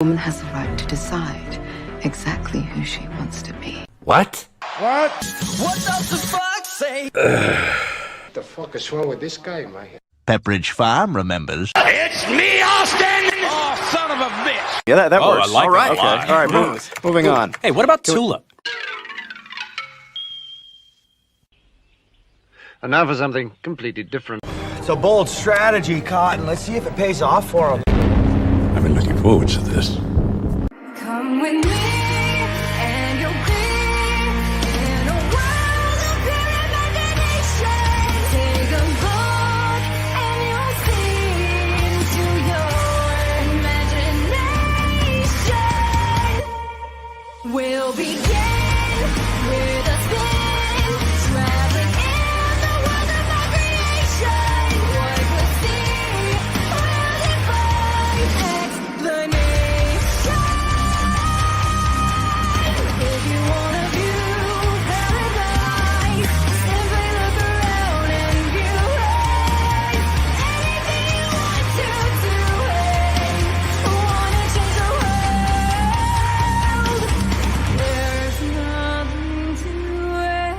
A woman has the right to decide exactly who she wants to be. What? What? What does the fuck say? What the fuck is wrong with this guy, man? Pepperidge Farm remembers. It's me, Austin! Oh, son of a bitch! Yeah, that works. I like all right, that a lot. okay. All right, moving on. Hey, what about Tulip? And now for something completely different. It's a bold strategy, Cotton. Let's see if it pays off for him. I've been looking forward to this. Come with me, and you'll be in a world of pure imagination. Take a look, and you'll see into your imagination. We'll begin with a spin, traveling in the world of my creation. What we'll see will defy explanation. If you wanna view paradise, simply look around and view right. Anything you want to do, hey, wanna change the world. There's nothing to add.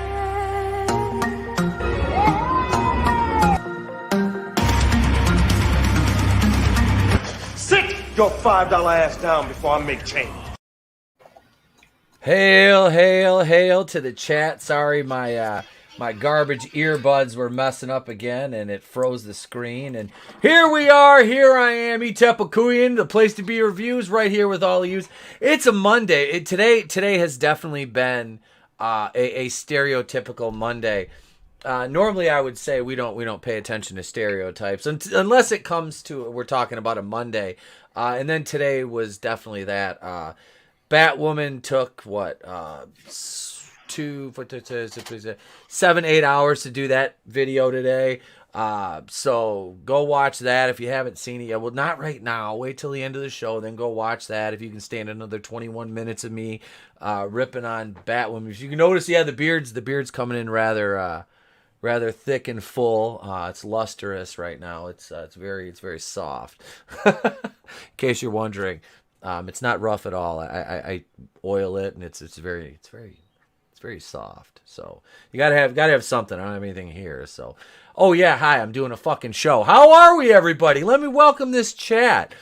Sit your $5 ass down before I make change. Hail, hail, hail to the chat. Sorry, my garbage earbuds were messing up again, and it froze the screen. And here we are. Here I am, Etepakuyan, the place to be reviews, right here with all of you. It's a Monday. Today has definitely been a stereotypical Monday. Normally, I would say we don't pay attention to stereotypes unless it comes to we're talking about a Monday. And then today was definitely that. Batwoman took what 7-8 hours to do that video today. So go watch that if you haven't seen it yet. Well, not right now. Wait till the end of the show, then go watch that. If you can stand another 21 minutes of me ripping on Batwoman. If you can notice, yeah, the beard's coming in rather thick and full. It's lustrous right now. It's very soft. In case you're wondering. It's not rough at all. I oil it, and it's very soft. So you gotta have something. I don't have anything here. So, oh yeah, hi. I'm doing a fucking show. How are we, everybody? Let me welcome this chat.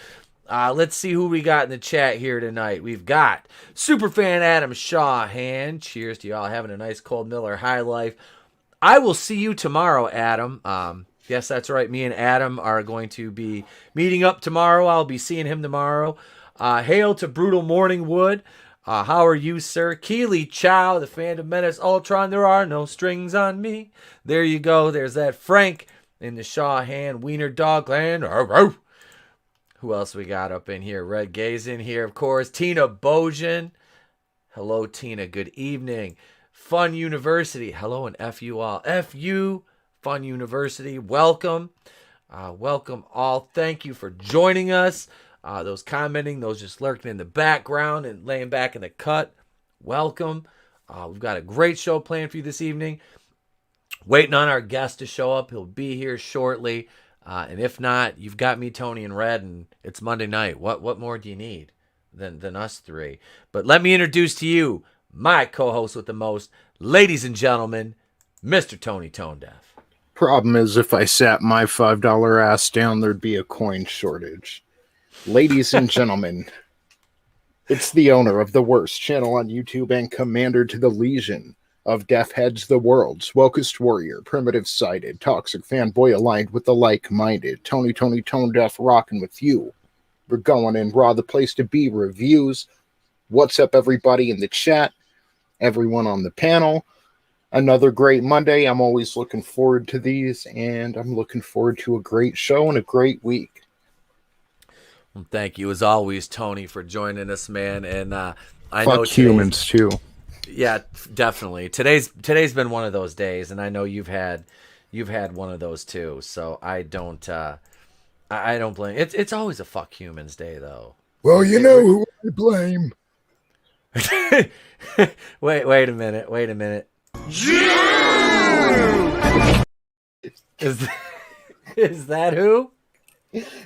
Let's see who we got in the chat here tonight. We've got Superfan Adam Shawhan. Cheers to y'all having a nice cold Miller High Life. I will see you tomorrow, Adam. Yes, that's right. Me and Adam are going to be meeting up tomorrow. I'll be seeing him tomorrow. Hail to Brutal Morningwood. How are you, sir? Keely Chow, the Phantom Menace Ultron. There are no strings on me. There you go. There's that Frank in the Shawhan Wiener Dogland. Who else we got up in here? Red Gaze in here, of course. Tina Bojan. Hello, Tina. Good evening. Fun University. Hello and F you all. F you, Fun University. Welcome. Welcome all. Thank you for joining us. Those commenting, those just lurking in the background and laying back in the cut, welcome. We've got a great show planned for you this evening. Waiting on our guest to show up. He'll be here shortly. And if not, you've got me, Tony, and Red, and it's Monday night. What more do you need than us three? But let me introduce to you my co-host with the most, ladies and gentlemen, Mr. Tony ToneDef. Problem is, if I sat my $5 ass down, there'd be a coin shortage. Ladies and gentlemen, it's the owner of the worst channel on YouTube and commander to the legion of deaf heads, the world's wokest warrior, primitive-sided, toxic fanboy aligned with the like-minded, Tony ToneDef rocking with you. We're going in raw, the place to be, reviews. What's up, everybody in the chat, everyone on the panel. Another great Monday. I'm always looking forward to these, and I'm looking forward to a great show and a great week. Thank you, as always, Tony, for joining us, man. And I know humans too. Yeah, definitely. Today's been one of those days, and I know you've had one of those too. So I don't blame. It's always a fuck humans day, though. Well, you know who I blame. Wait a minute. Is that who?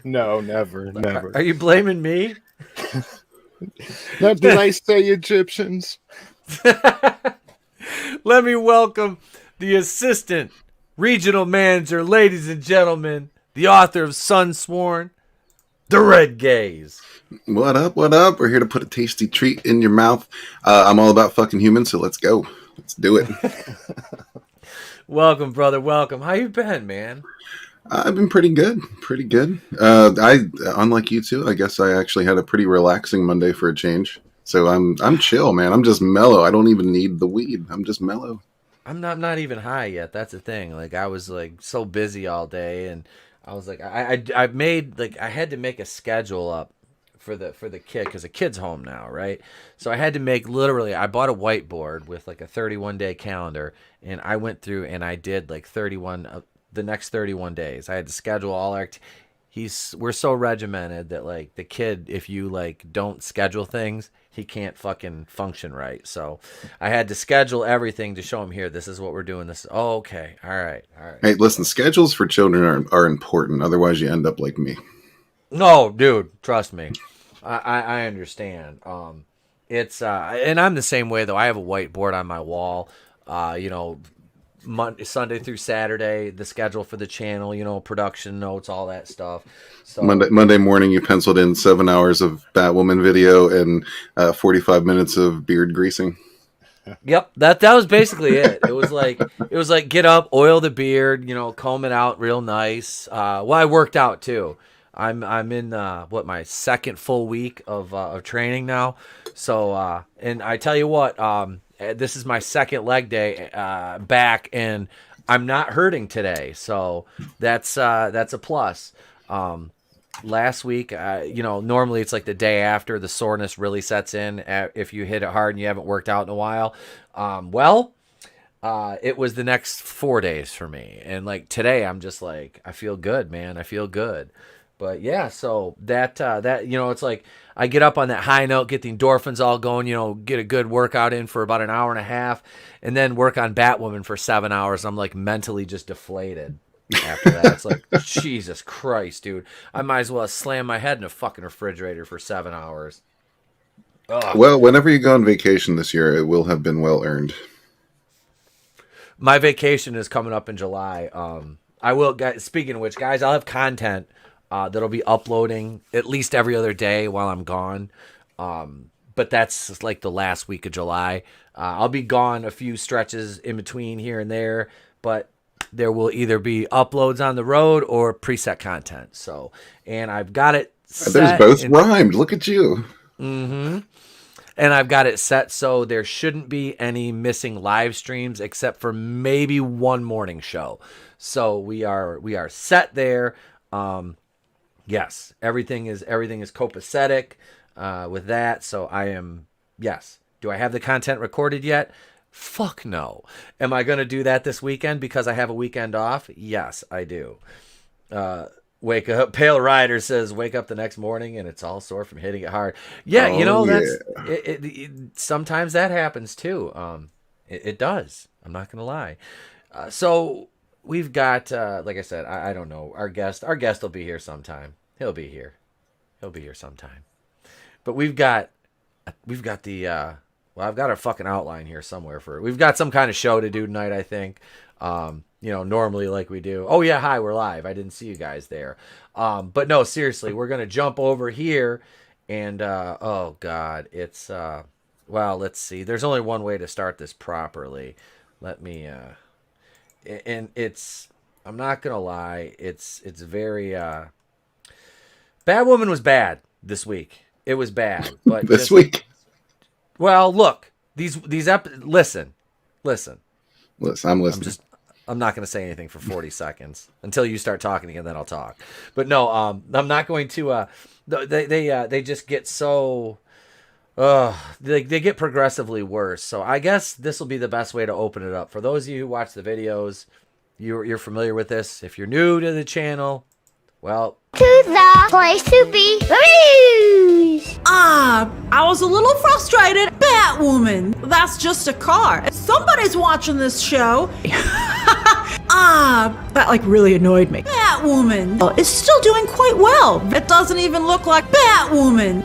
No, never. Are you blaming me? Now, did I say Egyptians? Let me welcome the assistant regional manager, ladies and gentlemen, the author of SUNSWORN, the Red Gaze. What up? What up? We're here to put a tasty treat in your mouth. I'm all about fucking humans, so let's go. Let's do it. Welcome, brother. Welcome. How you been, man? I've been pretty good. Pretty good. Unlike you two, I guess I actually had a pretty relaxing Monday for a change. So I'm chill, man. I'm just mellow. I don't even need the weed. I'm just mellow. I'm not even high yet. That's the thing. Like, I was like so busy all day, and I was like, I made like I had to make a schedule up for the kid because the kid's home now, right? So I had to make literally. I bought a whiteboard with like a 31-day calendar, and I went through and I did like 31 of the next 31 days. I had to schedule all our. We're so regimented that like the kid, if you like don't schedule things, he can't fucking function right. So I had to schedule everything to show him here. This is what we're doing. This. Oh, okay. All right. Hey, listen. Schedules for children are important. Otherwise, you end up like me. No, dude. Trust me. I understand. It's and I'm the same way though. I have a whiteboard on my wall. Sunday through Saturday, the schedule for the channel, production notes, all that stuff. So Monday morning, you penciled in 7 hours of Batwoman video and 45 minutes of beard greasing. Yep, that was basically it. It was like get up, oil the beard, comb it out real nice. Well, I worked out too. I'm in my second full week of training now. So and I tell you what, this is my second leg day back, and I'm not hurting today, so that's a plus. Last week, normally it's like the day after the soreness really sets in if you hit it hard and you haven't worked out in a while. It was the next 4 days for me, and like today, I'm just like I feel good, man. I feel good. But yeah, so that it's like I get up on that high note, get the endorphins all going, get a good workout in for about an hour and a half, and then work on Batwoman for 7 hours. I'm like mentally just deflated after that. It's like, Jesus Christ, dude. I might as well slam my head in a fucking refrigerator for 7 hours. Ugh. Well, whenever you go on vacation this year, it will have been well earned. My vacation is coming up in July. I will, guys, speaking of which, guys, I'll have content that'll be uploading at least every other day while I'm gone. But that's like the last week of July. I'll be gone a few stretches in between here and there, but there will either be uploads on the road or preset content. So, and I've got it set. There's both rhymed. Look at you. Mm-hmm. And I've got it set so there shouldn't be any missing live streams except for maybe one morning show. So we are set there. Yes, everything is copacetic with that. So I am, yes. Do I have the content recorded yet? Fuck no. Am I going to do that this weekend because I have a weekend off? Yes, I do. Wake up. Pale Rider says, wake up the next morning and it's all sore from hitting it hard. Yeah, that's it, sometimes that happens too. It does. I'm not going to lie. So we've got, like I said, I don't know. Our guest will be here sometime. He'll be here sometime. But we've got the, I've got a fucking outline here somewhere we've got some kind of show to do tonight, I think. Normally like we do. Oh yeah, hi, we're live. I didn't see you guys there. But no, seriously, we're going to jump over here and, oh God, it's, let's see. There's only one way to start this properly. Let me, and it's, I'm not gonna lie, it's very Batwoman was bad this week. It was bad, but this week. Well, look, these listen. I'm listening. I'm not going to say anything for 40 seconds until you start talking again, then I'll talk. But no, I'm not going to. They just get so. They get progressively worse. So I guess this will be the best way to open it up. For those of you who watch the videos, you're familiar with this. If you're new to the channel, well, To the place to be. Please. I was a little frustrated. Batwoman, that's just a car. Somebody's watching this show. That like really annoyed me. Batwoman is still doing quite well. It doesn't even look like Batwoman.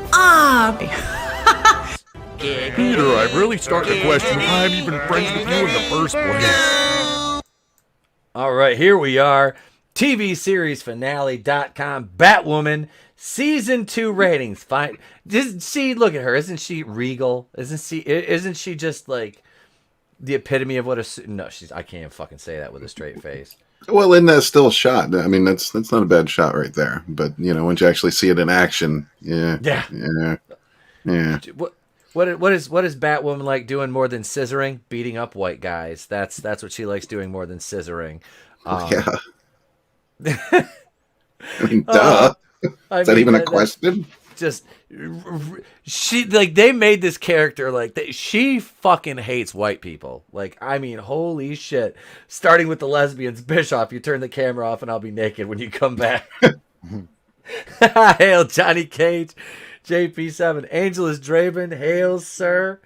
Peter, I'm really starting to question why I'm even friends with you in the first place. All right, here we are. TV series finale.com. Batwoman season 2 ratings. Fine. See, look at her. Isn't she regal? Isn't she just like the epitome of what a no? I can't fucking say that with a straight face. Well, in that still shot, I mean, that's not a bad shot right there. But once you actually see it in action, yeah. What is Batwoman like doing more than scissoring? Beating up white guys. That's what she likes doing more than scissoring. Yeah. I mean, duh. Is that even a question? Just they made this character she fucking hates white people. I mean, holy shit. Starting with the lesbians, Bischoff, you turn the camera off and I'll be naked when you come back. Hail Johnny Cage, JP7, Angelus Draven, hail sir.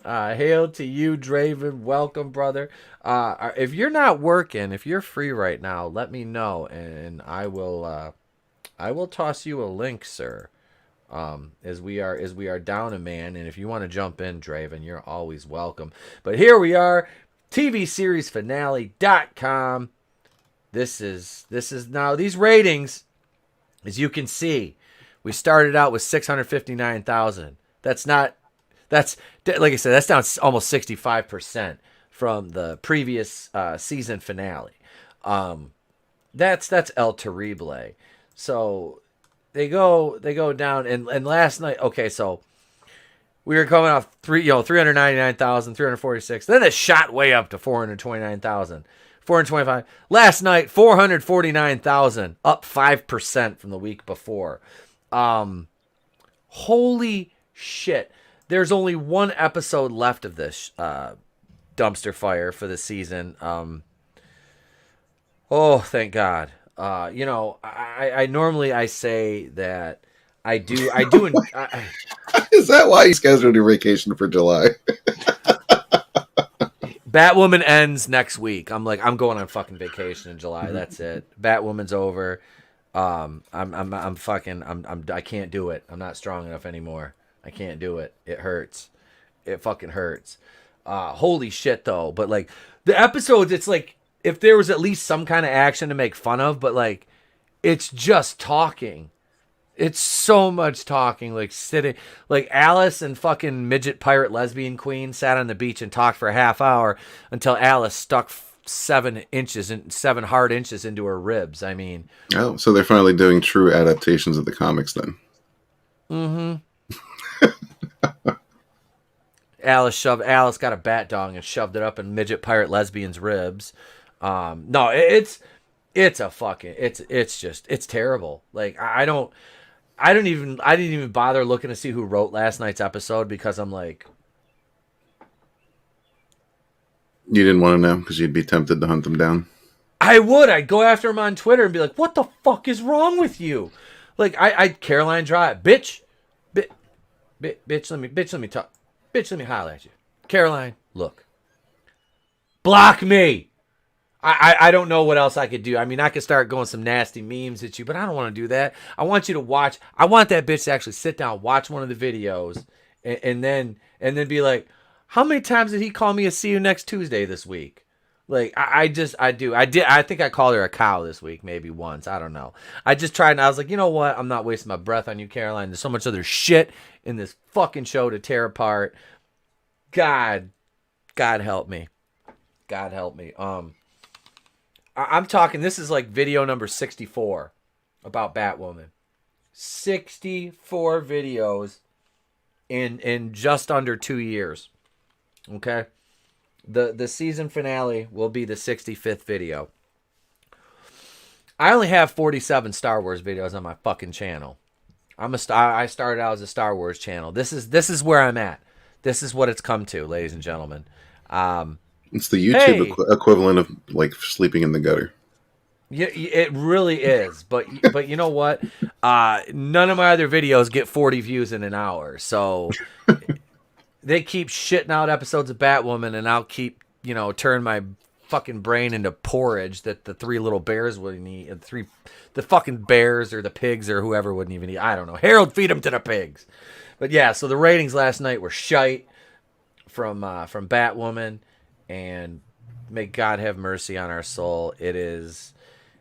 Hail to you, Draven. Welcome, brother. If you're not working, if you're free right now, let me know and I will toss you a link, sir. As we are down a man, and if you want to jump in, Draven, you're always welcome. But here we are, TV series finale.com. This is now these ratings, as you can see, we started out with 659,000. That's like I said, that's down almost 65% from the previous season finale. That's El Terrible. So they go down, and last night, okay, so we were coming off 399,000, 346. Then it shot way up to 429,000, 425. Last night, 449,000, up 5% from the week before. Holy shit! There's only one episode left of this dumpster fire for the season. Oh, thank God. I normally say that I do. Is that why you guys are on your vacation for July? Batwoman ends next week. I'm going on fucking vacation in July. That's it. Batwoman's over. I can't do it. I'm not strong enough anymore. I can't do it. It hurts. It fucking hurts. Holy shit though. But the episodes, it's if there was at least some kind of action to make fun of, but it's just talking. It's so much talking, sitting, Alice and fucking midget pirate lesbian queen sat on the beach and talked for a half hour until Alice stuck 7 hard inches into her ribs. I mean, oh, so they're finally doing true adaptations of the comics then. Mm-hmm. Alice got a bat dong and shoved it up in midget pirate lesbian's ribs. No, it's terrible. I didn't even bother looking to see who wrote last night's episode because I'm you didn't want to know because you'd be tempted to hunt them down. I'd go after him on Twitter and be like, what the fuck is wrong with you? Caroline Drive, bitch, let me talk. Bitch, let me holler at you. Caroline, look. Block me. I don't know what else I could do. I mean, I could start going some nasty memes at you, but I don't want to do that. I want you to watch. I want that bitch to actually sit down, watch one of the videos, and then be like, how many times did he call me a see you next Tuesday this week? I think I called her a cow this week, maybe once. I don't know. I just tried, and I was like, you know what? I'm not wasting my breath on you, Caroline. There's so much other shit in this fucking show to tear apart. God help me. God help me. I'm talking, this is video number 64 about Batwoman. 64 videos in just under 2 years. Okay? The season finale will be the 65th video. I only have 47 Star Wars videos on my fucking channel. I started out as a Star Wars channel. This is where I'm at. This is what it's come to, ladies and gentlemen. It's the YouTube equivalent of sleeping in the gutter. Yeah, it really is. But you know what? None of my other videos get 40 views in an hour. So they keep shitting out episodes of Batwoman, and I'll keep turn my fucking brain into porridge that the 3 little bears wouldn't eat. The fucking bears or the pigs or whoever wouldn't even eat. I don't know. Harold, feed them to the pigs. But yeah, so the ratings last night were shite from Batwoman, and may God have mercy on our soul. It is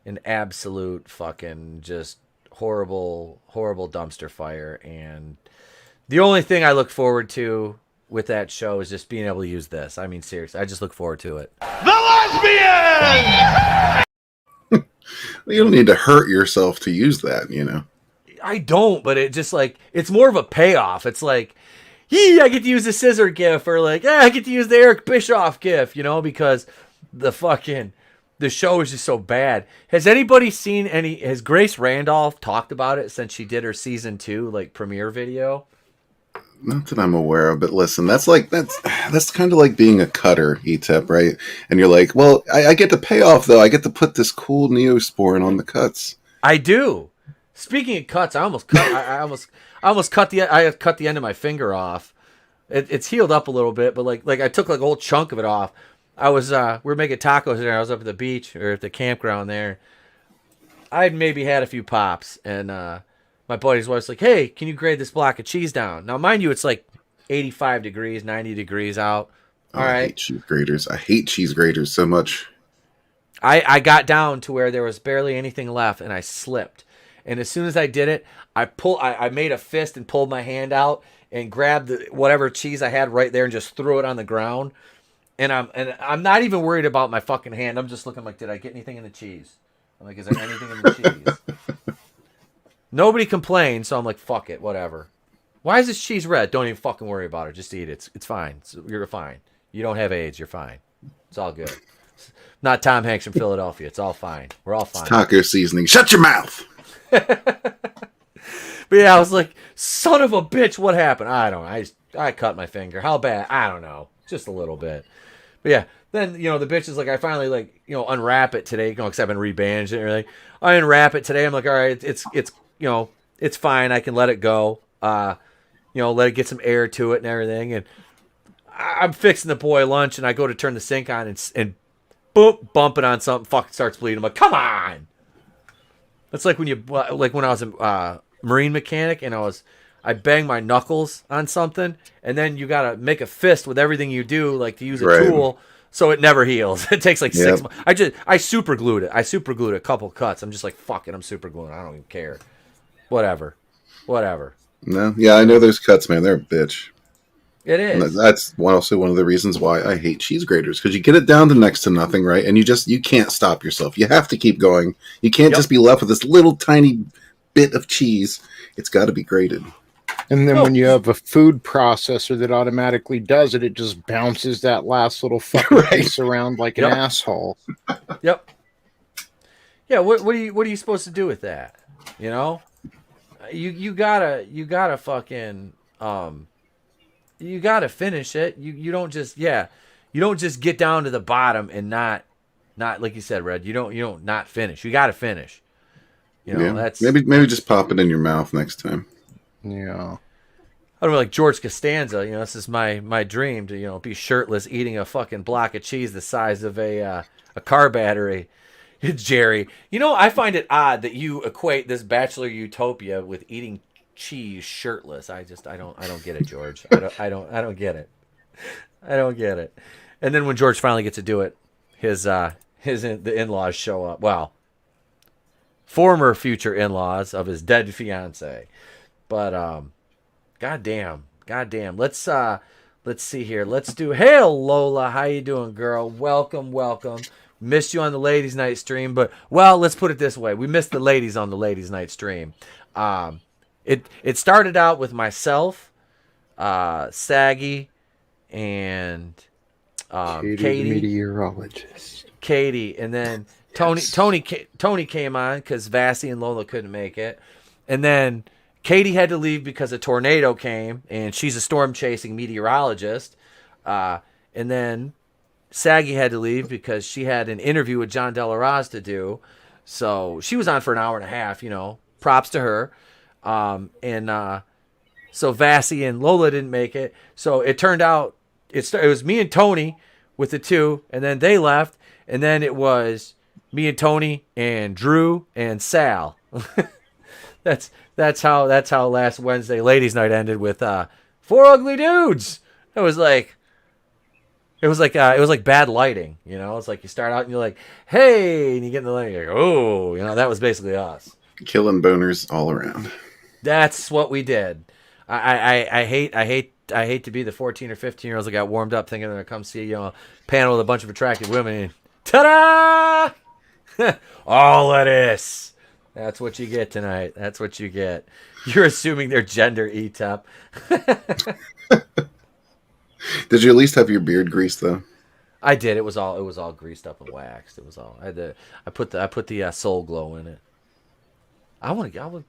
an absolute fucking just horrible, horrible dumpster fire. And the only thing I look forward to with that show is just being able to use this. I mean, seriously, I just look forward to it. The lesbian! You don't need to hurt yourself to use that, you know. I don't, but it just like, it's more of a payoff. It's like, I get to use the scissor gif, or like, I get to use the Eric Bischoff gif, you know, because the show is just so bad. Has anybody seen has Grace Randolph talked about it since she did her season 2, like, premiere video? Not that I'm aware of, but listen, that's kind of like being a cutter, E-Tep, right? And you're like, well, I get to pay off, though. I get to put this cool Neosporin on the cuts. I do. Speaking of cuts, I almost cut the end of my finger off. It's healed up a little bit, but like I took like a whole chunk of it off. I was we were making tacos there. I was up at the beach or at the campground there. I'd maybe had a few pops, and my buddy's wife's like, "Hey, can you grade this block of cheese down?" Now, mind you, it's like 85 degrees, 90 degrees out. All right. I hate cheese graters. I hate cheese graters so much. I got down to where there was barely anything left, and I slipped. And as soon as I did it, I made a fist and pulled my hand out and grabbed whatever cheese I had right there and just threw it on the ground. And I'm not even worried about my fucking hand. I'm just looking like, did I get anything in the cheese? I'm like, is there anything in the cheese? Nobody complained, so I'm like, fuck it, whatever. Why is this cheese red? Don't even fucking worry about it. Just eat it. It's fine. You're fine. You don't have AIDS. You're fine. It's all good. Not Tom Hanks from Philadelphia. It's all fine. We're all fine. It's taco seasoning. Shut your mouth. But yeah, I was like, son of a bitch, what happened? I don't know. I cut my finger. How bad? I don't know. Just a little bit. But yeah, then, the bitch is like, I finally unwrap it today, because I've been rebandaged and everything. I unwrap it today. I'm like, all right, it's fine. I can let it go. Let it get some air to it and everything. And I'm fixing the boy lunch, and I go to turn the sink on and boom, bump it on something, fucking starts bleeding. I'm like, come on. That's like when I was a marine mechanic and I banged my knuckles on something, and then you gotta make a fist with everything you do, like to use a tool, so it never heals. It takes like 6 months. I super glued it. I super glued a couple cuts. I'm just like, fuck it, I'm super gluing. I don't even care. Whatever. No, yeah, I know those cuts, man. They're a bitch. It is. And that's also one of the reasons why I hate cheese graters, because you get it down to next to nothing, right? And you can't stop yourself. You have to keep going. You can't just be left with this little tiny bit of cheese. It's got to be grated. And then when you have a food processor that automatically does it, it just bounces that last little fucking piece around like an asshole. Yep. Yeah. What are you supposed to do with that? You gotta fucking you gotta finish it. You don't just get down to the bottom and not like you said, Red. You don't not finish. You gotta finish. That's maybe just pop it in your mouth next time. Yeah. I don't know, like George Costanza. This is my dream to be shirtless eating a fucking block of cheese the size of a car battery. Jerry, I find it odd that you equate this bachelor utopia with eating cheese shirtless. I don't get it, George. I don't get it. I don't get it. And then when George finally gets to do it, the in-laws show up. Well, former future in-laws of his dead fiance. But goddamn. Let's see here. Let's do. Hey, Lola, how you doing, girl? Welcome. Missed you on the ladies' night stream, but let's put it this way: we missed the ladies on the ladies' night stream. It started out with myself, Saggy, and Katie, the meteorologist. Katie, and then Tony came on because Vassy and Lola couldn't make it, and then Katie had to leave because a tornado came, and she's a storm chasing meteorologist, and then Saggy had to leave because she had an interview with John Delaraz to do, so she was on for an hour and a half. Props to her. So Vassy and Lola didn't make it. So it turned out it was me and Tony with the two, and then they left, and then it was me and Tony and Drew and Sal. that's how last Wednesday ladies' night ended with 4 ugly dudes. It was like bad lighting, you know. It's like you start out and you're like, hey, and you get in the light, you're like, oh, you know. That was basically us. Killing boners all around. That's what we did. I hate to be the 14 or 15-year-olds that got warmed up thinking they're gonna come see, you know, a panel with a bunch of attractive women. And, ta-da! All of this. That's what you get tonight. That's what you get. You're assuming their gender, ETEP. Did you at least have your beard greased though? I did. It was all greased up and waxed. It was all. I put the Soul Glow in it.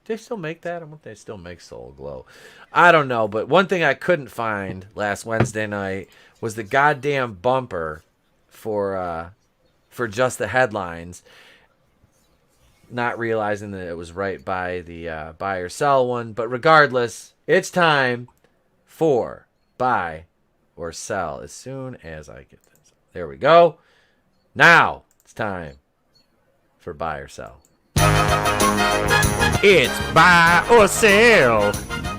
They still make that? I wonder if they still make Soul Glow. I don't know, but one thing I couldn't find last Wednesday night was the goddamn bumper for just the headlines. Not realizing that it was right by the buy or sell one, but regardless, it's time for buy or sell as soon as I get this. There we go. Now it's time for buy or sell. It's buy or sell.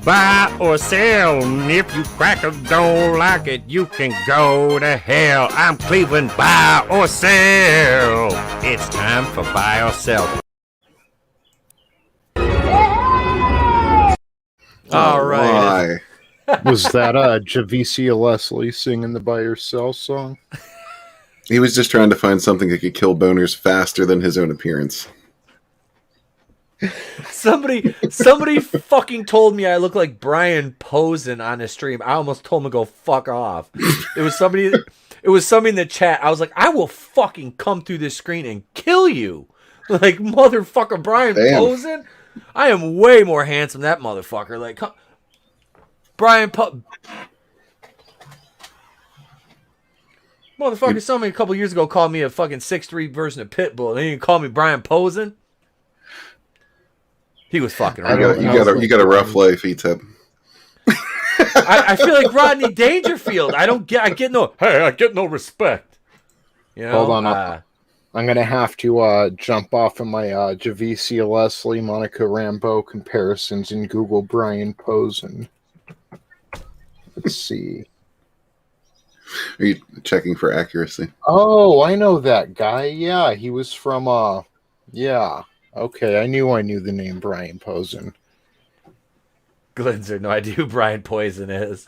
Buy or sell. And if you crackers don't like it, you can go to hell. I'm Cleveland. Buy or sell. It's time for buy or sell. All right. Was that Javicia Leslie singing the buy or sell song? He was just trying to find something that could kill boners faster than his own appearance. Somebody fucking told me I look like Brian Posen on a stream. I almost told him to go fuck off. It was somebody in the chat. I was like, I will fucking come through this screen and kill you. Like, motherfucker, Brian Posen? I am way more handsome than that motherfucker. Like, motherfucker, somebody a couple years ago called me a fucking 6'3" version of Pitbull. Then you call me Brian Posen? He was fucking around. You got a rough life, ETEP. I feel like Rodney Dangerfield. I get no respect. You know? Hold on. I'm going to have to jump off of my Javicia Leslie, Monica Rambeau comparisons and Google Brian Posen. Let's see. Are you checking for accuracy? Oh, I know that guy. Yeah, he was from, yeah. Okay, I knew the name Brian Posen. Glinzer, no idea who Brian Poison is.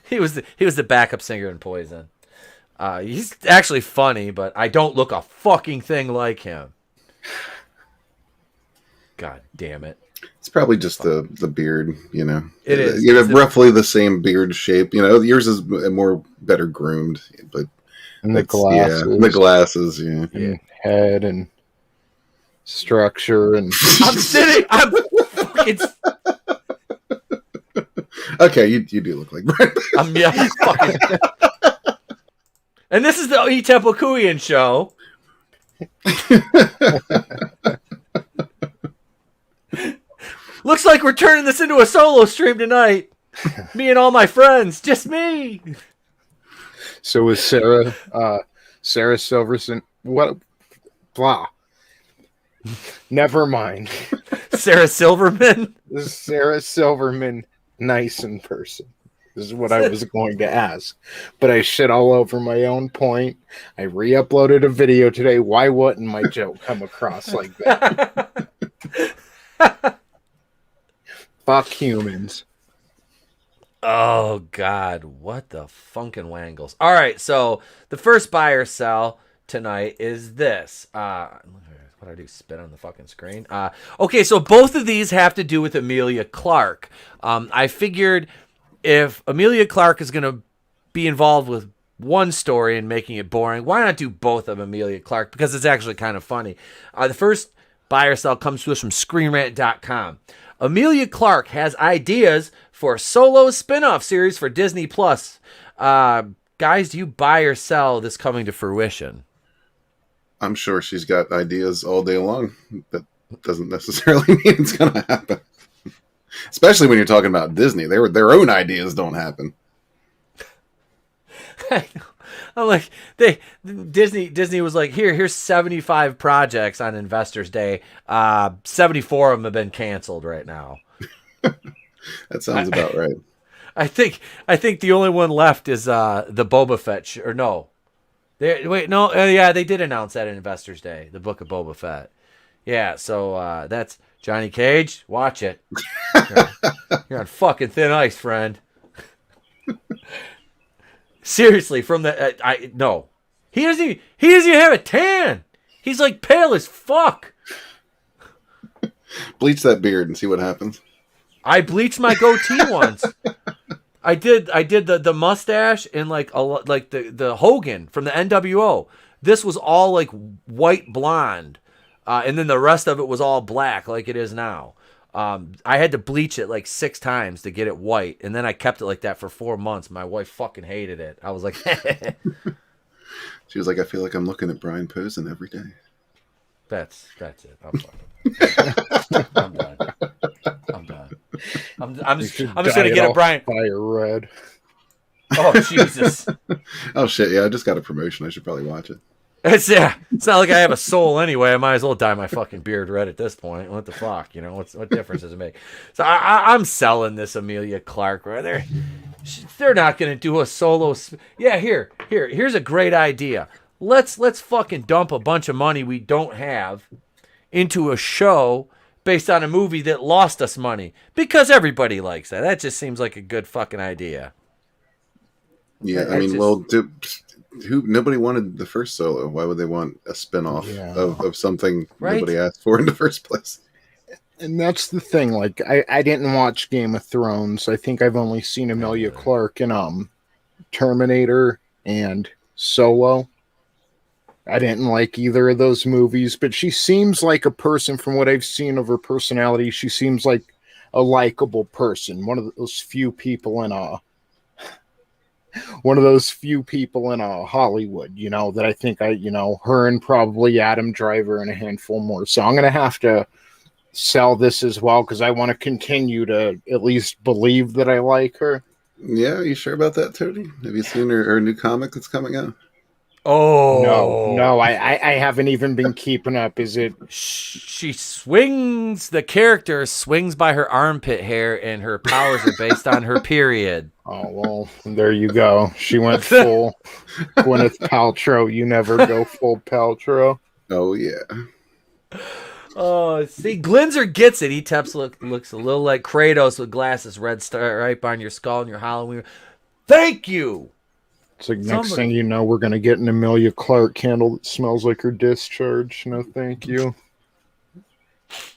He was the backup singer in Poison. He's actually funny, but I don't look a fucking thing like him. God damn it. It's probably just the beard, you know. It is. You have roughly the same beard shape. You know, yours is better groomed, but and the glasses. Yeah, the glasses, yeah. And head and structure and I'm fucking okay, you do look like Brian. Yeah, fucking. And this is the ETEP Okuyan show. Looks like we're turning this into a solo stream tonight. Me and all my friends, just me. So is Sarah Silverson? What? Blah. Never mind. Sarah Silverman. Sarah Silverman, nice in person. This is what I was going to ask, but I shit all over my own point. I re-uploaded a video today. Why wouldn't my joke come across like that? Fuck humans. Oh, God. What the funkin' wangles. All right, so the first buy or sell tonight is this. What do I do? Spit on the fucking screen? Okay, so both of these have to do with Amelia Clark. I figured if Amelia Clark is going to be involved with one story and making it boring, why not do both of Amelia Clark? Because it's actually kind of funny. The first buy or sell comes to us from ScreenRant.com. Amelia Clark has ideas for a solo spin-off series for Disney+. Guys, do you buy or sell this coming to fruition? I'm sure she's got ideas all day long. That doesn't necessarily mean it's going to happen. Especially when you're talking about Disney. Their own ideas don't happen. I'm like, Disney was like, here's 75 projects on Investors Day. 74 of them have been canceled right now. That sounds about right. I think the only one left is the Boba Fett they did announce that at Investors Day, the Book of Boba Fett. Yeah, so that's Johnny Cage. Watch it. You're on fucking thin ice, friend. Seriously, from the no, he doesn't even have a tan. He's like pale as fuck. Bleach that beard and see what happens. I bleached my goatee once. I did the mustache and like the Hogan from the NWO. This was all like white blonde, and then the rest of it was all black like it is now. I had to bleach it like 6 times to get it white, and then I kept it like that for 4 months. My wife fucking hated it. I was like, she was like, I feel like I'm looking at Brian Posen every day. That's it. I'm done. I'm just gonna get a Brian Fire red. Oh Jesus. Oh shit! Yeah, I just got a promotion. I should probably watch it. It's not like I have a soul anyway. I might as well dye my fucking beard red at this point. What the fuck, what difference does it make? So I'm selling this Emilia Clarke right there. They're not gonna do a solo. Here's a great idea. Let's fucking dump a bunch of money we don't have into a show based on a movie that lost us money because everybody likes that. That just seems like a good fucking idea. Yeah, I mean, nobody wanted the first Solo. Why would they want a spinoff of something nobody asked for in the first place? And that's the thing. Like, I didn't watch Game of Thrones. I think I've only seen Emilia Clarke in Terminator and Solo. I didn't like either of those movies, but she seems like a person, from what I've seen of her personality, she seems like a likable person. One of those few people in Hollywood, that I think her and probably Adam Driver and a handful more. So I'm going to have to sell this as well because I want to continue to at least believe that I like her. Yeah, are you sure about that, Tony? Have you seen her new comic that's coming out? Oh no! I haven't even been keeping up. Is it? She swings. The character swings by her armpit hair, and her powers are based on her period. Oh well, there you go. She went full Gwyneth Paltrow. You never go full Paltrow. Oh yeah. Oh, see, Glinzer gets it. Looks a little like Kratos with glasses, red stripe on your skull and your Halloween. Thank you. It's like next thing you know, we're going to get an Emilia Clarke candle that smells like her discharge. No, thank you.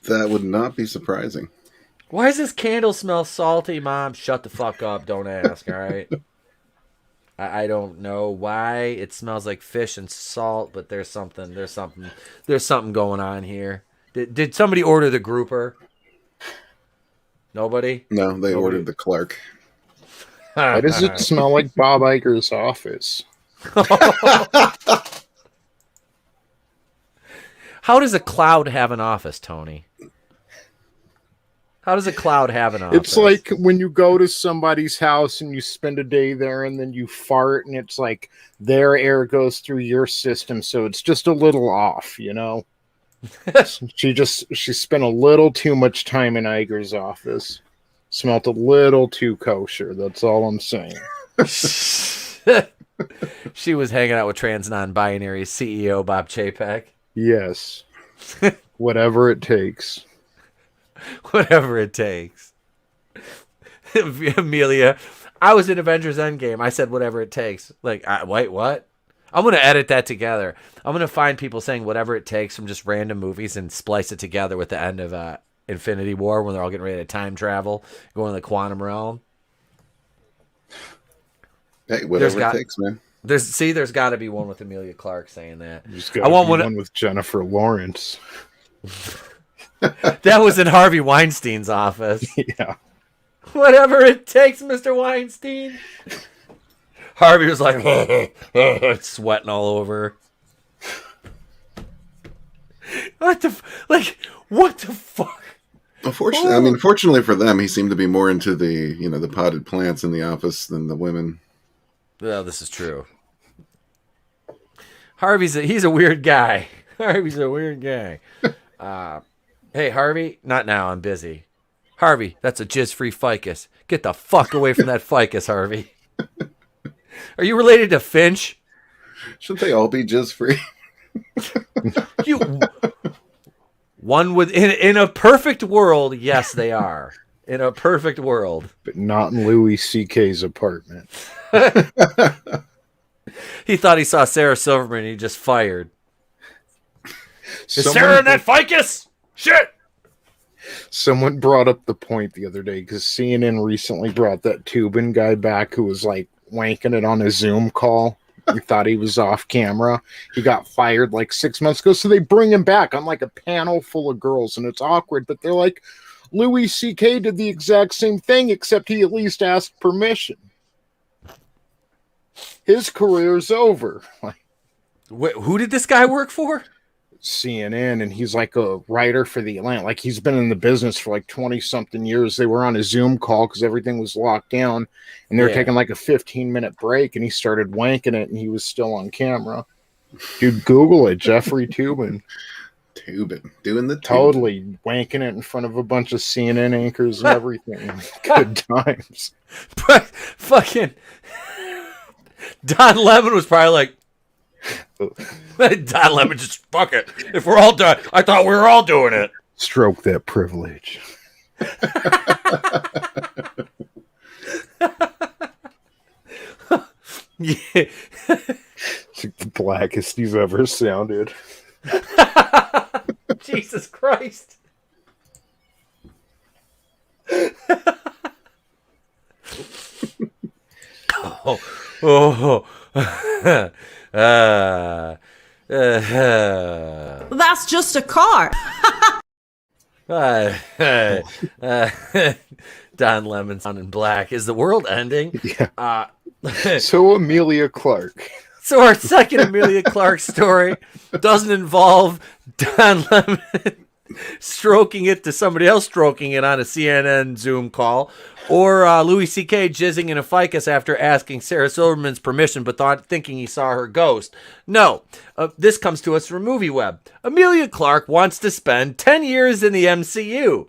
That would not be surprising. Why does this candle smell salty, Mom? Shut the fuck up. Don't ask, all right? I don't know why it smells like fish and salt, but there's something going on here. Did somebody order the grouper? Nobody? No, they ordered the Clark. Why does it smell like Bob Iger's office? How does a cloud have an office, Tony? How does a cloud have an office? It's like when you go to somebody's house and you spend a day there and then you fart and it's like their air goes through your system, so it's just a little off, She spent a little too much time in Iger's office. Smelled a little too kosher. That's all I'm saying. She was hanging out with trans non-binary CEO Bob Chapek. Yes. Whatever it takes. Whatever it takes. Amelia, I was in Avengers Endgame. I said whatever it takes. Like, wait, what? I'm going to edit that together. I'm going to find people saying whatever it takes from just random movies and splice it together with the end of Infinity War when they're all getting ready to time travel, going to the quantum realm. Hey, whatever it takes, man. There's got to be one with Emilia Clarke saying that. I want one with Jennifer Lawrence. That was in Harvey Weinstein's office. Yeah. Whatever it takes, Mr. Weinstein. Harvey was like, sweating all over. What the fuck? Fortunately for them, he seemed to be more into the potted plants in the office than the women. Well, this is true. he's a weird guy. Harvey's a weird guy. Hey, Harvey, not now. I'm busy. Harvey, that's a jizz-free ficus. Get the fuck away from that ficus, Harvey. Are you related to Finch? Shouldn't they all be jizz free? One would in a perfect world, yes, they are. In a perfect world, but not in Louis C.K.'s apartment. He thought he saw Sarah Silverman. And he just fired. Is Sarah in that ficus? Shit. Someone brought up the point the other day because CNN recently brought that Tubin guy back who was like wanking it on a Zoom call. He thought he was off camera. He got fired like 6 months ago. So they bring him back on like a panel full of girls, and it's awkward. But they're like, Louis C.K. did the exact same thing, except he at least asked permission. His career's over. Wait, who did this guy work for? CNN, and he's like a writer for the Atlantic. Like, he's been in the business for like 20-something years. They were on a Zoom call because everything was locked down, and they were taking like a 15-minute break, and he started wanking it, and he was still on camera. Dude, Google it. Jeffrey Tubin. Tubin. Doing the Tubin. Totally wanking it in front of a bunch of CNN anchors and everything. Good times. But fucking Don Lemon was probably like, Don Lemon, just fuck it. If we're all done, I thought we were all doing it. Stroke that privilege. Yeah. It's like the blackest you've ever sounded. Jesus Christ. That's just a car. Don Lemon sounding black. Is the world ending? Yeah. So Amelia Clark. So our second Amelia Clark story doesn't involve Don Lemon stroking it to somebody else stroking it on a CNN Zoom call, or Louis C.K. jizzing in a ficus after asking Sarah Silverman's permission but thinking he saw her ghost. No, this comes to us from MovieWeb. Amelia Clark wants to spend 10 years in the MCU.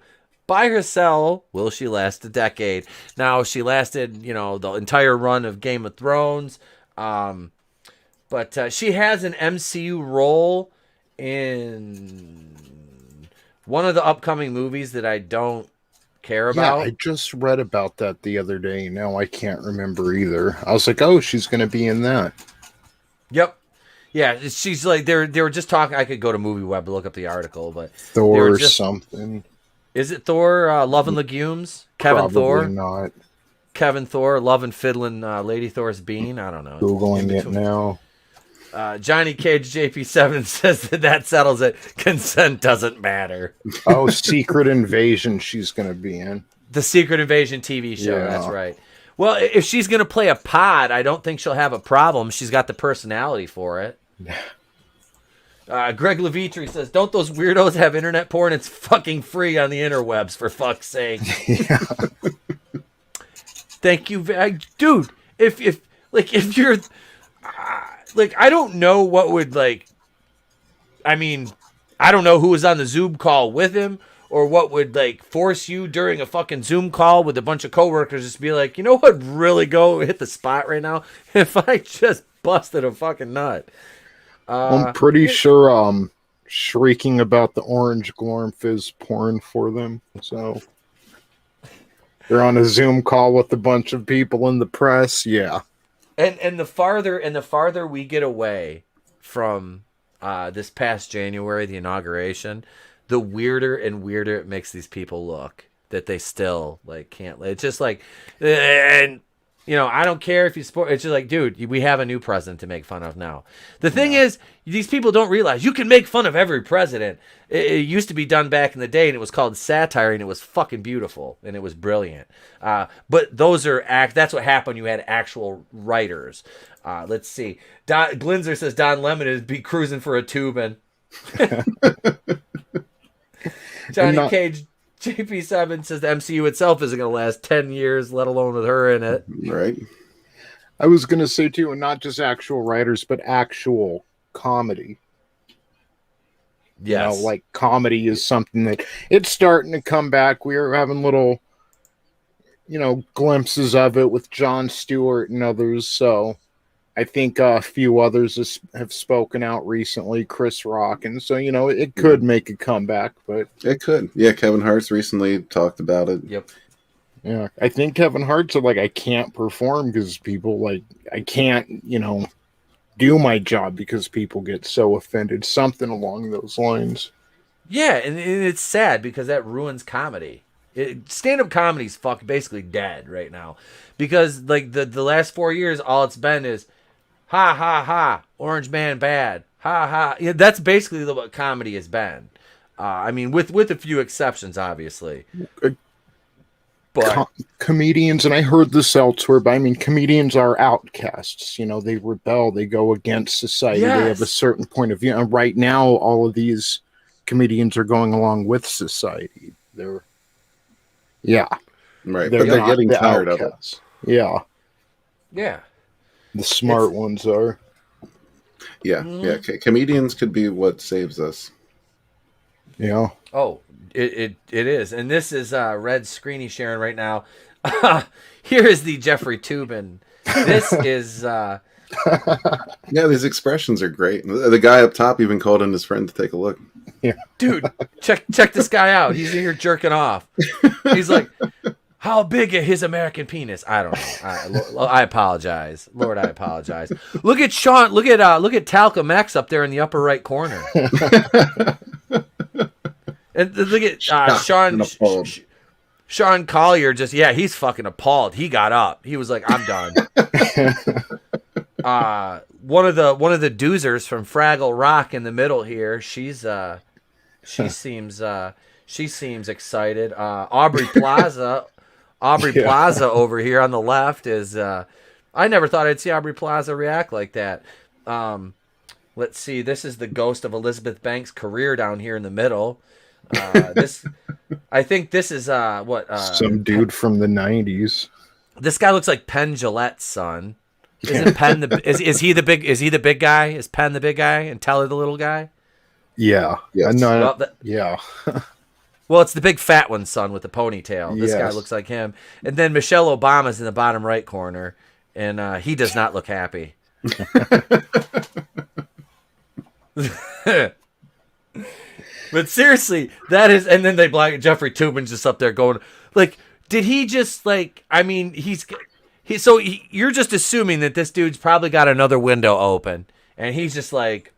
Buy or sell, will she last a decade? Now, she lasted, the entire run of Game of Thrones, but she has an MCU role in one of the upcoming movies that I don't care about. Yeah, I just read about that the other day. Now I can't remember either. I was like, oh, she's going to be in that. Yep. Yeah, she's like, they were just talking. I could go to MovieWeb to look up the article, but Thor something. Is it Thor, Love and Legumes? Kevin Probably Thor? Not. Kevin Thor, Love and Fiddlin' Lady Thor's Bean? I don't know. Googling it now. Johnny Cage JP7 says that settles it. Consent doesn't matter. Oh, Secret Invasion she's going to be in. The Secret Invasion TV show, that's right. Well, if she's going to play a pod, I don't think she'll have a problem. She's got the personality for it. Greg Levitri says, don't those weirdos have internet porn? It's fucking free on the interwebs, for fuck's sake. Yeah. Thank you. Dude, if you're... I don't know what would, I don't know who was on the Zoom call with him or what would, force you during a fucking Zoom call with a bunch of coworkers just to be like, you know what would really go hit the spot right now? If I just busted a fucking nut. I'm pretty sure shrieking about the orange Glorm Fizz porn for them. So they're on a Zoom call with a bunch of people in the press. Yeah. And the farther we get away from this past January, the inauguration, the weirder and weirder it makes these people look that they still can't. It's just and I don't care if you support. It's just like, dude, we have a new president to make fun of now. The thing is, these people don't realize you can make fun of every president. It used to be done back in the day, and it was called satire, and it was fucking beautiful, and it was brilliant. But those are that's what happened. You had actual writers. Let's see. Glinzer says Don Lemon would be cruising for a Tubin. Johnny Cage. JP7 says the MCU itself isn't going to last 10 years, let alone with her in it. Right. I was going to say, too, and not just actual writers, but actual comedy. Yes. You know, like comedy is something that it's starting to come back. We are having little, glimpses of it with Jon Stewart and others. So I think a few others have spoken out recently, Chris Rock. And so, it could make a comeback, but it could. Yeah. Kevin Hart's recently talked about it. Yep. Yeah. I think Kevin Hart's like, I can't perform because people I can't, do my job because people get so offended. Something along those lines. Yeah, and it's sad because that ruins comedy. Stand-up comedy's basically dead right now. Because like the last 4 years, all it's been is ha ha ha, Orange Man bad. Ha ha. Yeah, that's basically what comedy has been. I mean, with a few exceptions, obviously. But comedians, and I heard this elsewhere, but I mean, comedians are outcasts. They rebel, they go against society, They have a certain point of view. And right now, all of these comedians are going along with society. Right, but they're getting tired outcasts. of it. Yeah. The smart ones are. Yeah, yeah. Comedians could be what saves us. Yeah. Oh, it is. And this is Red Screeny sharing right now. Here is the Jeffrey Toobin. This is... Yeah, these expressions are great. The guy up top even called in his friend to take a look. Yeah. Dude, check this guy out. He's here jerking off. He's like, how big is his American penis? I don't know. I apologize. Lord, I apologize. Look at Sean. Look at Talcum X up there in the upper right corner. And look at Sean Collier. He's fucking appalled. He got up. He was like, I'm done. One of the doozers from Fraggle Rock in the middle here. She seems excited. Aubrey Plaza over here on the left is. I never thought I'd see Aubrey Plaza react like that. Let's see. This is the ghost of Elizabeth Banks' career down here in the middle. I think this is some dude from the 90s. This guy looks like Penn Jillette's son. Isn't Penn is he the big guy? Is Penn the big guy and Teller the little guy? Yeah. Yes. Yeah. Well, it's the big fat one's son with the ponytail. This guy looks like him. And then Michelle Obama's in the bottom right corner, and he does not look happy. But seriously, that is, and then Jeffrey Toobin's just up there going, like, did he just, like, I mean, you're just assuming that this dude's probably got another window open, and he's just like,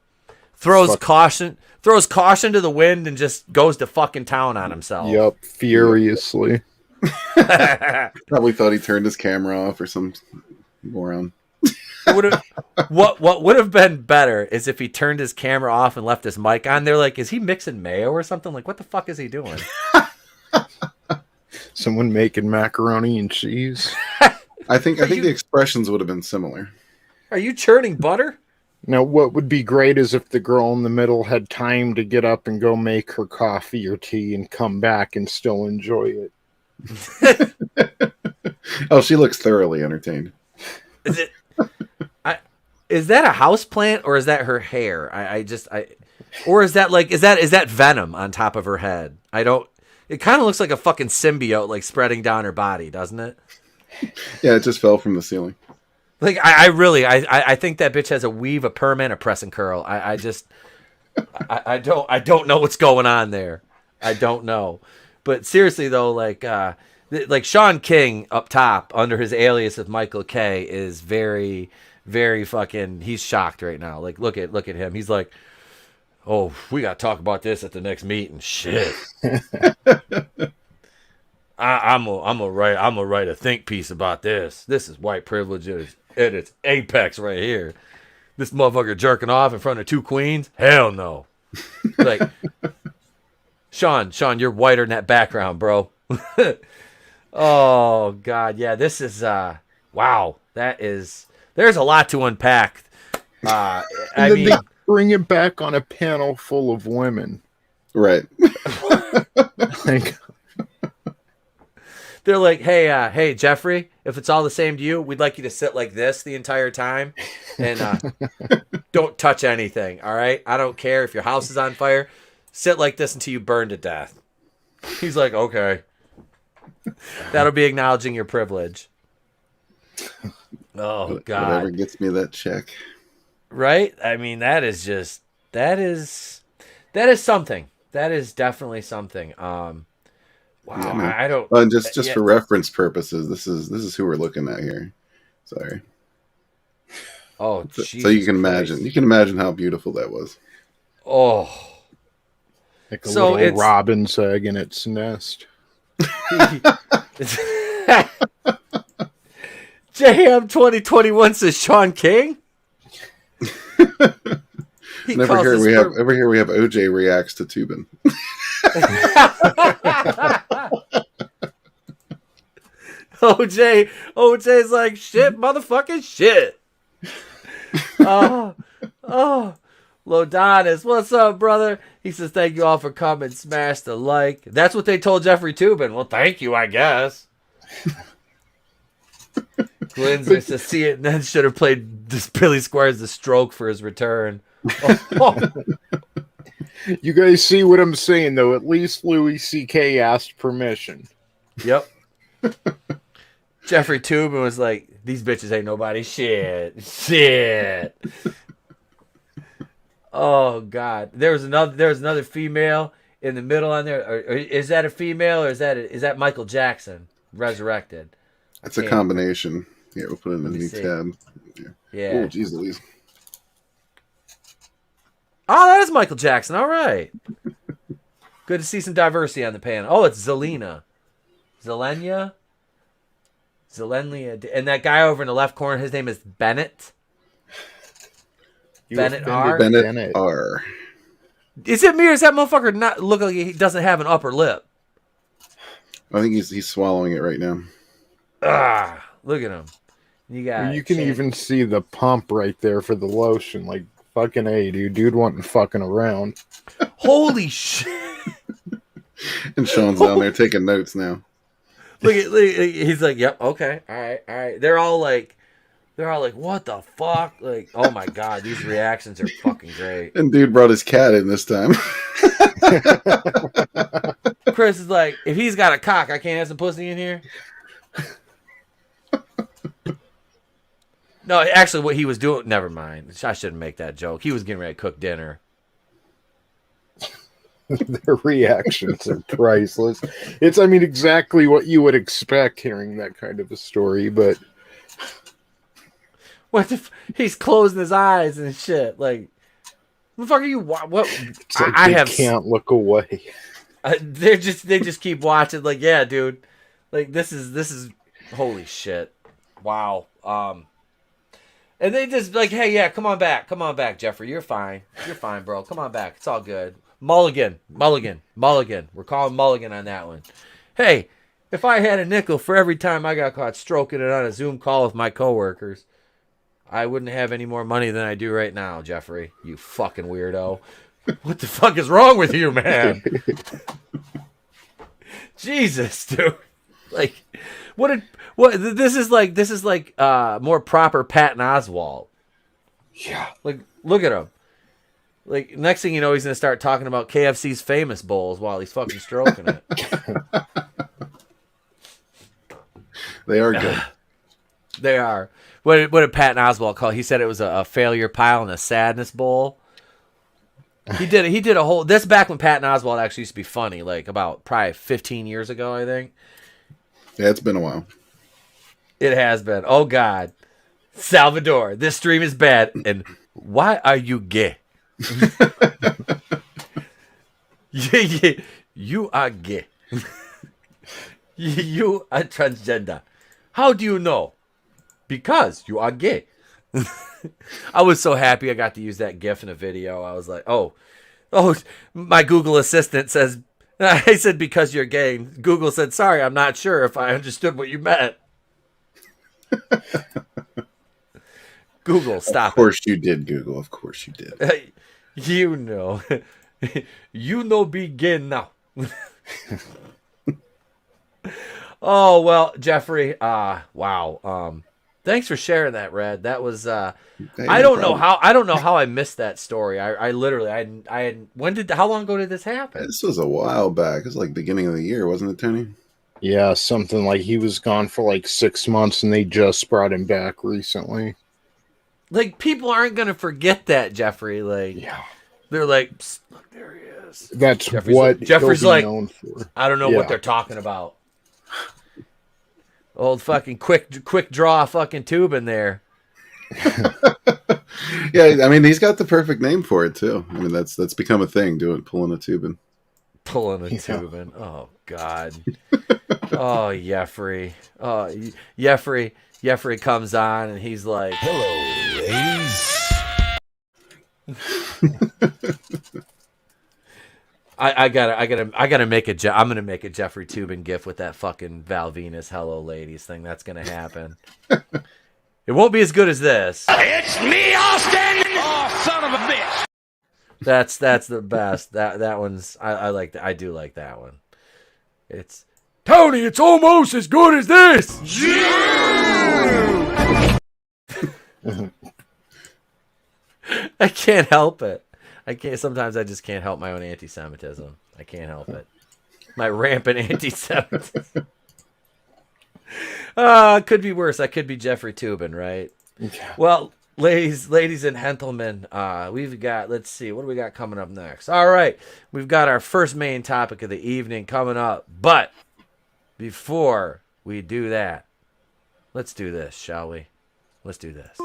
throws caution to the wind and just goes to fucking town on himself. Yep, furiously. Probably thought he turned his camera off or some moron. What would have been better is if he turned his camera off and left his mic on. They're like, is he mixing mayo or something? Like, what the fuck is he doing? Someone making macaroni and cheese. I think the expressions would have been similar. Are you churning butter? Now, what would be great is if the girl in the middle had time to get up and go make her coffee or tea and come back and still enjoy it. Oh, she looks thoroughly entertained. Is that a house plant or is that her hair? Or is that venom on top of her head? It kind of looks like a fucking symbiote, like spreading down her body, doesn't it? Yeah, it just fell from the ceiling. Like I think that bitch has a weave, a perm, and a press and curl. I don't know what's going on there. I don't know. But seriously though, like Sean King up top under his alias of Michael K is very, very fucking. He's shocked right now. Like look at him. He's like, oh, we got to talk about this at the next meeting. Shit. I'm gonna write a think piece about this. This is white privilege at its apex right here. This motherfucker jerking off in front of two queens? Hell no. Like, Sean, you're whiter than that background, bro. Oh God, yeah. This is wow. There's a lot to unpack. I mean, they bring it back on a panel full of women, right? Like, They're like, hey, Jeffrey, if it's all the same to you, we'd like you to sit like this the entire time and don't touch anything. All right. I don't care if your house is on fire. Sit like this until you burn to death. He's like, okay. That'll be acknowledging your privilege. Oh, God. Whatever gets me that check. Right? I mean, that is something. That is definitely something. Wow, yeah, I don't. And just for reference purposes, this is who we're looking at here. Sorry. Oh, so you can imagine. You can imagine how beautiful that was. Oh, like a little robin's egg in its nest. JM 2021 says Sean King. Ever here we have OJ reacts to Tubin. OJ's like, shit, motherfucking shit. Oh, Lodonis, what's up, brother? He says, thank you all for coming. Smash the like. That's what they told Jeffrey Tubin. Well, thank you, I guess. Glynn's used to see it and then should have played this Billy Squires the stroke for his return. You guys see what I'm saying, though? At least Louis C.K. asked permission. Yep. Jeffrey Tubin was like, these bitches ain't nobody shit. Oh God. There was another female in the middle on there. Or is that a female or is that Michael Jackson resurrected? It's a combination. Yeah, we'll put it in a new tab. Yeah. Oh, geez Louise. Oh, that is Michael Jackson. All right. Good to see some diversity on the panel. Oh, it's Zelena. Zelenia. And that guy over in the left corner, his name is Bennett. Bennett R. Bennett R. Is it me or does that motherfucker not look like he doesn't have an upper lip? I think he's swallowing it right now. Ah, look at him. You can even see the pump right there for the lotion. Like, fucking A, dude wasn't fucking around. Holy shit. And Sean's down there taking notes now. Look, he's like, yep, okay, all right. They're all like, what the fuck? Like, oh my God, these reactions are fucking great. And dude brought his cat in this time. Chris is like, if he's got a cock, I can't have some pussy in here. No, actually, what he was doing, never mind. I shouldn't make that joke. He was getting ready to cook dinner. Their reactions are priceless. It's, I mean, exactly what you would expect hearing that kind of a story, but he's closing his eyes and shit. Like, what the fuck are you? What? It's like can't look away. They just keep watching. Like, yeah, dude. Like, this is holy shit. Wow. And they just like, hey, yeah, come on back, Jeffrey. You're fine, bro. Come on back. It's all good. Mulligan. We're calling Mulligan on that one. Hey, if I had a nickel for every time I got caught stroking it on a Zoom call with my coworkers, I wouldn't have any more money than I do right now, Jeffrey. You fucking weirdo. What the fuck is wrong with you, man? Jesus, dude. Like, this is like more proper Patton Oswalt. Yeah. Like, look at him. Like, next thing you know, he's gonna start talking about KFC's famous bowls while he's fucking stroking it. They are good. They are. What did Patton Oswalt call it? He said it was a failure pile and a sadness bowl. He did a whole. This back when Patton Oswalt actually used to be funny, like about probably 15 years ago, I think. Yeah, it's been a while. It has been. Oh God, Salvador, this stream is bad. And why are you gay? You are gay. You are transgender. How do you know? Because you are gay. I was so happy I got to use that GIF in a video. I was like, oh, my Google Assistant says, I said, because you're gay. Google said, sorry, I'm not sure if I understood what you meant. Google, stop. Of course you did, Google. Of course you did. You know. You know begin now. Oh well, Jeffrey. Wow. Thanks for sharing that, Red. That was. I don't know how I missed that story. I literally I had. How long ago did this happen? This was a while back. It was like beginning of the year, wasn't it, Tony? Yeah, something like he was gone for like 6 months, and they just brought him back recently. Like, people aren't gonna forget that, Jeffrey. Like, yeah, they're like, look, there he is. That's Jeffrey's he'll be like, known for. I don't know what they're talking about. Old fucking quick draw fucking tube in there. Yeah, I mean, he's got the perfect name for it too. I mean, that's become a thing, pulling a tube in. Pulling a tube in. Oh God. Oh, Jeffrey. Oh, Jeffrey comes on and he's like, "Hello, ladies." I gotta make I'm gonna make a Jeffrey Tubin gif with that fucking Val Venus "Hello Ladies" thing. That's gonna happen. It won't be as good as this. It's me, Austin! Oh, son of a bitch! That's the best. That one's I like that. I do like that one. It's Tony. It's almost as good as this. I can't help it. I can't. Sometimes I just can't help my own anti-Semitism. I can't help it. My rampant anti-Semitism. Could be worse. I could be Jeffrey Tubin, right? Yeah. Well, ladies and gentlemen, we've got, let's see, what do we got coming up next? All right, we've got our first main topic of the evening coming up. But before we do that, let's do this, shall we? Let's do this.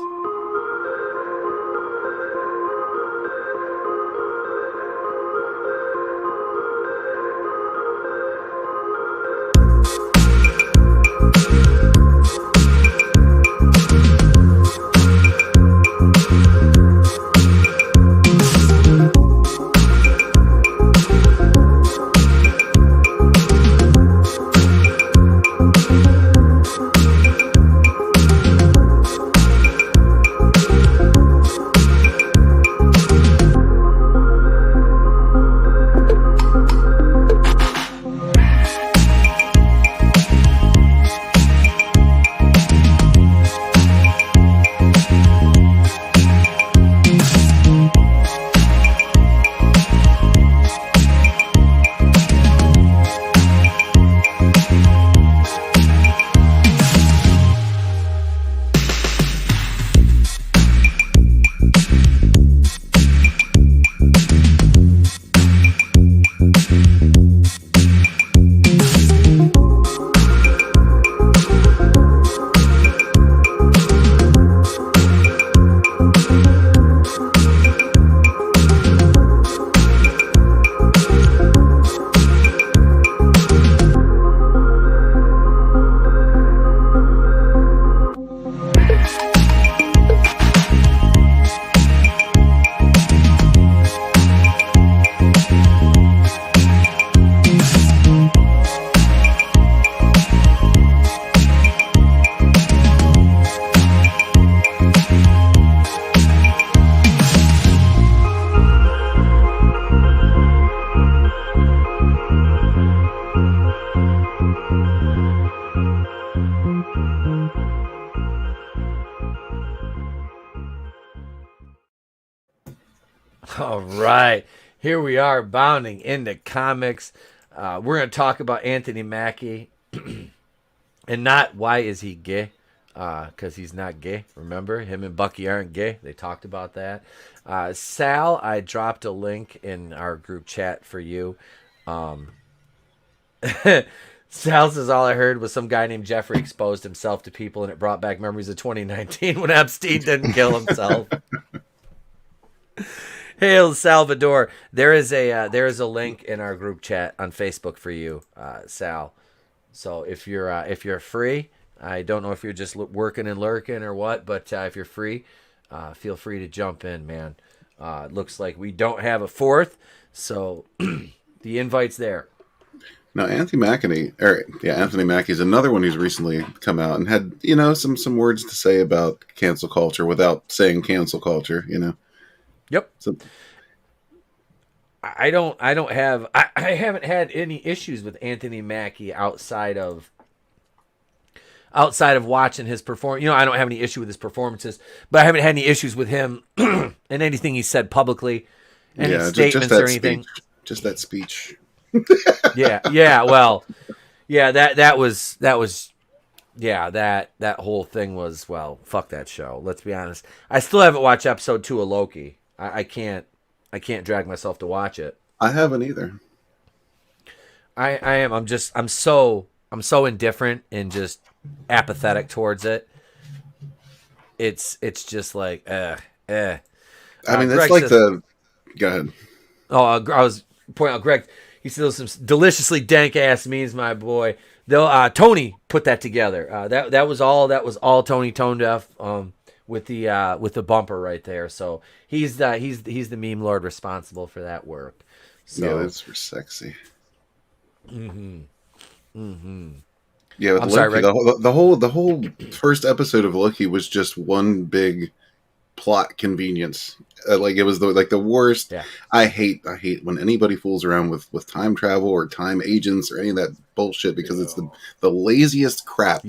All right, here we are bounding into comics. We're going to talk about Anthony Mackie and not why is he gay, because he's not gay. Remember, him and Bucky aren't gay. They talked about that. Sal, I dropped a link in our group chat for you. Sal says, all I heard was some guy named Jeffrey exposed himself to people, and it brought back memories of 2019 when Epstein didn't kill himself. Hail Salvador! There is a link in our group chat on Facebook for you, Sal. So if you're free, I don't know if you're just working and lurking or what, but if you're free, feel free to jump in, man. It looks like we don't have a fourth, so the invite's there. Now, Anthony Mackie is another one who's recently come out and had, some words to say about cancel culture without saying cancel culture, Yep. So, I haven't had any issues with Anthony Mackie outside of outside of watching his perform. I don't have any issue with his performances, but I haven't had any issues with him in anything he said publicly, any statements or anything. Just that speech. Yeah. Well, yeah. That whole thing was, well, fuck that show. Let's be honest. I still haven't watched episode 2 of Loki. I can't drag myself to watch it. I haven't either. I am. I'm so indifferent and just apathetic towards it. It's just like I mean, that's Greg like says, go ahead. Oh, I was pointing out, Greg. He said those some deliciously dank ass memes, my boy. Tony put that together. That was all Tony ToneDef with the bumper right there. So he's the meme lord responsible for that work. So, yeah, those were sexy. Mm-hmm. Mm-hmm. Yeah, with Loki, the whole first episode of Loki was just one big plot convenience. Like it was the worst. Yeah. I hate when anybody fools around with time travel or time agents or any of that bullshit, because it's the laziest crap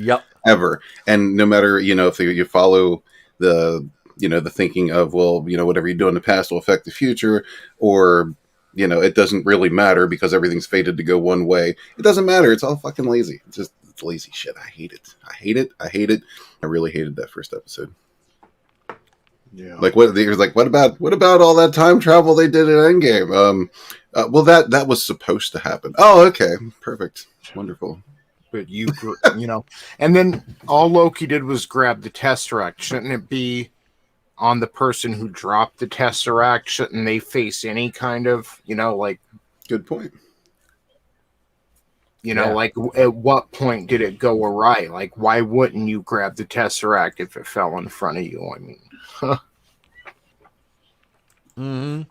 ever. And no matter, if you follow the thinking of, well, whatever you do in the past will affect the future, or it doesn't really matter because everything's fated to go one way. It doesn't matter. It's all fucking lazy. It's lazy shit. I hate it. I really hated that first episode. Yeah. Like what about all that time travel they did in Endgame? Well, that was supposed to happen. Oh, okay, perfect, wonderful. But and then all Loki did was grab the Tesseract. Shouldn't it be on the person who dropped the Tesseract? Shouldn't they face any kind of, Good point. Like at what point did it go awry? Like, why wouldn't you grab the Tesseract if it fell in front of you? I mean, Mm-hmm.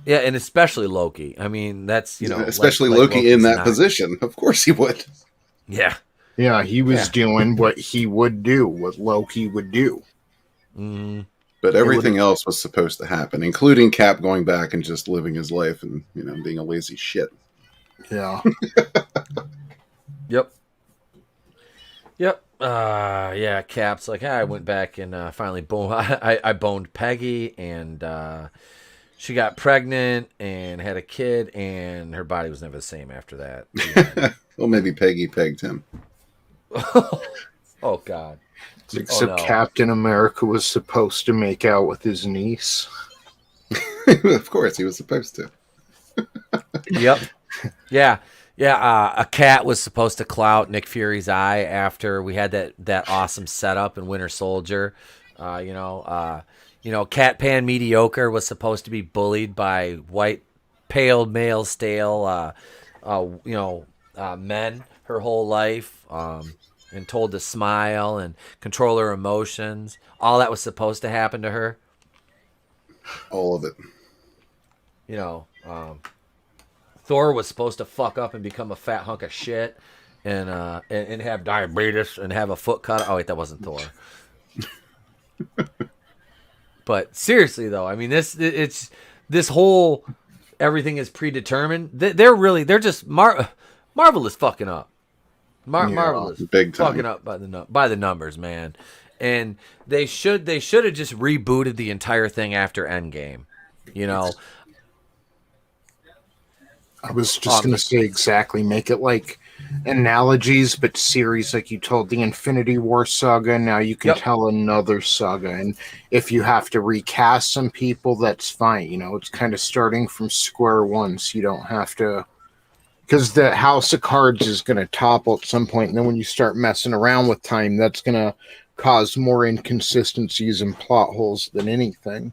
Yeah, and especially Loki. I mean, that's especially Loki in that position. Of course he would. Yeah. Yeah, he was doing what he would do, what Loki would do. Mm-hmm. But everything else was supposed to happen, including Cap going back and just living his life and being a lazy shit. Yeah. Yep. Yeah, Cap's like, I went back and finally I boned Peggy, and she got pregnant and had a kid, and her body was never the same after that. Well, maybe Peggy pegged him. Oh, God. So Captain America was supposed to make out with his niece? Of course, he was supposed to. Yep. Yeah. A cat was supposed to clout Nick Fury's eye after we had that awesome setup in Winter Soldier. Cat Pan Mediocre was supposed to be bullied by white, pale, male, stale, men her whole life, and told to smile and control her emotions. All that was supposed to happen to her. All of it. Thor was supposed to fuck up and become a fat hunk of shit, and have diabetes and have a foot cut. Oh wait, that wasn't Thor. But seriously though, I mean this whole everything is predetermined. They're just Marvel is fucking up. Marvel is big time fucking up by the numbers, man. And they should have just rebooted the entire thing after Endgame. I was just going to say exactly. Make it like analogies, but series like you told the Infinity War saga. Now you can tell another saga. And if you have to recast some people, that's fine. It's kind of starting from square one. So you don't have to... Because the House of Cards is going to topple at some point. And then when you start messing around with time, that's going to cause more inconsistencies and plot holes than anything.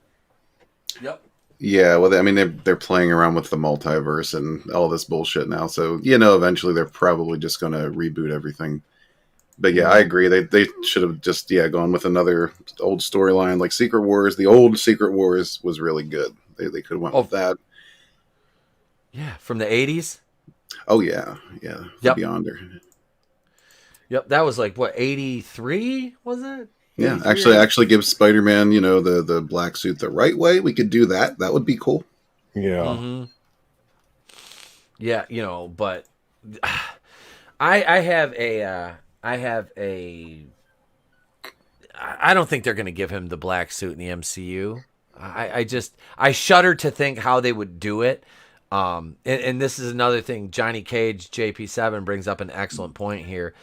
Yep. Yeah, well, I mean, they're playing around with the multiverse and all this bullshit now. So, eventually they're probably just going to reboot everything. But yeah, I agree. They should have just, gone with another old storyline like Secret Wars. The old Secret Wars was really good. They could have went with that. Yeah, from the 80s? Oh, yeah. Yeah, Beyonder. Yep, that was like, what, 83, was it? Yeah, actually give Spider-Man, the black suit the right way. We could do that. That would be cool. Yeah. Mm-hmm. Yeah, but I have I don't think they're going to give him the black suit in the MCU. I shudder to think how they would do it. And this is another thing. Johnny Cage, JP7 brings up an excellent point here.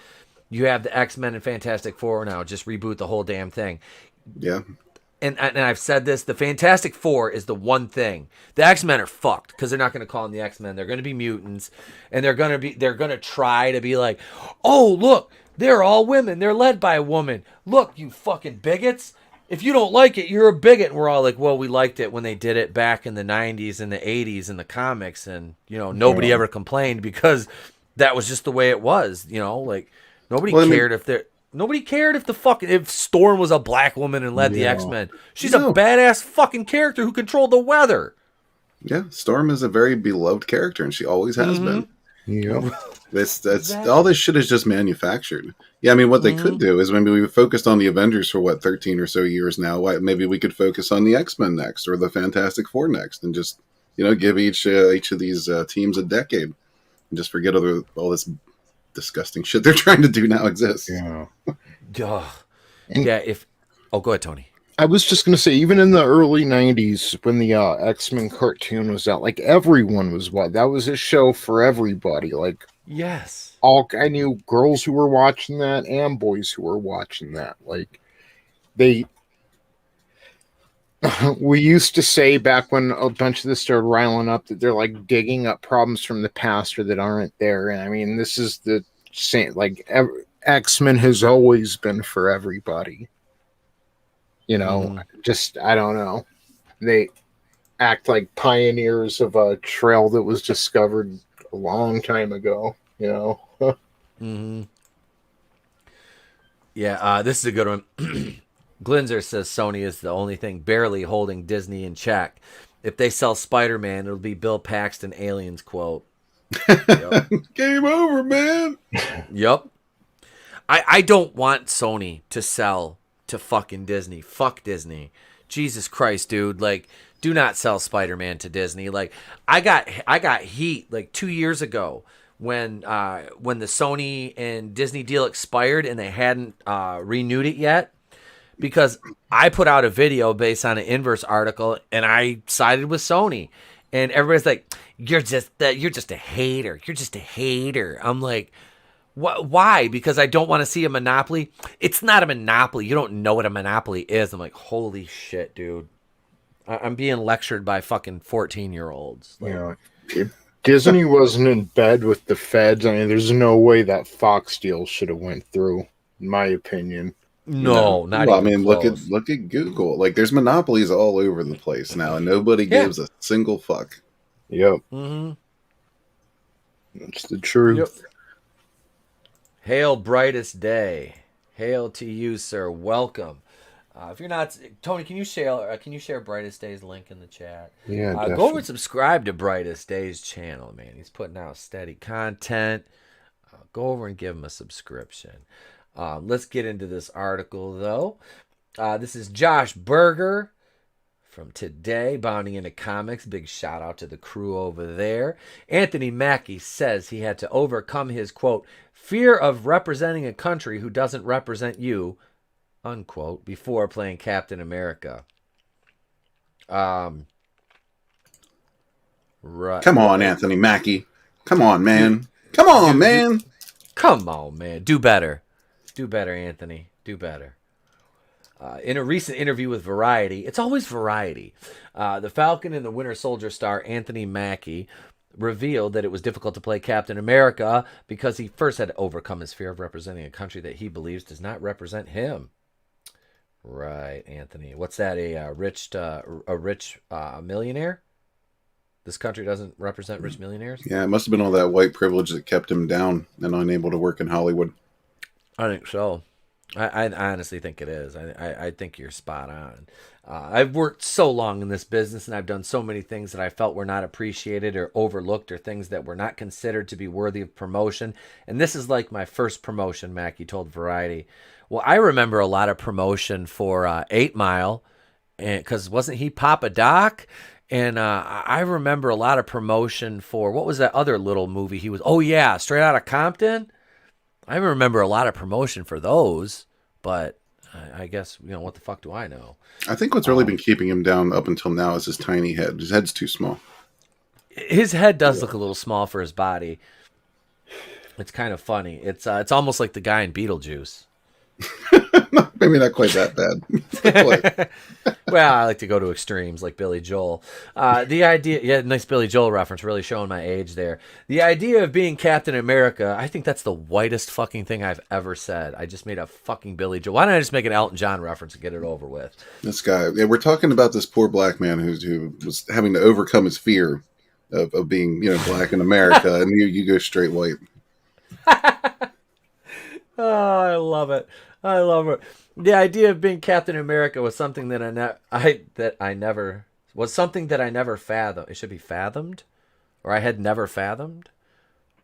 You have the X-Men and Fantastic Four now. Just reboot the whole damn thing. Yeah. And I've said this. The Fantastic Four is the one thing. The X-Men are fucked because they're not going to call them the X-Men. They're going to be mutants, and they're going to try to be like, oh look, they're all women. They're led by a woman. Look, you fucking bigots. If you don't like it, you're a bigot. And we're all like, well, we liked it when they did it back in the 90s and the 80s in the comics. And, nobody ever complained because that was just the way it was. Like nobody cared if Storm was a black woman and led the X-Men. She's a badass fucking character who controlled the weather. Yeah, Storm is a very beloved character, and she always has been. Yeah. That's all this shit is just manufactured. Yeah, I mean, what they could do is maybe we focused on the Avengers for 13 or so years now. Maybe we could focus on the X-Men next or the Fantastic Four next, and just give each of these teams a decade, and just forget all this disgusting shit they're trying to do now exists. Yeah. Go ahead, Tony. I was just going to say, even in the early 90s, when the X-Men cartoon was out, like, everyone was that was a show for everybody. Like, yes. I knew girls who were watching that and boys who were watching that. Like, we used to say back when a bunch of this started riling up that they're like digging up problems from the past or that aren't there. And I mean, this is the same, like, X-Men has always been for everybody. Just, I don't know. They act like pioneers of a trail that was discovered a long time ago, Mm-hmm. Yeah, this is a good one. Glinzer says Sony is the only thing barely holding Disney in check. If they sell Spider-Man, it'll be Bill Paxton Aliens quote. Yep. Game over, man. Yep. I don't want Sony to sell to fucking Disney. Fuck Disney. Jesus Christ, dude. Like, do not sell Spider-Man to Disney. Like, I got heat like 2 years ago when the Sony and Disney deal expired and they hadn't renewed it yet, because I put out a video based on an Inverse article and I sided with Sony, and everybody's like, you're just a hater. You're just a hater. I'm like, why? Because I don't want to see a monopoly. It's not a monopoly. You don't know what a monopoly is. I'm like, holy shit, dude. I'm being lectured by fucking 14-year-olds. Like, if Disney wasn't in bed with the feds, I mean, there's no way that Fox deal should have went through, in my opinion. No, not even I mean, close. look at Google. Like, there's monopolies all over the place now, and nobody gives a single fuck. Yep. Mm-hmm. That's the truth. Yep. Hail brightest day. Hail to you, sir. Welcome. If you're not, Tony, can you share Brightest Day's link in the chat? Yeah, go over and subscribe to Brightest Day's channel, man. He's putting out steady content. Go over and give him a subscription. Let's get into this article, though. This is Josh Berger from Today, Bounding into Comics. Big shout out to the crew over there. Anthony Mackie says he had to overcome his, quote, fear of representing a country who doesn't represent you, unquote, before playing Captain America. Right. Come on, Anthony Mackie. Come on, man. Come on, man. Come on, man. Do better. Do better, Anthony. Do better. In a recent interview with Variety, it's always Variety, the Falcon and the Winter Soldier star Anthony Mackie revealed that it was difficult to play Captain America because he first had to overcome his fear of representing a country that he believes does not represent him. Right, Anthony. What's that? A rich millionaire? This country doesn't represent rich millionaires? Yeah, it must have been all that white privilege that kept him down and unable to work in Hollywood. I think so. I honestly think it is. I think you're spot on. I've worked so long in this business and I've done so many things that I felt were not appreciated or overlooked or things that were not considered to be worthy of promotion. And this is like my first promotion, Mackie told Variety. Well, I remember a lot of promotion for 8 Mile, because wasn't he Papa Doc? And I remember a lot of promotion for, what was that other little movie he was? Oh, yeah, Straight Outta Compton. I remember a lot of promotion for those, but I guess, what the fuck do I know? I think what's really been keeping him down up until now is his tiny head. His head's too small. His head does look a little small for his body. It's kind of funny. It's almost like the guy in Beetlejuice. Maybe not quite that bad. Well, I like to go to extremes like Billy Joel. The idea, nice Billy Joel reference, really showing my age there. The idea of being Captain America, I think that's the whitest fucking thing I've ever said. I just made a fucking Billy Joel. Why don't I just make an Elton John reference and get it over with? This guy, we're talking about this poor black man who was having to overcome his fear of being, black in America, and you go straight white. Oh, I love it. I love it. The idea of being Captain America was something that I never fathomed. It should be fathomed, or I had never fathomed,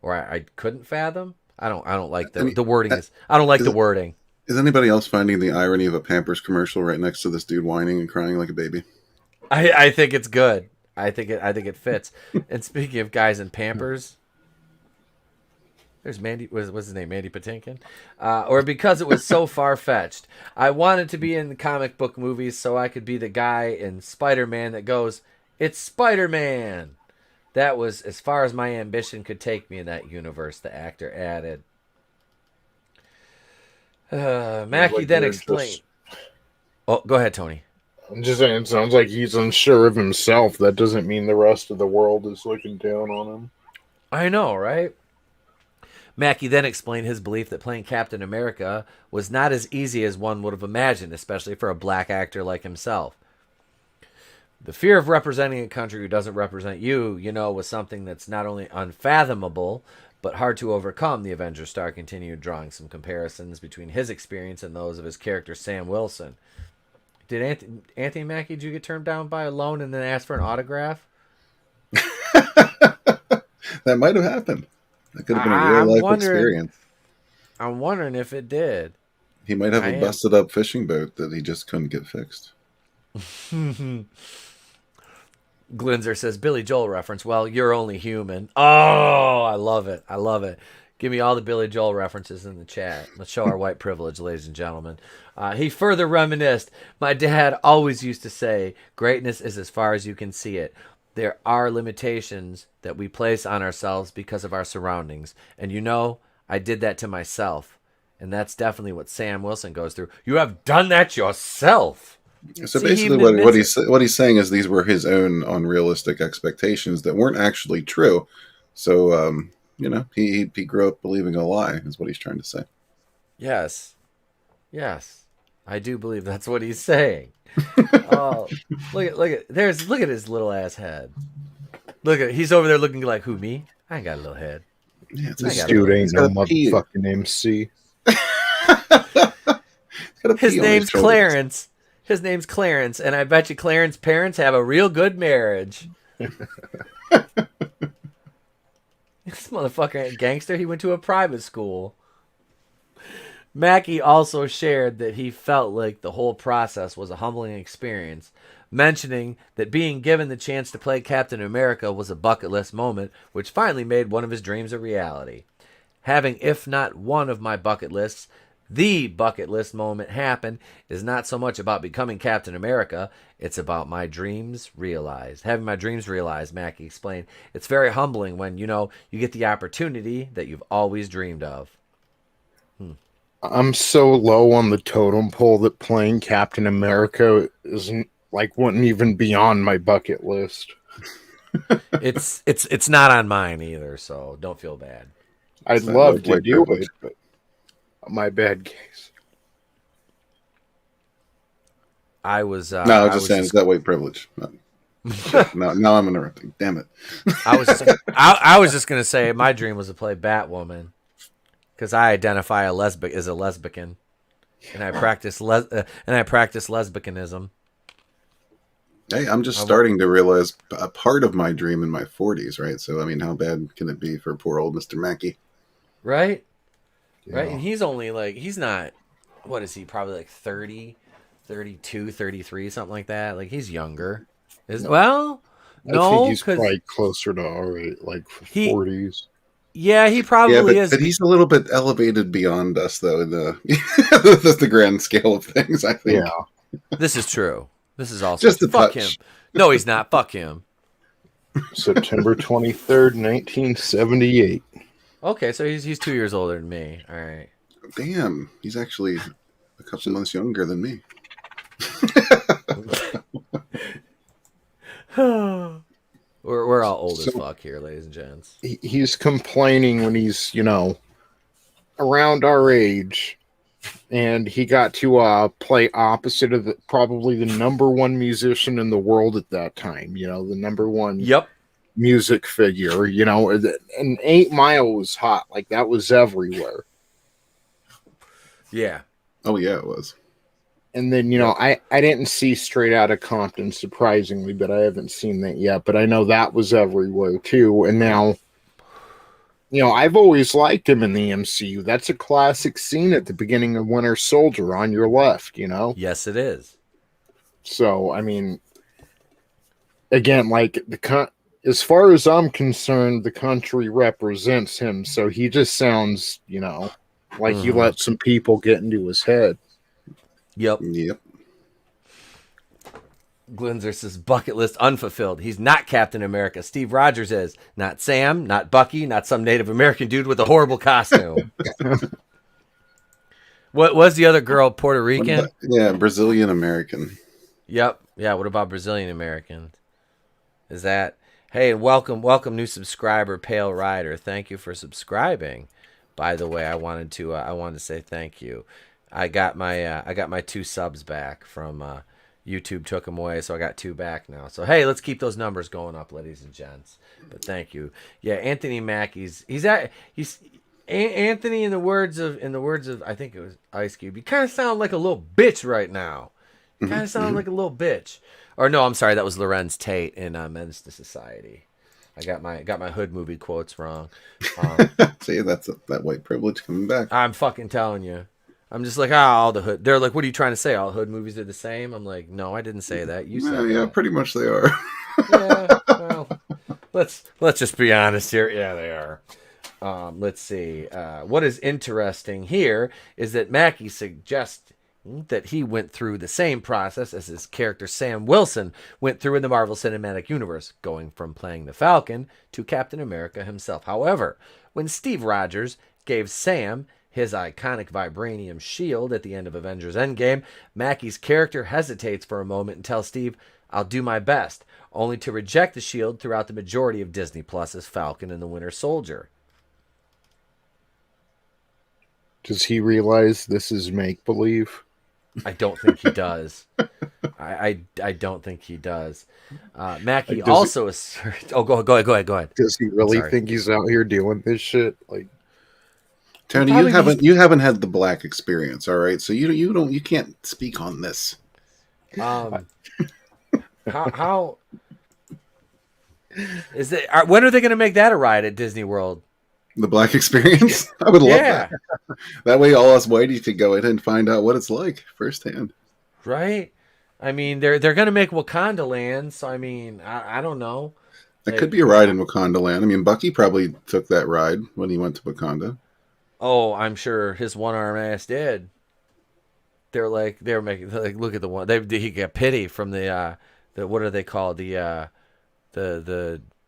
or I couldn't fathom. I don't like the wording. I don't like the wording. Is anybody else finding the irony of a Pampers commercial right next to this dude whining and crying like a baby? I think it's good. I think it fits. And speaking of guys in Pampers. There's Mandy, what's his name, Mandy Patinkin? Or because it was so far-fetched. I wanted to be in the comic book movies so I could be the guy in Spider-Man that goes, "It's Spider-Man." That was as far as my ambition could take me in that universe, the actor added. Mackie then explained. Oh, go ahead, Tony. I'm just saying, it sounds like he's unsure of himself. That doesn't mean the rest of the world is looking down on him. I know, right? Mackie then explained his belief that playing Captain America was not as easy as one would have imagined, especially for a black actor like himself. The fear of representing a country who doesn't represent you, was something that's not only unfathomable, but hard to overcome, the Avengers star continued, drawing some comparisons between his experience and those of his character Sam Wilson. Did Anthony Mackie, did you get turned down by a loan and then ask for an autograph? That might have happened. That could have been a real-life experience. I'm wondering if it did. He might have a busted-up fishing boat that he just couldn't get fixed. Glinzer says, Billy Joel reference. Well, you're only human. Oh, I love it. I love it. Give me all the Billy Joel references in the chat. Let's show our white privilege, ladies and gentlemen. He further reminisced. My dad always used to say, greatness is as far as you can see it. There are limitations that we place on ourselves because of our surroundings. And I did that to myself. And that's definitely what Sam Wilson goes through. You have done that yourself. So basically what he's saying is these were his own unrealistic expectations that weren't actually true. So, he grew up believing a lie is what he's trying to say. Yes. Yes. I do believe that's what he's saying. Oh, look at his little ass head. He's over there looking like, who, me? I ain't got a little head. Yeah, this dude ain't no motherfucking MC. His name's Clarence. His name's Clarence, and I bet you Clarence's parents have a real good marriage. This motherfucker ain't gangster. He went to a private school. Mackie also shared that he felt like the whole process was a humbling experience, mentioning that being given the chance to play Captain America was a bucket list moment, which finally made one of his dreams a reality. Having, if not one of my bucket lists, the bucket list moment happen is not so much about becoming Captain America, it's about my dreams realized. Having my dreams realized, Mackie explained. It's very humbling when, you get the opportunity that you've always dreamed of. I'm so low on the totem pole that playing Captain America wouldn't even be on my bucket list. It's not on mine either, so don't feel bad. I'd love to do it, but my bad case. I was saying it's that white privilege. Now I'm interrupting. Damn it. I was just gonna say my dream was to play Batwoman. Because I identify as a lesbian, and I practice lesbianism. Hey, I'm just starting to realize a part of my dream in my 40s, right? So, how bad can it be for poor old Mr. Mackie? Right? Yeah. Right? And he's only he's not, what is he, probably 30, 32, 33, something like that? He's younger. I think he's probably closer to 40s. Yeah, he probably is. But he's a little bit elevated beyond us, though, in the the grand scale of things. I think. Yeah, this is true. This is also just a fuck touch. him. No, he's not. Fuck him. September 23rd, 1978. Okay, so he's 2 years older than me. All right. Damn, he's actually a couple months younger than me. We're all old as fuck here, ladies and gents. He's complaining when he's, around our age, and he got to play opposite of probably the number one musician in the world at that time. The number one music figure. And 8 Mile was hot. Like, that was everywhere. Yeah. Oh yeah, it was. And then, I didn't see Straight Outta Compton, surprisingly, but I haven't seen that yet. But I know that was everywhere, too. And now, I've always liked him in the MCU. That's a classic scene at the beginning of Winter Soldier on your left, Yes, it is. So, I mean, again, like, as far as I'm concerned, the country represents him. So he just sounds, like he let some people get into his head. Yep. Glinzer says bucket list unfulfilled. He's not Captain America. Steve Rogers is. Not Sam, not Bucky, not some Native American dude with a horrible costume. What was the other girl? Puerto Rican? Brazilian American. Yep. Yeah, what about Brazilian Americans? Is that... Hey, welcome new subscriber, Pale Rider. Thank you for subscribing. By the way, I wanted to say thank you. I got my 2 subs back from YouTube took them away, so I got 2 back now. So hey, let's keep those numbers going up, ladies and gents. But thank you. Yeah, Anthony Mackie's Anthony in the words of I think it was Ice Cube. You kind of sound like a little bitch right now. You kind of sound like a little bitch. Or no, I'm sorry, that was Lorenz Tate in Menace to Society. I got my hood movie quotes wrong. See, that's that white privilege coming back. I'm fucking telling you. I'm just like, all the hood. They're like, what are you trying to say? All hood movies are the same? I'm like, no, I didn't say that. You said yeah, that. pretty much they are. Yeah, well, let's just be honest here. Yeah, they are. Let's see. What is interesting here is that Mackie suggests that he went through the same process as his character Sam Wilson went through in the Marvel Cinematic Universe, going from playing the Falcon to Captain America himself. However, when Steve Rogers gave Sam his iconic vibranium shield at the end of Avengers Endgame, Mackie's character hesitates for a moment and tells Steve, "I'll do my best," only to reject the shield throughout the majority of Disney Plus's Falcon and the Winter Soldier. Does he realize this is make-believe? I don't think he does. I don't think he does. Mackie also asserts... Oh, go ahead. Does he really think he's out here doing this shit? Like, Tony, you haven't had the black experience, all right? So you can't speak on this. How is it? When are they going to make that a ride at Disney World? The black experience? I would love that. That way all us whiteys could go in and find out what it's like firsthand. Right? I mean, they're going to make Wakanda Land, so I mean, I don't know. It could be a ride in Wakanda Land. I mean, Bucky probably took that ride when he went to Wakanda. Oh, I'm sure his one-arm ass did. They're making look at the one. He got pity from the what are they called? The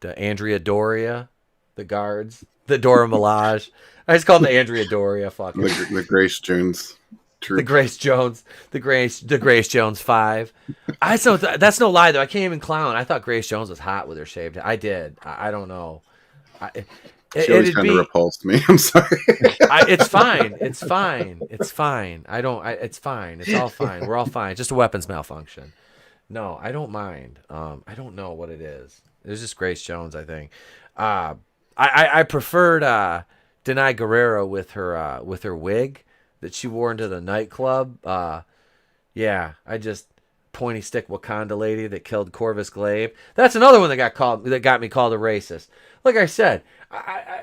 Andrea Doria, the guards, the Dora Milaje. I just call them the Andrea Doria. Fuck the Grace Jones. Troop. The Grace Jones 5. That's no lie though. I can't even clown. I thought Grace Jones was hot with her shaved head. I did. I don't know. She always kind of repulsed me. I'm sorry. It's fine. It's fine. It's fine. It's fine. It's all fine. We're all fine. Just a weapons malfunction. No, I don't mind. I don't know what it is. It's just Grace Jones, I think. I preferred Denai Guerrero with her wig that she wore into the nightclub. Yeah, I just pointy stick Wakanda lady that killed Corvus Glaive. That's another one that got me called a racist. Like I said,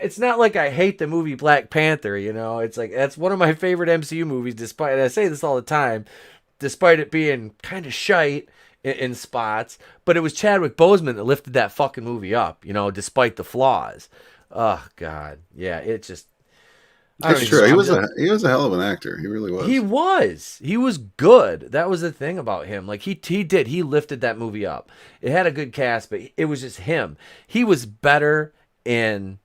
it's not like I hate the movie Black Panther, you know. It's like that's one of my favorite MCU movies, despite, and I say this all the time, despite it being kind of shite in spots, but it was Chadwick Boseman that lifted that fucking movie up, you know, despite the flaws. Oh God, yeah. It just. It's true. He was a hell of an actor. He really was. He was good. That was the thing about him. Like he lifted that movie up. It had a good cast, but it was just him. He was better in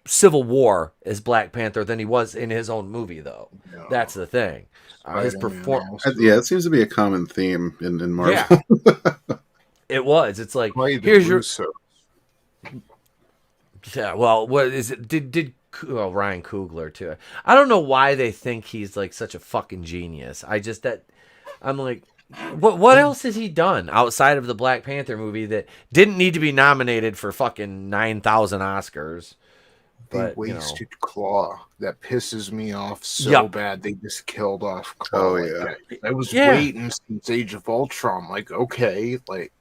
Civil War as Black Panther than he was in his own movie, though. No. That's the thing. His performance. Yeah, it seems to be a common theme in Marvel. Yeah. It was. It's like here's your. Yeah. Well, what is it? Did Ryan Coogler too? I don't know why they think he's like such a fucking genius. I'm like, what else has he done outside of the Black Panther movie that didn't need to be nominated for fucking 9,000 Oscars? The wasted Claw that pisses me off so bad. They just killed off Claw. Oh yeah, I was waiting since Age of Ultron. Like, okay, like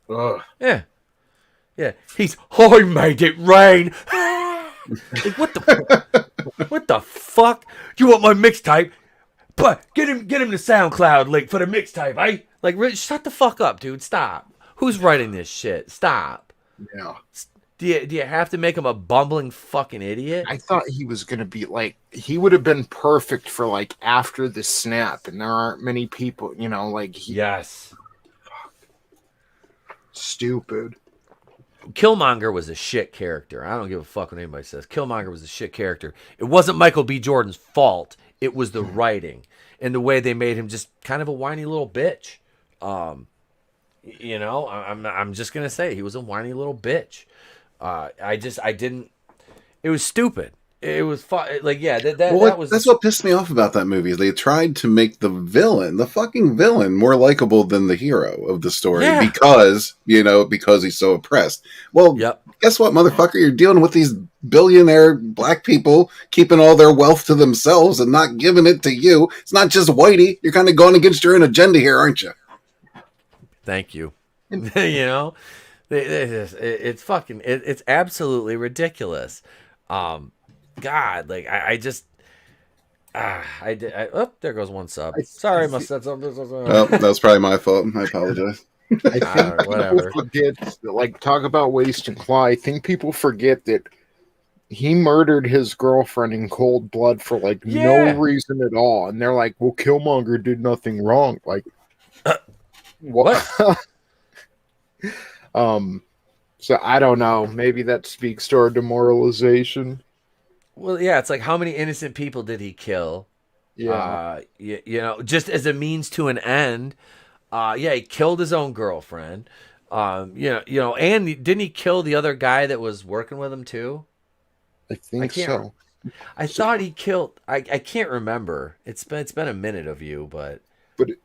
ugh. Yeah. He's I made it rain. Like, what the fuck? You want my mixtape? But get him the SoundCloud link for the mixtape, eh? Like, shut the fuck up, dude. Stop. Who's writing this shit? Stop. Yeah. Do you have to make him a bumbling fucking idiot? I thought he was gonna be like he would have been perfect for like after the snap, and there aren't many people, like yes. Stupid. Killmonger was a shit character. I don't give a fuck what anybody says. Killmonger was a shit character. It wasn't Michael B. Jordan's fault. It was the writing and the way they made him just kind of a whiny little bitch. I'm just gonna say he was a whiny little bitch. I didn't. It was stupid. It was that's what pissed me off about that movie. Is they tried to make the fucking villain, more likable than the hero of the story because he's so oppressed. Well, guess what, motherfucker? You're dealing with these billionaire black people keeping all their wealth to themselves and not giving it to you. It's not just Whitey. You're kind of going against your own agenda here, aren't you? Thank you. It's absolutely ridiculous. God, like I just there goes one sub. Sorry, I must have said something. Well, that was probably my fault. I apologize. I think whatever. Talk about wasting Claw. I think people forget that he murdered his girlfriend in cold blood for no reason at all, and they're like, "Well, Killmonger did nothing wrong." Like, what? So I don't know. Maybe that speaks to our demoralization. Well, yeah, it's like how many innocent people did he kill? Yeah, just as a means to an end. He killed his own girlfriend. And didn't he kill the other guy that was working with him too? I think so. I thought he killed. I can't remember. It's been a minute of you, but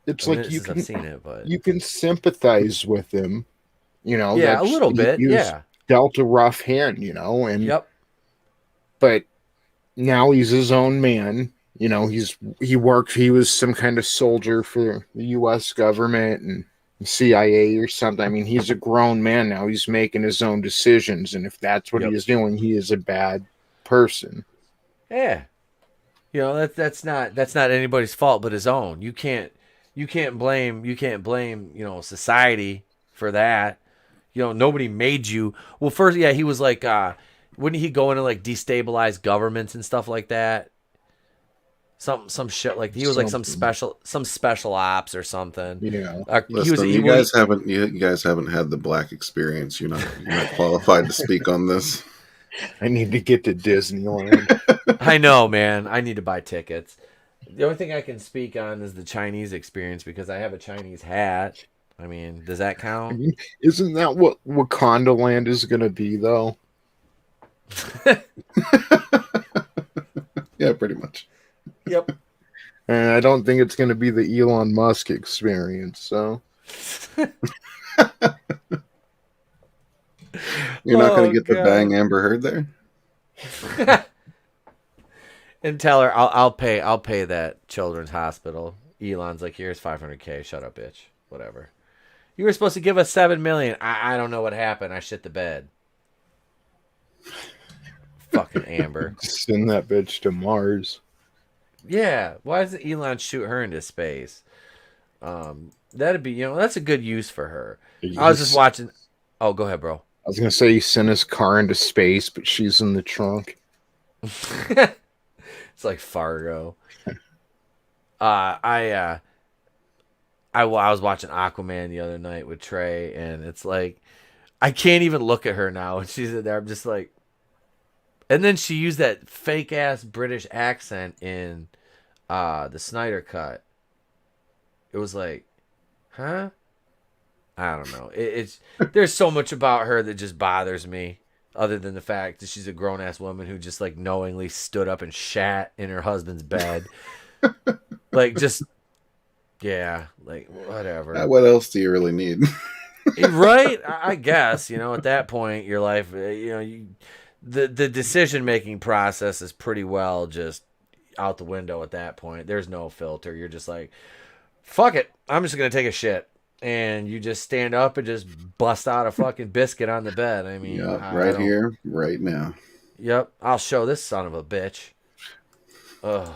it's like I've seen it, but you can sympathize with him. A little bit. Yeah, dealt a rough hand. And but now he's his own man. He was some kind of soldier for the U.S. government and CIA or something. I mean, he's a grown man now. He's making his own decisions, and if that's what he is doing, he is a bad person. Yeah, that's not anybody's fault but his own. You can't blame society for that. Nobody made you. Well, first, he was like, wouldn't he go into like destabilize governments and stuff like that? Some shit like he was like some special ops or something. Listen, you guys haven't had the black experience. You're not qualified to speak on this. I need to get to Disneyland. I know, man. I need to buy tickets. The only thing I can speak on is the Chinese experience because I have a Chinese hat. I mean, does that count? Isn't that what Wakanda Land is going to be, though? Yeah, pretty much. Yep. And I don't think it's going to be the Elon Musk experience, so. You're not going to get the bang Amber Heard there? And tell her I'll pay that children's hospital. Elon's like, here's $500K. Shut up, bitch. Whatever. You were supposed to give us $7 million. I don't know what happened. I shit the bed. Fucking Amber. Send that bitch to Mars. Yeah. Why doesn't Elon shoot her into space? That'd be, that's a good use for her. I was just watching. Oh, go ahead, bro. I was gonna say he sent his car into space, but she's in the trunk. It's like Fargo. I was watching Aquaman the other night with Trey, and it's like I can't even look at her now. And she's in there. I'm just like, and then she used that fake ass British accent in the Snyder cut. It was like, huh? I don't know. It's there's so much about her that just bothers me, other than the fact that she's a grown ass woman who just like knowingly stood up and shat in her husband's bed. Like, just, yeah, like, whatever. What else do you really need? Right? I guess, at that point, your life, the decision making process is pretty well just out the window at that point. There's no filter. You're just like, fuck it. I'm just going to take a shit. And you just stand up and just bust out a fucking biscuit on the bed. I mean, yep, right here, right now. Yep, I'll show this son of a bitch. Ugh.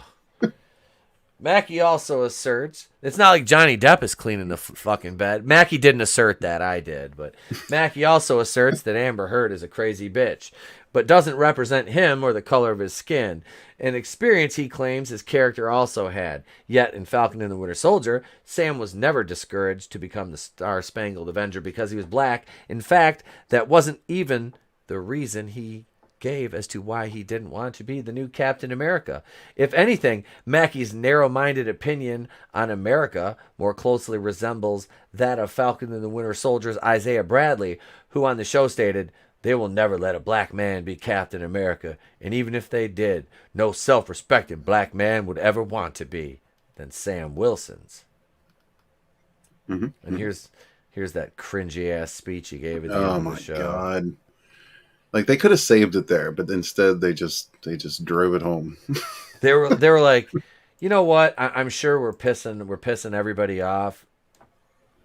Mackie also asserts, it's not like Johnny Depp is cleaning the fucking bed. Mackie didn't assert that, I did. But Mackie also asserts that Amber Heard is a crazy bitch, but doesn't represent him or the color of his skin. An experience he claims his character also had. Yet in Falcon and the Winter Soldier, Sam was never discouraged to become the Star-Spangled Avenger because he was black. In fact, that wasn't even the reason he gave as to why he didn't want to be the new Captain America. If anything, Mackie's narrow-minded opinion on America more closely resembles that of Falcon and the Winter Soldier's Isaiah Bradley, who on the show stated, "They will never let a black man be Captain America, and even if they did, no self-respecting black man would ever want to be than Sam Wilson's." Mm-hmm. And here's that cringy-ass speech he gave at the end of the show. Oh, my God. Like, they could have saved it there, but instead they just drove it home. They were like, you know what? I'm sure we're pissing everybody off.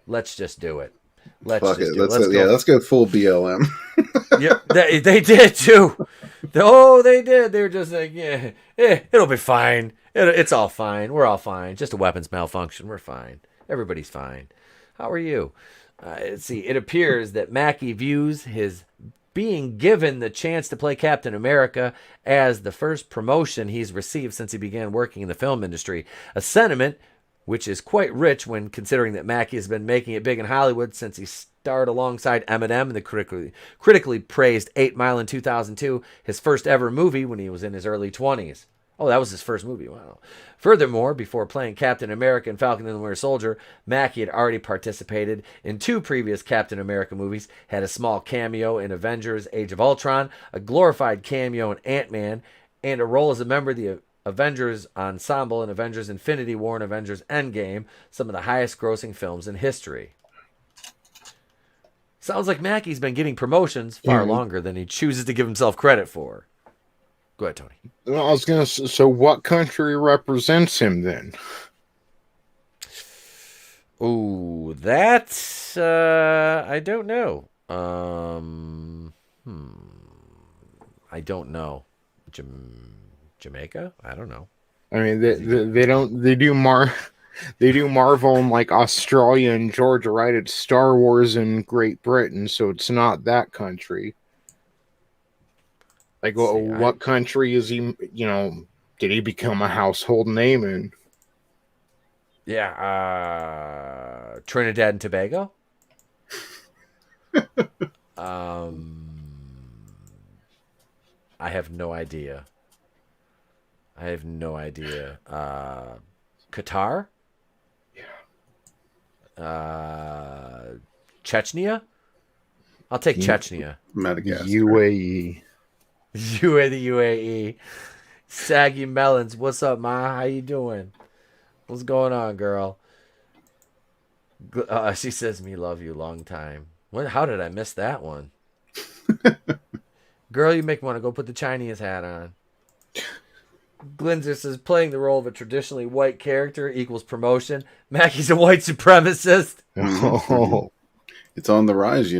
Let's just do it. Let's go full BLM. Yep, they did too. Oh, they did. They were just like, yeah, it'll be fine. It's all fine. We're all fine. Just a weapons malfunction. We're fine. Everybody's fine. How are you? Let's see. It appears that Mackie views his being given the chance to play Captain America as the first promotion he's received since he began working in the film industry. A sentiment which is quite rich when considering that Mackie has been making it big in Hollywood since he starred alongside Eminem in the critically praised 8 Mile in 2002, his first ever movie when he was in his early 20s. Oh, that was his first movie. Wow. Furthermore, before playing Captain America and Falcon and the Winter Soldier, Mackie had already participated in 2 previous Captain America movies, had a small cameo in Avengers Age of Ultron, a glorified cameo in Ant-Man, and a role as a member of the Avengers Ensemble in Avengers Infinity War and Avengers Endgame, some of the highest grossing films in history. Sounds like Mackie's been getting promotions far longer than he chooses to give himself credit for. Go ahead, Tony. Well, I was going to say, so what country represents him then? Ooh, that's, I don't know. I don't know. Jamaica? I don't know. I mean, they do Marvel in like Australia and Georgia, right? It's Star Wars in Great Britain, so it's not that country. Like, what country is he, did he become a household name in? Yeah, Trinidad and Tobago? I have no idea. Qatar? Yeah. Chechnya? I'll take Chechnya. Madagascar. UAE. The UAE. Saggy Melons. What's up, Ma? How you doing? What's going on, girl? She says, "Me love you long time." How did I miss that one? Girl, you make me want to go put the Chinese hat on. Glinzer says, playing the role of a traditionally white character equals promotion. Mackie's a white supremacist. Oh. It's on the rise,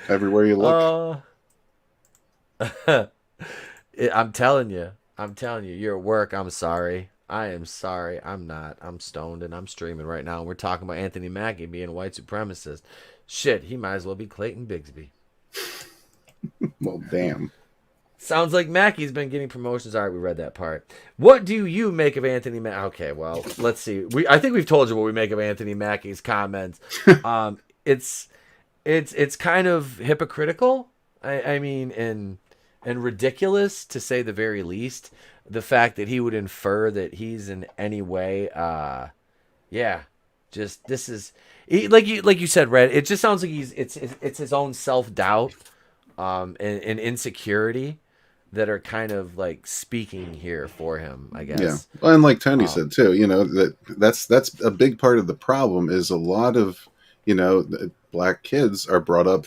Everywhere you look. I'm telling you. You're at work. I'm sorry. I am sorry. I'm not. I'm stoned and I'm streaming right now. And we're talking about Anthony Mackie being a white supremacist. Shit, he might as well be Clayton Bigsby. Well, damn. Sounds like Mackey's been getting promotions. All right, we read that part. What do you make of Anthony Mackie? Okay, well, let's see. I think we've told you what we make of Anthony Mackie's comments. It's kind of hypocritical. I mean, and ridiculous to say the very least. The fact that he would infer that he's in any way, just this is like you said, Red. It just sounds like it's his own self-doubt, and insecurity that are kind of like speaking here for him, I guess. Yeah, well, and like Tony said too, that's a big part of the problem is a lot of black kids are brought up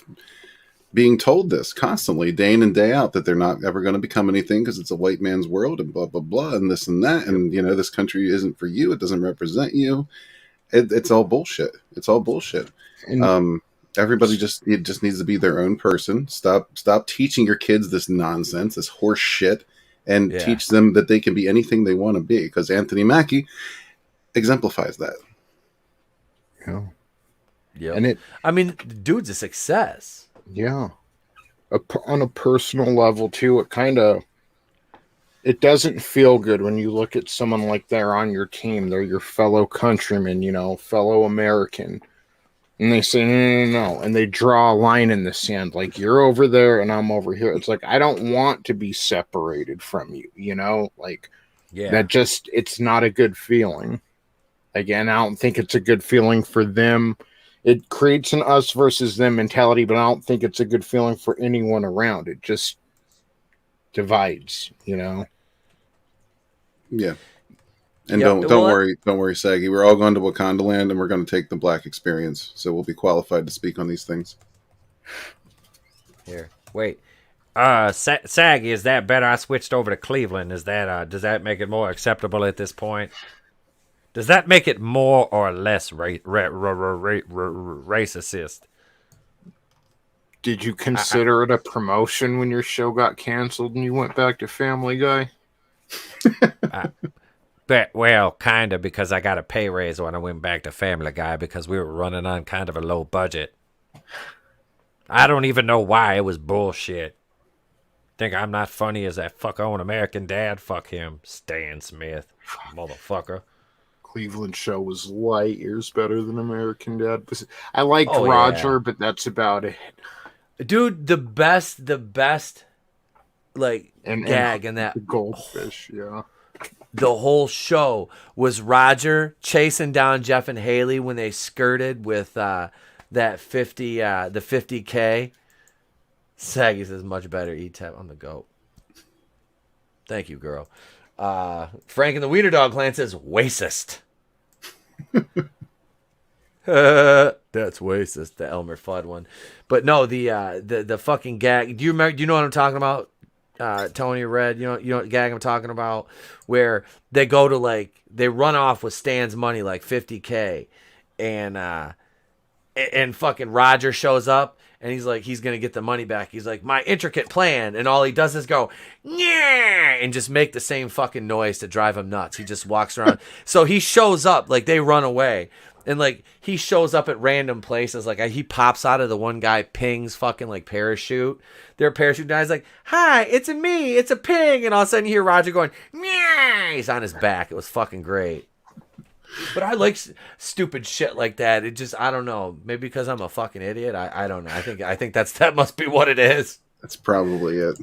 being told this constantly, day in and day out, that they're not ever going to become anything because it's a white man's world and blah, blah, blah, and this and that. And, this country isn't for you. It doesn't represent you. It's all bullshit. It's all bullshit. Everybody just needs to be their own person. Stop teaching your kids this nonsense, this horse shit, and teach them that they can be anything they want to be. Because Anthony Mackie exemplifies that. Yeah. Yeah. And the dude's a success. Yeah. On a personal level, too, it doesn't feel good when you look at someone like they're on your team. They're your fellow countryman, fellow American. And they say, no. And they draw a line in the sand, like, you're over there and I'm over here. It's like, I don't want to be separated from you, it's not a good feeling. Again, I don't think it's a good feeling for them. It creates an us versus them mentality, but I don't think it's a good feeling for anyone around. It just divides, Yeah. And don't worry, Saggy. We're all going to Wakanda Land, and we're going to take the black experience, so we'll be qualified to speak on these things. Here, wait. Saggy, is that better? I switched over to Cleveland. Is that does that make it more acceptable at this point? Does that make it more or less racist? Did you consider it a promotion when your show got canceled and you went back to Family Guy? Well, kind of, because I got a pay raise when I went back to Family Guy because we were running on kind of a low budget. I don't even know why. It was bullshit. Think I'm not funny as that fuck-own American Dad? Fuck him. Stan Smith. Motherfucker. Cleveland show was light years better than American Dad. I liked Roger, but that's about it. Dude, the best gag in that the goldfish, yeah. The whole show was Roger chasing down Jeff and Haley when they skirted with that 50 the 50K. Saggy says much better. E-tap on the goat. Thank you, girl. Frank and the Wiener Dog Clan says racist. That's racist, the Elmer Fudd one. But no, the fucking gag. Do you know what I'm talking about? Tony Red, you know what gag I'm talking about, where they go to they run off with Stan's money, like 50K, and fucking Roger shows up and he's like, he's gonna get the money back. He's like, my intricate plan, and all he does is go, yeah, and just make the same fucking noise to drive him nuts. He just walks around. So he shows up, they run away. And he shows up at random places. He pops out of the one guy Ping's fucking parachute. Their parachute guy's like, hi, it's me, it's a Ping. And all of a sudden you hear Roger going, yeah, he's on his back. It was fucking great. But I like stupid shit like that. It just, I don't know. Maybe because I'm a fucking idiot. I don't know. I think that must be what it is. That's probably it.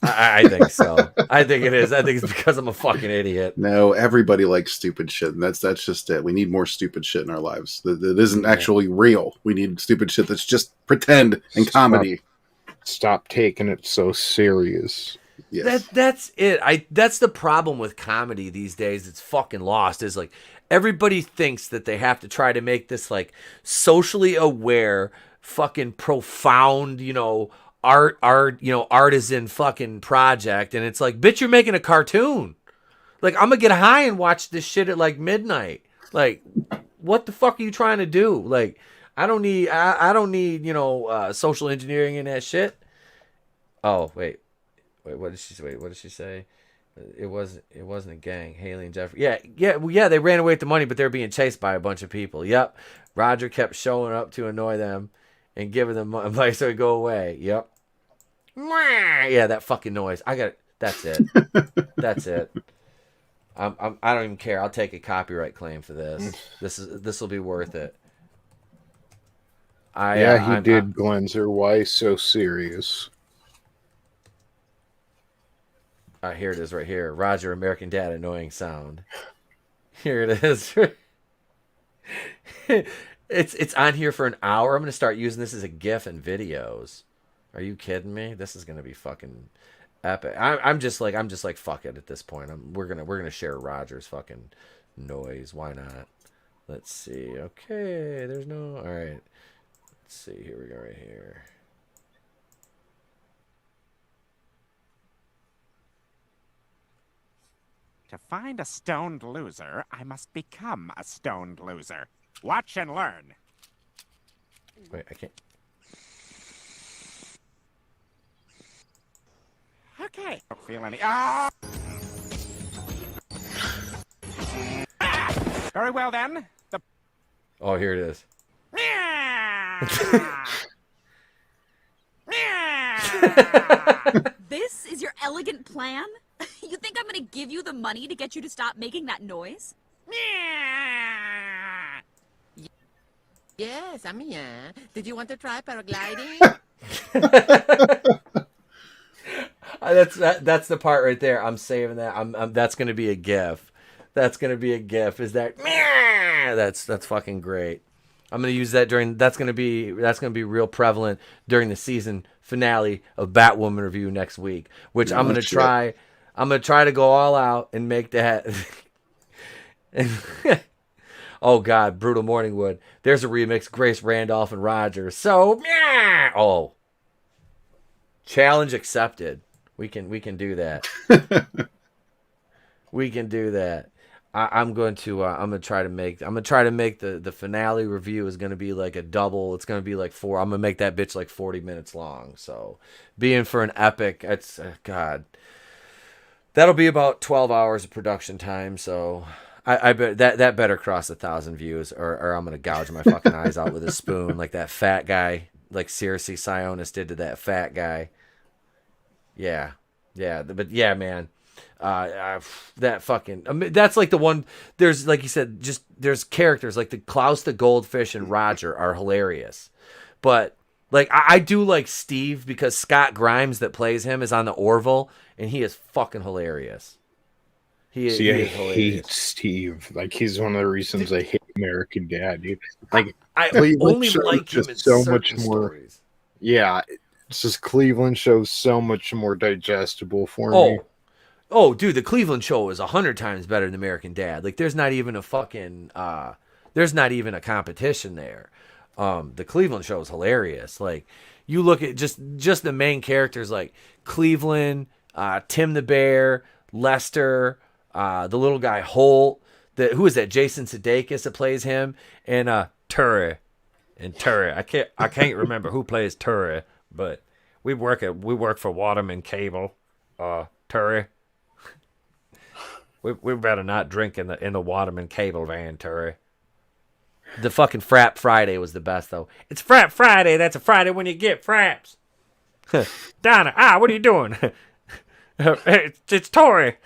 I think so. I think it is. I think it's because I'm a fucking idiot. No, everybody likes stupid shit, and that's just it. We need more stupid shit in our lives that isn't actually real. We need stupid shit that's just pretend and comedy. Stop taking it so serious. Yes. That's it. That's the problem with comedy these days. It's fucking lost. Is everybody thinks that they have to try to make this socially aware, fucking profound, artisan fucking project, and it's bitch, you're making a cartoon. I'm gonna get high and watch this shit at midnight. What the fuck are you trying to do? I don't need social engineering in that shit. Oh wait, what did she say? It wasn't a gang. Haley and Jeffrey. Yeah. They ran away with the money, but they're being chased by a bunch of people. Yep. Roger kept showing up to annoy them and giving them money so he'd go away. Yep. Yeah, that fucking noise. That's it. That's it. I don't even care. I'll take a copyright claim for this. This will be worth it. He did Glenzer. Why so serious? Here it is right here. Roger, American Dad, annoying sound. Here it is. It's on here for an hour. I'm going to start using this as a GIF and videos. Are you kidding me? This is going to be fucking epic. I'm just like fuck it at this point. We're gonna share Roger's fucking noise. Why not? Let's see. Okay, there's no. All right. Let's see. Here we go. Right here. To find a stoned loser, I must become a stoned loser. Watch and learn. Wait, I can't. Okay. Don't feel any. Ah! Very well then. Oh, here it is. This is your elegant plan? You think I'm gonna give you the money to get you to stop making that noise? Yes, I'm here. Did you want to try paragliding? That's the part right there. I'm saving that. That's gonna be a GIF. That's gonna be a GIF. Is that? That's fucking great. I'm gonna use that during. That's gonna be real prevalent during the season finale of Batwoman review next week. Which I'm gonna try. I'm gonna try to go all out and make that. Oh God, Brutal Morningwood. There's a remix. Grace Randolph and Roger. So oh, challenge accepted. We can do that. We can do that. I'm gonna try to make the finale review is gonna be like a double. It's gonna be like 4. I'm gonna make that bitch like 40 minutes long. So being for an epic, it's God. That'll be about 12 hours of production time. So I bet that better cross 1,000 views, or I'm gonna gouge my fucking eyes out with a spoon like that fat guy, like Circe Sionis did to that fat guy. Yeah, but yeah, man. That fucking that's like the one. There's, like you said, just there's characters like the Klaus the Goldfish and Roger are hilarious, but like I do like Steve because Scott Grimes that plays him is on the Orville and he is fucking hilarious. He is hilarious. Hate Steve. Like he's one of the reasons I hate American Dad, dude. Like I only like him in so much more stories. Yeah, it's just Cleveland shows so much more digestible for me. Oh, dude, the Cleveland show is 100 times better than American Dad. Like, there's not even a fucking, there's not even a competition there. The Cleveland show is hilarious. Like, you look at just the main characters, like Cleveland, Tim the Bear, Lester, the little guy Holt. Who is that? Jason Sudeikis that plays him, and Turry. And Turry, I can't remember who plays Turry, but we work for Waterman Cable. Turry. We better not drink in the Waterman Cable van, Turry. The fucking Frap Friday was the best, though. It's Frap Friday. That's a Friday when you get fraps. Donna, what are you doing? It's Tori.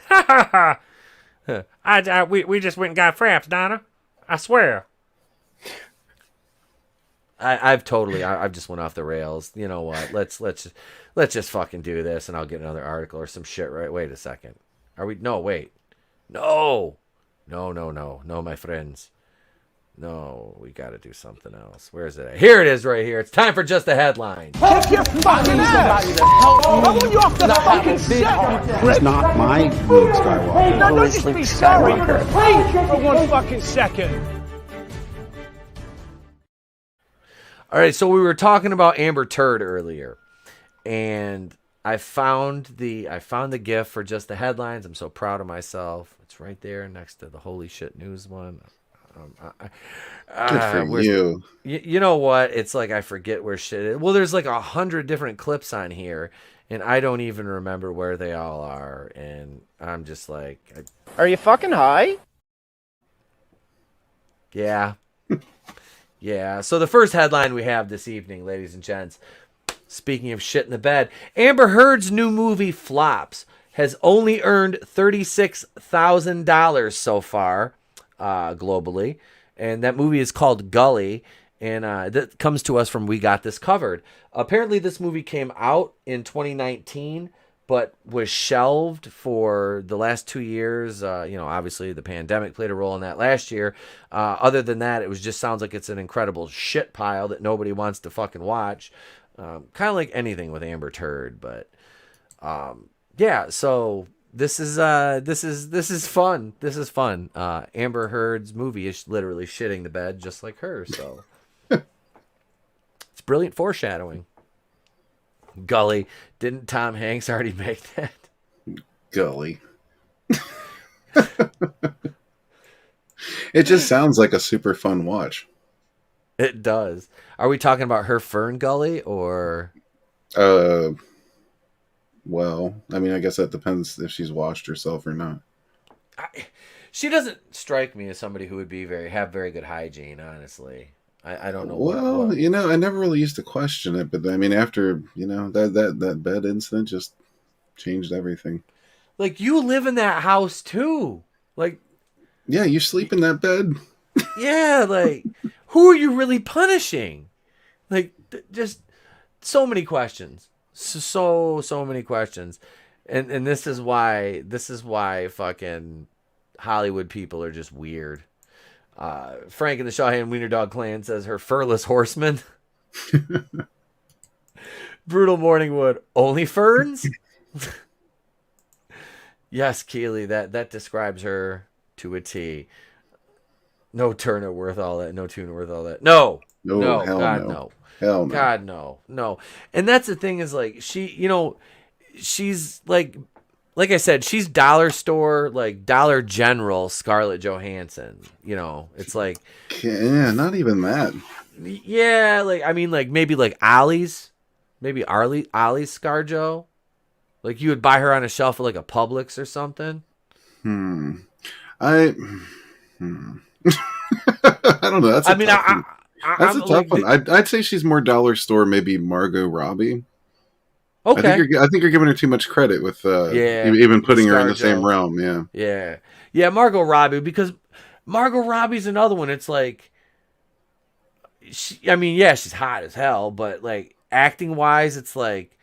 We just went and got fraps, Donna. I swear. I've just went off the rails. You know what? Let's just fucking do this, and I'll get another article or some shit. Right? Wait a second. Are we? No, wait. No, my friends. No, we got to do something else. Where is it at? Here it is right here. It's time for just a headline. Help your fucking ass! I want you off the fucking set! It's not my Luke Skywalker. Hey, no, don't just be sorry. Please, for one fucking second. All right, so we were talking about Amber Turd earlier, and I found the GIF for just the headlines. I'm so proud of myself. It's right there next to the holy shit news one. Good for you. You know what? It's like I forget where shit is. Well, there's like 100 different clips on here, and I don't even remember where they all are. And I'm just like, Are you fucking high? yeah. Yeah. So the first headline we have this evening, ladies and gents, speaking of shit in the bed, Amber Heard's new movie flops, has only earned $36,000 so far globally. And that movie is called Gully. And that comes to us from We Got This Covered. Apparently this movie came out in 2019, but was shelved for the last 2 years. Obviously the pandemic played a role in that last year. Other than that, it just sounds like it's an incredible shit pile that nobody wants to fucking watch. Kind of like anything with Amber Heard, but yeah. So this is fun. This is fun. Amber Heard's movie is literally shitting the bed just like her. So it's brilliant foreshadowing. Gully. Didn't Tom Hanks already make that? Gully. It just sounds like a super fun watch. It does. Are we talking about her Fern Gully or? Well, I mean, I guess that depends if she's washed herself or not. She doesn't strike me as somebody who would be have very good hygiene, honestly. I don't know. Well, what. I never really used to question it, but I mean, after that bed incident just changed everything. Like, you live in that house too. Like, yeah, you sleep in that bed. Yeah, like, who are you really punishing? Like, just so many questions. So many questions. And this is why fucking Hollywood people are just weird. Frank in the Shawhan Wiener Dog Clan says her furless horseman. Brutal Morningwood, only ferns? Yes, Keely, that describes her to a T. No Turner worth all that. No tuna worth all that. No, hell God, no. no. Hell no. God, no. And that's the thing is, like, she's like I said, she's dollar store, like Dollar General Scarlett Johansson. It's like, yeah, not even that. Yeah, like, I mean, like, maybe like Ollie's ScarJo. Like, you would buy her on a shelf at like a Publix or something. I don't know. That's that's a tough one. I'd say she's more dollar store, maybe Margot Robbie. Okay. I think you're giving her too much credit with even putting her in the same realm. Yeah, Margot Robbie, because Margot Robbie's another one. It's like, she's hot as hell, but like acting wise, it's like,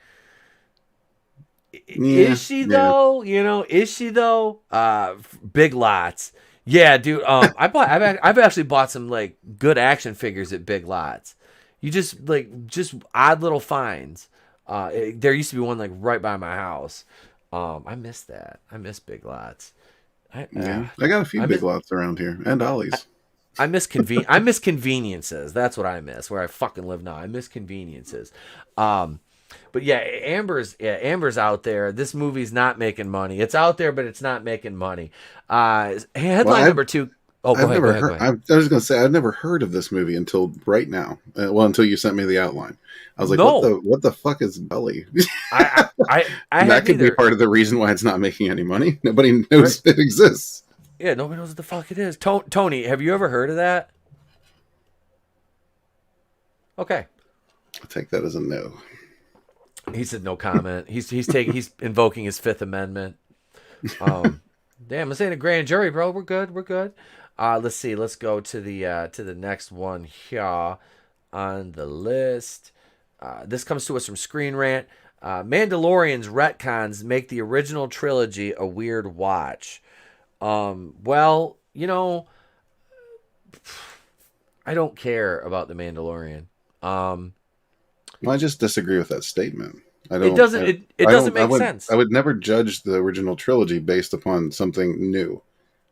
is she though? Is she though? Big Lots. Yeah, dude. I've actually bought some like good action figures at Big Lots. You just odd little finds. There used to be one like right by my house. I miss that. I miss Big Lots. I got a few Big Lots around here and Ollie's. I miss conveniences. That's what I miss. Where I fucking live now, I miss conveniences. But yeah, Amber's out there. This movie's not making money. It's out there, but it's not making money. Headline number 2. Oh, go ahead. I was going to say, I've never heard of this movie until right now. Until you sent me the outline. I was like, what the fuck is Gully? That could be part of the reason why it's not making any money. Nobody knows it exists. Yeah, nobody knows what the fuck it is. Tony, have you ever heard of that? Okay. I'll take that as a no. He said no comment. He's invoking his Fifth Amendment. Damn, this ain't a grand jury, bro. We're good. Let's see. Let's go to the next one here on the list. This comes to us from Screen Rant. Mandalorian's retcons make the original trilogy a weird watch. Well, I don't care about the Mandalorian. I just disagree with that statement. It doesn't make sense. I would never judge the original trilogy based upon something new.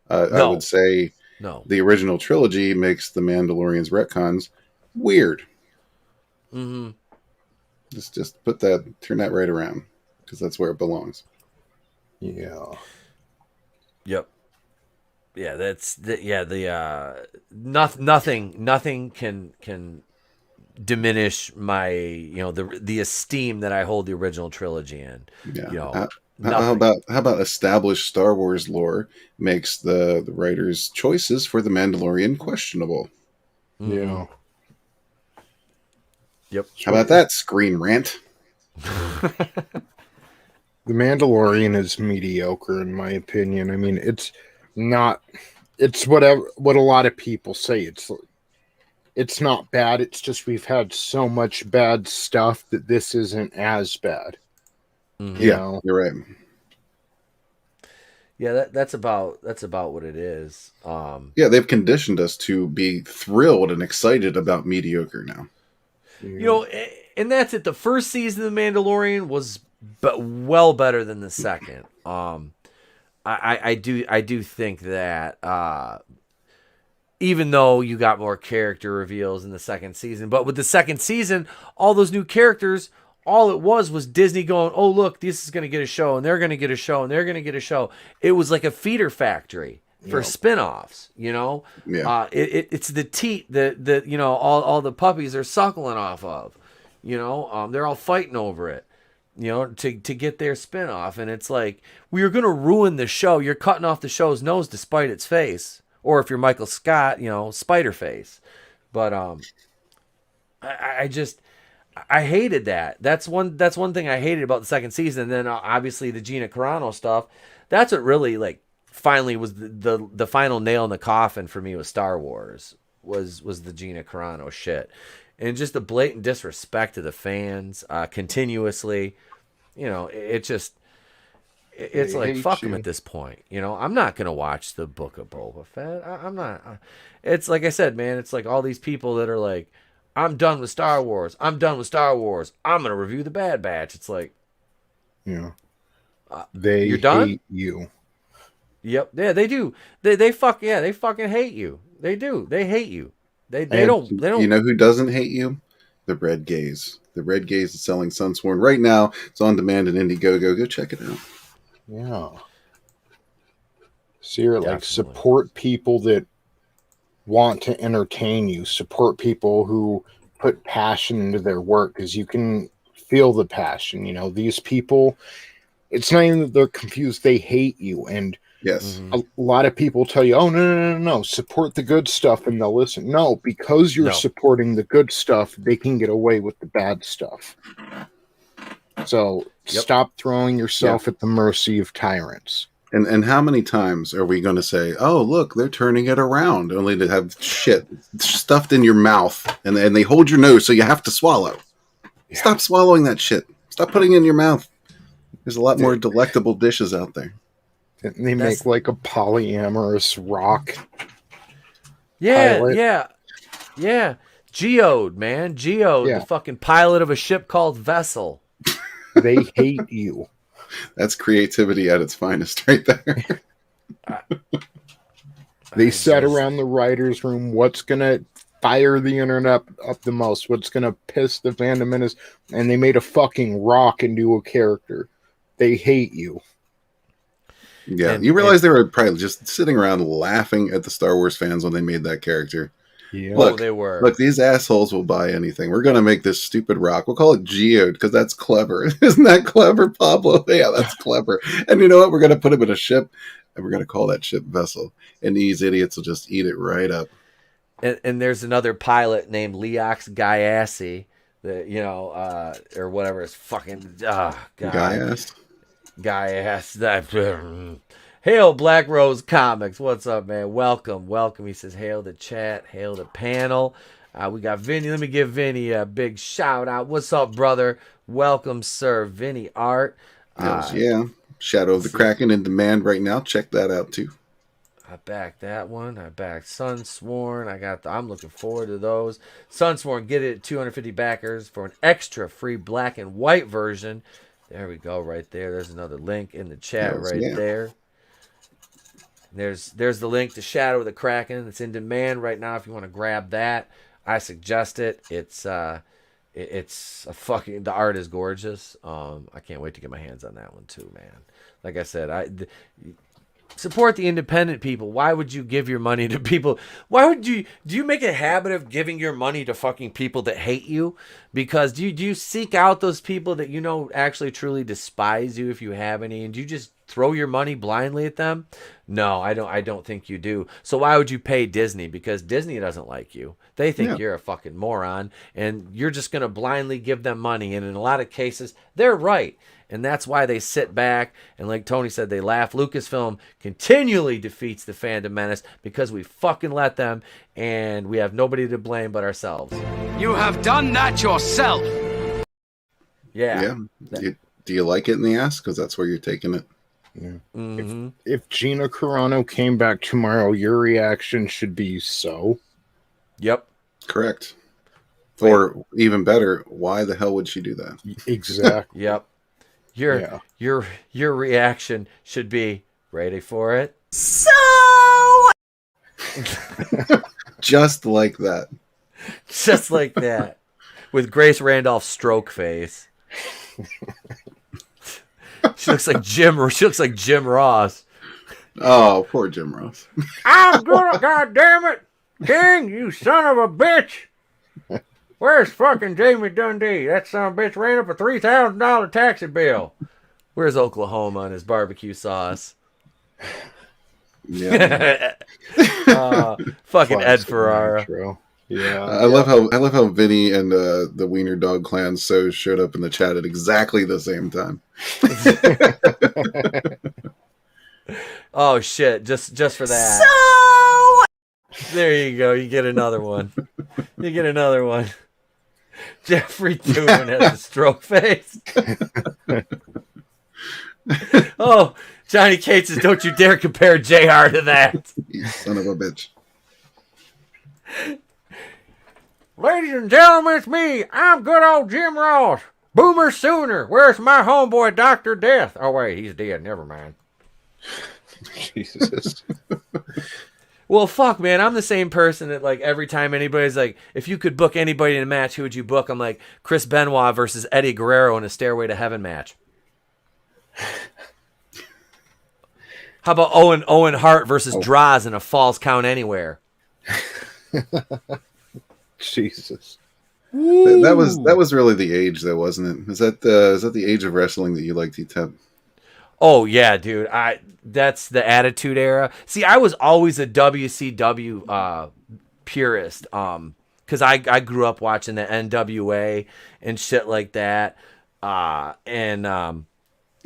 I would say the original trilogy makes the Mandalorian's retcons weird. Mm-hmm. Just turn that right around, because that's where it belongs. Yeah. Yep. Yeah, that's the nothing can diminish my the esteem that I hold the original trilogy in. Yeah. Nothing. How about established Star Wars lore makes the writer's choices for the Mandalorian questionable? Yeah. Yep. How about that Screen Rant? The Mandalorian is mediocre in my opinion. I mean, it's not. It's what a lot of people say. It's not bad. It's just we've had so much bad stuff that this isn't as bad. Mm-hmm. You know? You're right. Yeah, that's about what it is. Yeah, they've conditioned us to be thrilled and excited about mediocre now. And that's it. The first season of The Mandalorian was well better than the second. I do think that even though you got more character reveals in the second season, but with the second season, all those new characters, all it was Disney going, oh, look, this is going to get a show, and they're going to get a show, and they're going to get a show. It was like a feeder factory for spinoffs, Yeah. It's the teat that all the puppies are suckling off of, they're all fighting over it, to get their spinoff. And it's like, we are going to ruin the show. You're cutting off the show's nose to spite its face. Or if you're Michael Scott, Spider Face. But I hated that. That's one thing I hated about the second season. And then obviously the Gina Carano stuff. That's what really finally was the final nail in the coffin for me with Star Wars was the Gina Carano shit. And just the blatant disrespect to the fans continuously. It's like, fuck them at this point. I'm not going to watch the Book of Boba Fett. I'm not. It's like I said, man, it's like all these people that are like, I'm done with Star Wars. I'm done with Star Wars. I'm going to review The Bad Batch. It's like, they you're done? hate you. Yep. Yeah, they do. They fucking hate you. They do. They hate you. They don't. You know who doesn't hate you? The Red Gaze. The Red Gaze is selling SUNSWORN right now. It's on demand in IndieGoGo. Go check it out. Yeah. So you're support people that want to entertain you. Support people who put passion into their work, because you can feel the passion. These people, it's not even that they're confused. They hate you. And yes, a lot of people tell you, oh, no, support the good stuff and they'll listen. No, because you're supporting the good stuff, they can get away with the bad stuff. So stop throwing yourself at the mercy of tyrants. And how many times are we going to say, oh, look, they're turning it around, only to have shit stuffed in your mouth, and they hold your nose so you have to swallow. Yeah. Stop swallowing that shit. Stop putting it in your mouth. There's a lot more delectable dishes out there. And they make like a polyamorous rock. Yeah, pilot. yeah. Geode, man. Geode, the fucking pilot of a ship called Vessel. They hate you. That's creativity at its finest right there. They sat around the writer's room. What's going to fire the internet up the most? What's going to piss the fandom in? And they made a fucking rock into a character. They hate you. Yeah, you realize they were probably just sitting around laughing at the Star Wars fans when they made that character. Yeah. Look, they were. Look, these assholes will buy anything. We're going to make this stupid rock. We'll call it Geode because that's clever. Isn't that clever, Pablo? Yeah, that's clever. And you know what? We're going to put him in a ship, and we're going to call that ship Vessel. And these idiots will just eat it right up. And there's another pilot named Leox Gaiassi, that or whatever his fucking Gaiass. Hail Black Rose Comics. What's up, man? Welcome. He says, hail the chat, hail the panel. We got Vinny. Let me give Vinny a big shout out. What's up, brother? Welcome, sir. Vinny Art. Yeah. Shadow of the Kraken in demand right now. Check that out, too. I backed that one. I backed SUNSWORN. I'm looking forward to those. SUNSWORN, get it at 250 backers for an extra free black and white version. There we go, right there. There's another link in the chat there. There's the link to Shadow of the Kraken. It's in demand right now. If you want to grab that, I suggest it. It's a fucking, the art is gorgeous. I can't wait to get my hands on that one too, man. Like I said, Support the independent people. Why would you give your money to people? Why would you? Do you make a habit of giving your money to fucking people that hate you? Because do you seek out those people that you know actually truly despise you, if you have any, and do you just throw your money blindly at them? No, I don't think you do. So why would you pay Disney? Because Disney doesn't like you. They think you're a fucking moron, and you're just gonna blindly give them money. And in a lot of cases, they're right. And that's why they sit back and, like Tony said, they laugh. Lucasfilm continually defeats the fandom menace because we fucking let them, and we have nobody to blame but ourselves. You have done that yourself. Yeah. Do you like it in the ass? Because that's where you're taking it. Yeah. If Gina Carano came back tomorrow, your reaction should be so. Yep. Correct. Or even better, why the hell would she do that? Exactly. Yep. Your reaction should be ready for it. So just like that. Just like that. With Grace Randolph's stroke face. She looks like Jim Ross. Oh, poor Jim Ross. I'm gonna, goddamn it, King, you son of a bitch. Where's fucking Jamie Dundee? That son of a bitch ran up a $3,000 taxi bill. Where's Oklahoma and his barbecue sauce? Yeah. Fucking Ed Ferrara. Yeah. I love how Vinny and the Wiener Dog Clan showed up in the chat at exactly the same time. Oh shit! Just for that. So there you go. You get another one. You get another one. Jeffrey Tubman has a stroke face. Oh, Johnny Cates says, "Don't you dare compare JR to that." You son of a bitch. Ladies and gentlemen, it's me. I'm good old Jim Ross. Boomer Sooner. Where's my homeboy, Dr. Death? Oh, wait, he's dead. Never mind. Jesus. Well, fuck, man. I'm the same person that, like, every time anybody's like, if you could book anybody in a match, who would you book? I'm like, Chris Benoit versus Eddie Guerrero in a Stairway to Heaven match. How about Owen Hart versus Droz in a Falls Count Anywhere? Jesus. That was really the age, though, wasn't it? Is that the age of wrestling that you liked, T-Tep? Oh yeah, dude. That's the Attitude Era. See, I was always a WCW purist. Because I grew up watching the NWA and shit like that. You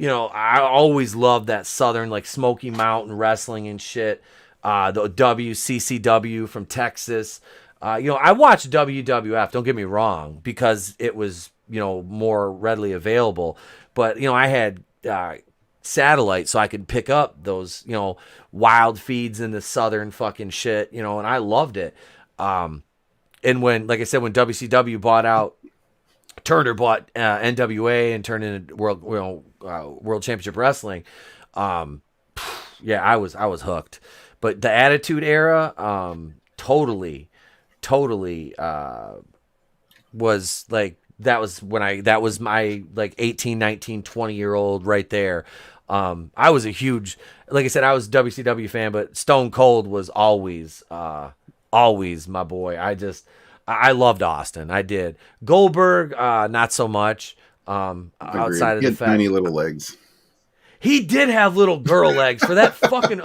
know, I always loved that Southern, like, Smoky Mountain wrestling and shit. The WCCW from Texas. You know, I watched WWF, don't get me wrong, because it was, you know, more readily available. But, you know, I had satellite, so I could pick up those, you know, wild feeds in the Southern fucking shit, you know, and I loved it. And when, like I said, when WCW Turner bought NWA and turned into World Championship Wrestling, yeah, I was hooked. But the Attitude Era, totally was like, that was my like 18, 19, 20-year-old right there. I was a huge, like I said, I was a WCW fan, but Stone Cold was always my boy. I loved Austin. I did. Goldberg, not so much. Outside of the fact, tiny little legs. He did have little girl legs for that fucking.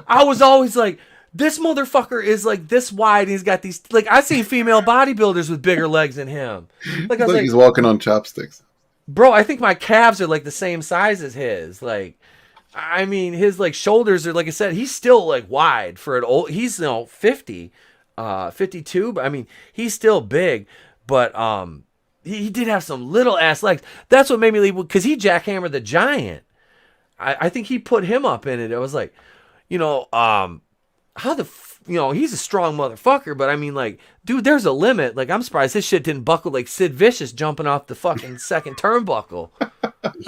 I was always like, this motherfucker is like this wide. And he's got these, like, I've seen female bodybuilders with bigger legs than him. Like, I was like, he's walking on chopsticks. Bro, I think my calves are like the same size as his. Like, I mean, his like shoulders are, like I said, he's still like wide for an old. He's 50, 52. But I mean, he's still big. But he did have some little ass legs. That's what made me leave, because he jackhammered the Giant. I think he put him up in it. I was like, you know, how the, he's a strong motherfucker, but I mean, like, dude, there's a limit. Like, I'm surprised his shit didn't buckle like Sid Vicious jumping off the fucking second turnbuckle.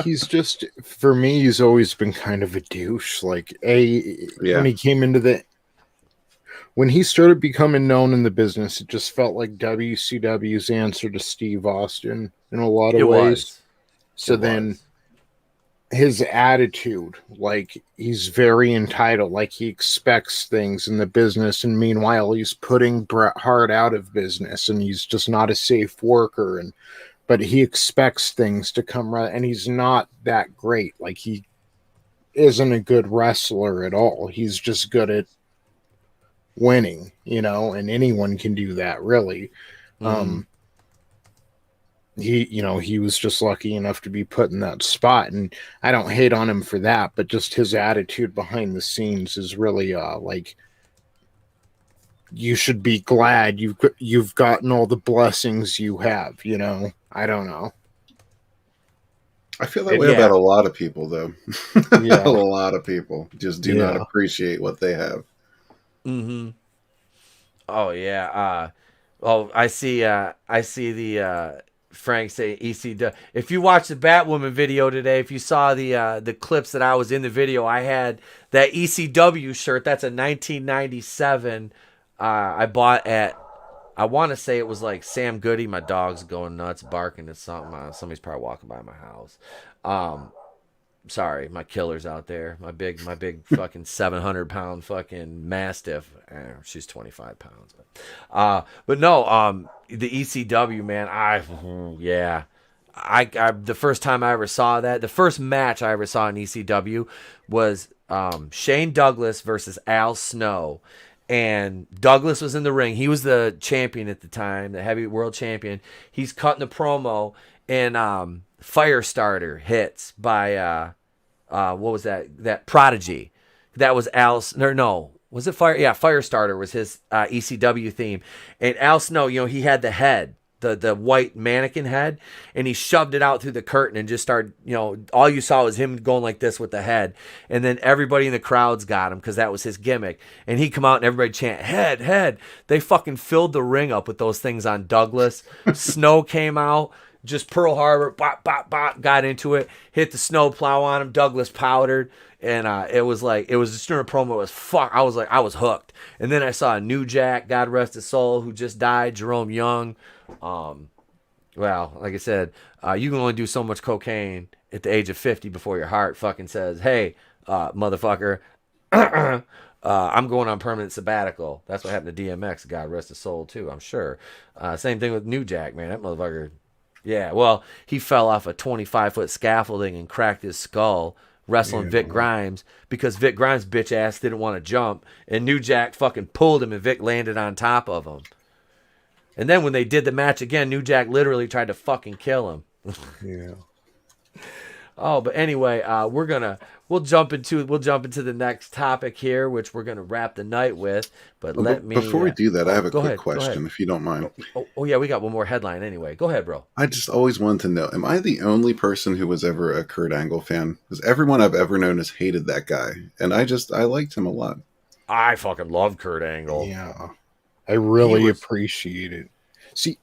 He's just, for me, he's always been kind of a douche. Like, when he came into when he started becoming known in the business, it just felt like WCW's answer to Steve Austin in a lot of ways. So then his attitude, like he's very entitled, like he expects things in the business, and meanwhile he's putting Bret Hart out of business, and he's just not a safe worker, but he expects things to come right, and he's not that great. Like, he isn't a good wrestler at all. He's just good at winning, and anyone can do that, really. He was just lucky enough to be put in that spot, and I don't hate on him for that, but just his attitude behind the scenes is really like, you should be glad you've gotten all the blessings you have. I don't know. I feel that way about a lot of people, though. Yeah. A lot of people just do not appreciate what they have. Mm-hmm. Oh yeah. I see the Frank say ECW. If you watched the Batwoman video today, if you saw the clips that I was in the video, I had that ECW shirt. That's a 1997. I bought at, I want to say it was like Sam Goody. My dog's going nuts, barking at something. Somebody's probably walking by my house. Sorry, my killer's out there. My big fucking 700-pound fucking Mastiff. She's 25 pounds, but no. The ECW, man. I the first time I ever saw that, the first match I ever saw in ECW was Shane Douglas versus Al Snow. And Douglas was in the ring. He was the champion at the time, the heavyweight world champion. He's cutting the promo, and Firestarter hits by what was that? That Prodigy. That was Al's. No, was it Fire? Yeah, Firestarter was his ECW theme. And Al Snow, he had the head, the white mannequin head, and he shoved it out through the curtain and just started, all you saw was him going like this with the head. And then everybody in the crowds got him because that was his gimmick. And he'd come out and everybody chant, head, head. They fucking filled the ring up with those things on Douglas. Snow came out, just Pearl Harbor, bop, bop, bop, got into it, hit the snow plow on him. Douglas powdered. And it was just during a promo, it was fuck. I was hooked. And then I saw a New Jack, God rest his soul, who just died, Jerome Young. Well, like I said, you can only do so much cocaine at the age of 50 before your heart fucking says, hey, motherfucker, I'm going on permanent sabbatical. That's what happened to DMX, God rest his soul, too, I'm sure. Same thing with New Jack, man. That motherfucker, yeah, well, he fell off a 25-foot scaffolding and cracked his skull wrestling Vic Grimes because Vic Grimes' bitch ass didn't want to jump, and New Jack fucking pulled him, and Vic landed on top of him. And then when they did the match again, New Jack literally tried to fucking kill him. Yeah. Oh, but anyway, we'll jump into the next topic here, which we're gonna wrap the night with. But before we do that, I have a quick question, if you don't mind. Oh yeah, we got one more headline anyway. Go ahead, bro. I just always wanted to know: am I the only person who was ever a Kurt Angle fan? Because everyone I've ever known has hated that guy, and I liked him a lot. I fucking love Kurt Angle. Yeah, I really appreciate it. See.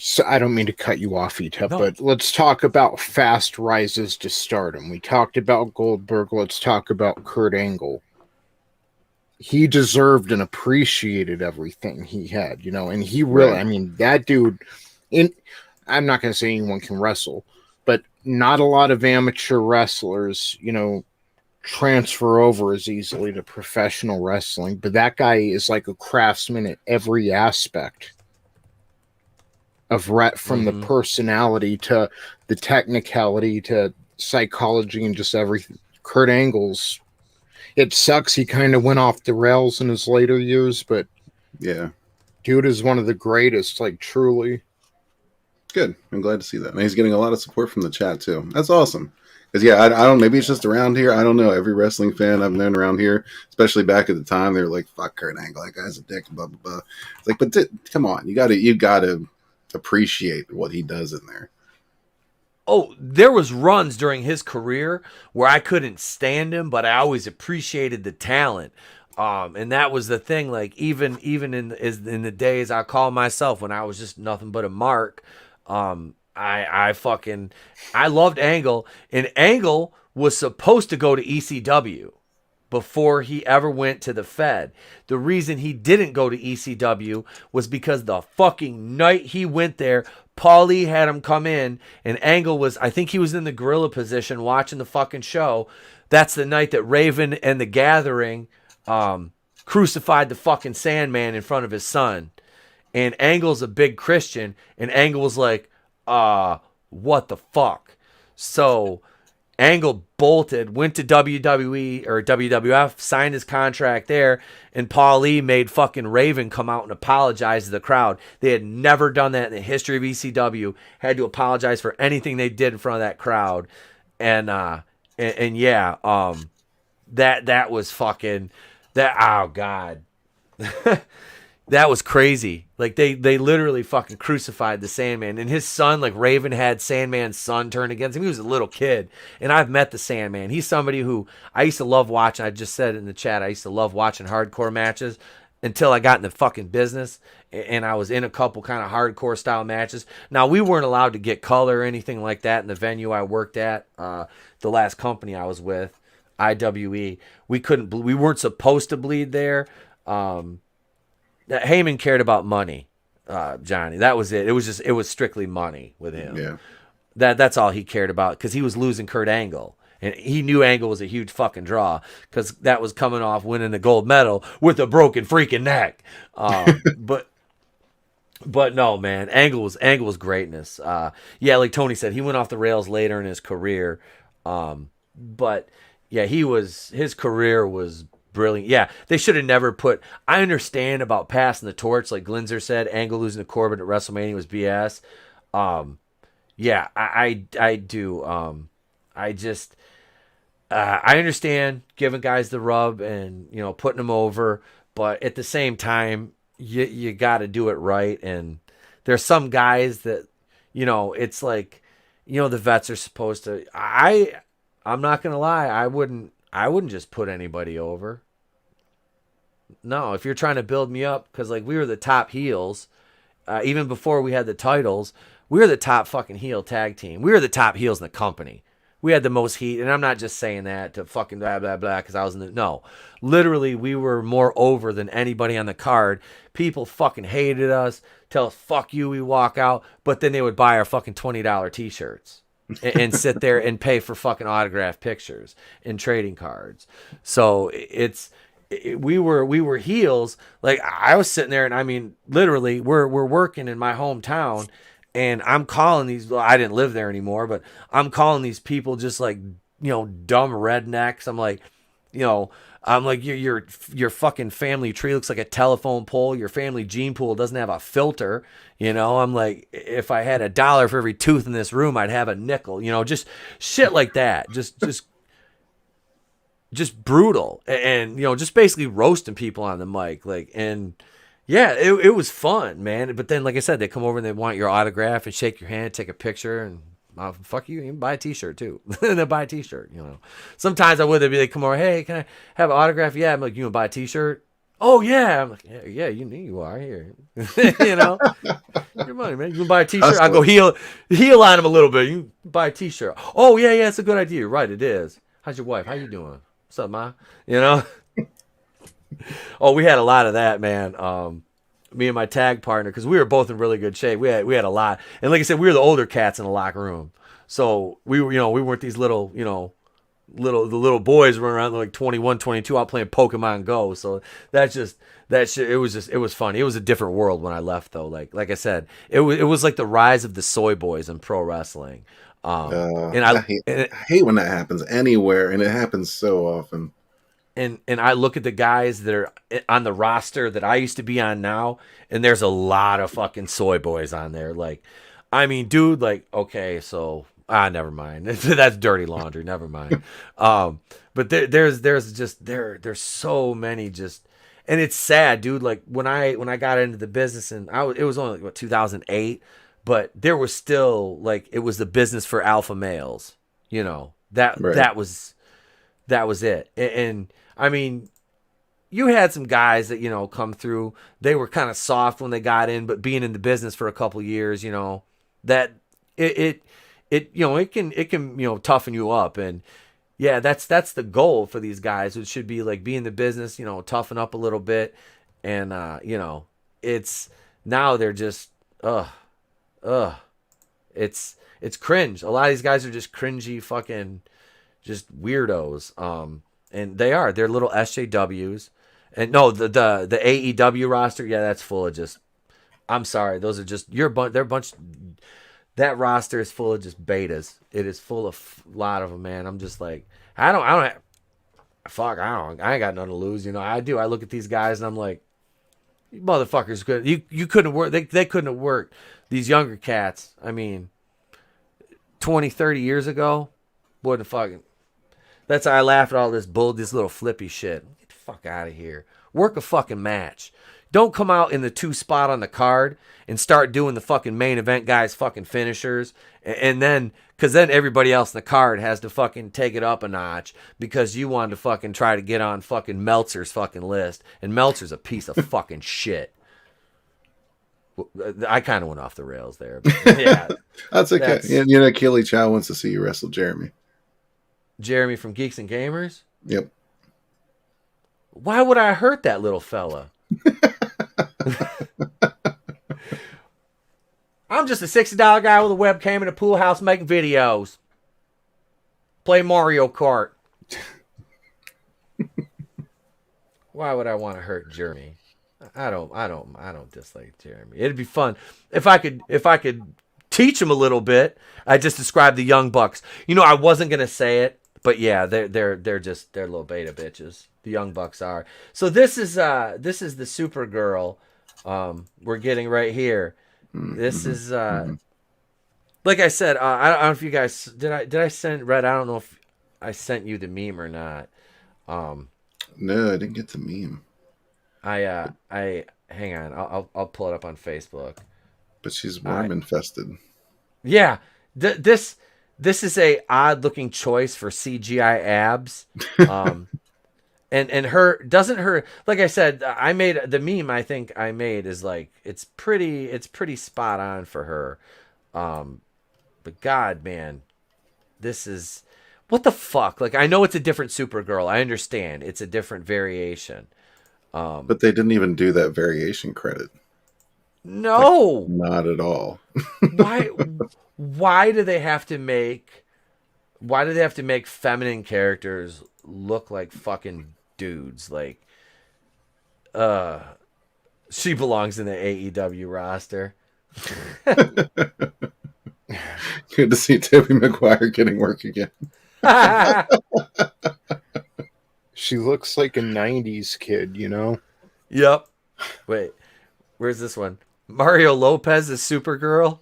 So I don't mean to cut you off, Etep, but let's talk about fast rises to stardom. We talked about Goldberg. Let's talk about Kurt Angle. He deserved and appreciated everything he had, and he really, I mean, that dude, I'm not going to say anyone can wrestle, but not a lot of amateur wrestlers, transfer over as easily to professional wrestling, but that guy is like a craftsman at every aspect. From the personality to the technicality to psychology and just everything. Kurt Angle's, it sucks he kind of went off the rails in his later years, but yeah, dude is one of the greatest, like truly. Good. I'm glad to see that. And he's getting a lot of support from the chat too. That's awesome. Because I don't, maybe it's just around here. I don't know. Every wrestling fan I've known around here, especially back at the time, they were like, fuck Kurt Angle, that guy's a dick, blah, blah, blah. It's like, but come on, you gotta appreciate what he does in there. Oh, there was runs during his career where I couldn't stand him, but I always appreciated the talent. And that was the thing. Like even in the days I call myself when I was just nothing but a mark. I loved Angle, and Angle was supposed to go to ECW. before he ever went to the Fed. The reason he didn't go to ECW was because the fucking night he went there, Paulie had him come in, and Angle was, I think he was in the gorilla position watching the fucking show. That's the night that Raven and the Gathering crucified the fucking Sandman in front of his son. And Angle's a big Christian, and Angle was like, what the fuck? So Angle bolted, went to WWE or WWF, signed his contract there, and Paulie made fucking Raven come out and apologize to the crowd. They had never done that in the history of ECW. Had to apologize for anything they did in front of that crowd. And yeah, that was fucking that. Oh God. That was crazy. Like they literally fucking crucified the Sandman, and his son, like Raven had Sandman's son turn against him. He was a little kid, and I've met the Sandman. He's somebody who I used to love watching. I just said it in the chat. I used to love watching hardcore matches until I got in the fucking business, and I was in a couple kind of hardcore style matches. Now we weren't allowed to get color or anything like that in the venue I worked at. The last company I was with, IWE, we weren't supposed to bleed there. That Heyman cared about money, Johnny. That was it. It was strictly money with him. Yeah. That's all he cared about, because he was losing Kurt Angle. And he knew Angle was a huge fucking draw, because that was coming off winning the gold medal with a broken freaking neck. But no, man, Angle was greatness. Yeah, like Tony said, he went off the rails later in his career. But yeah, his career was brilliant. Yeah, they should have never put. I understand about passing the torch, like Glinzer said. Angle losing to Corbin at WrestleMania was BS. Yeah, I do. I understand giving guys the rub and putting them over, but at the same time, you got to do it right. And there's some guys that it's like the vets are supposed to. I'm not gonna lie, I wouldn't just put anybody over. No, if you're trying to build me up, because like we were the top heels, even before we had the titles, we were the top fucking heel tag team. We were the top heels in the company. We had the most heat, and I'm not just saying that to fucking blah, blah, blah, because I was in the... No. Literally, we were more over than anybody on the card. People fucking hated us, tell us, fuck you, we walk out, but then they would buy our fucking $20 t-shirts and sit there and pay for fucking autographed pictures and trading cards. So we were heels. Like, I was sitting there, and I mean, literally, we're working in my hometown, and I'm calling these, well, I didn't live there anymore, but I'm calling these people just like, dumb rednecks. I'm like, your fucking family tree looks like a telephone pole. Your family gene pool doesn't have a filter. I'm like, if I had $1 for every tooth in this room, I'd have a nickel, just shit like that. Just brutal. And, just basically roasting people on the mic. Like, and yeah, it was fun, man. But then, like I said, they come over and they want your autograph and shake your hand, take a picture, and fuck you, can buy a t-shirt too. And they buy a t-shirt, Sometimes I would, they'd be like, come over, hey, can I have an autograph? Yeah. I'm like, you want to buy a t-shirt? Oh, yeah. I'm like, yeah, you are here. Your money, man. You can buy a t-shirt? I'll go heel on him a little bit. You can buy a t-shirt. Oh, yeah, it's a good idea. You're right, it is. How's your wife? How you doing? What's up, Ma? Oh, we had a lot of that, man. Me and my tag partner, because we were both in really good shape. We had a lot, and like I said, we were the older cats in the locker room. So we were, we weren't these little, the little boys running around like 21, 22 out playing Pokemon Go. So that shit. It was funny. It was a different world when I left, though. Like I said, it was like the rise of the soy boys in pro wrestling. And I hate when that happens anywhere, and it happens so often. And I look at the guys that are on the roster that I used to be on now, and there's a lot of fucking soy boys on there. Like, I mean, dude, like, okay, so never mind. That's dirty laundry. Never mind. But there's so many just, and it's sad, dude. Like when I got into the business, and it was only like 2008, but there was still like, it was the business for alpha males. That was it. And I mean, you had some guys that, come through. They were kind of soft when they got in, but being in the business for a couple years, that it can toughen you up. And, yeah, that's the goal for these guys. It should be like be in the business, you know, toughen up a little bit, and you know, it's now they're just it's cringe. A lot of these guys are just cringy, fucking, just weirdos. And they're little SJWs, and no, the AEW roster, yeah, that's full of just. I'm sorry, those are just they're a bunch. That roster is full of just betas. It is full of a lot of them, man. I'm just like, I ain't got nothing to lose, you know. I do. I look at these guys and I'm like, you motherfuckers could you couldn't work. They couldn't have worked. These younger cats, I mean, 20, 30 years ago, wouldn't fucking. That's how I laugh at all this little flippy shit. Get the fuck out of here. Work a fucking match. Don't come out in the 2 spot on the card and start doing the fucking main event guys' fucking finishers. And then, because then everybody else in the card has to fucking take it up a notch because you wanted to fucking try to get on fucking Meltzer's fucking list. And Meltzer's a piece of fucking shit. I kind of went off the rails there. But yeah. That's okay. You know, Keely Chow wants to see you wrestle Jeremy. Jeremy from Geeks and Gamers? Yep. Why would I hurt that little fella? I'm just a $60 guy with a webcam in a pool house making videos. Play Mario Kart. Why would I want to hurt Jeremy? I don't dislike Jeremy. It'd be fun if I could teach him a little bit. I just described the Young Bucks. You know, I wasn't gonna say it, but yeah, they're little beta bitches. The Young Bucks are. So this is the Supergirl we're getting right here. This is like I said, I don't know if you guys did I send Red, I don't know if I sent you the meme or not. No, I didn't get the meme. I hang on, I'll pull it up on Facebook. But she's worm infested. Yeah. This is a odd looking choice for CGI abs. And her doesn't her, like I said, I made the meme I think I made is like it's pretty spot on for her. But God, man, this is what the fuck? Like, I know it's a different Supergirl. I understand it's a different variation. But they didn't even do that variation credit. No, like, not at all. Why do they have to make feminine characters look like fucking dudes? Like, she belongs in the AEW roster. Good to see Tobey Maguire getting work again. She looks like a 90s kid, you know? Yep. Wait, where's this one? Mario Lopez is Supergirl?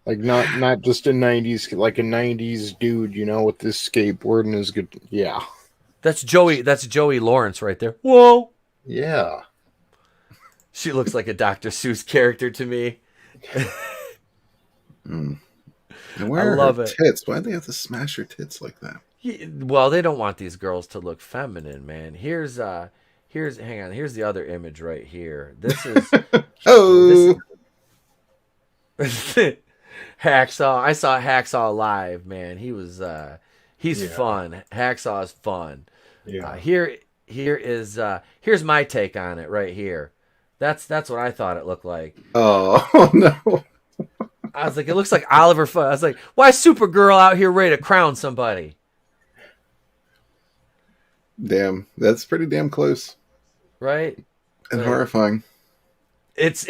Like not just a 90s, like a 90s dude, you know, with this skateboard and his good. Yeah. That's Joey Lawrence right there. Whoa. Yeah. She looks like a Dr. Seuss character to me. And where are her tits? Why'd they have to smash her tits like that? Well, they don't want these girls to look feminine, man. Here's the other image right here. This is Hacksaw. I saw Hacksaw live, man. He was he's fun. Hacksaw is fun. Yeah. Here's my take on it right here. That's what I thought it looked like. Oh no. I was like, it looks like Oliver Fudd. I was like, why is Supergirl out here ready to crown somebody? Damn, that's pretty damn close. Right? And horrifying. It's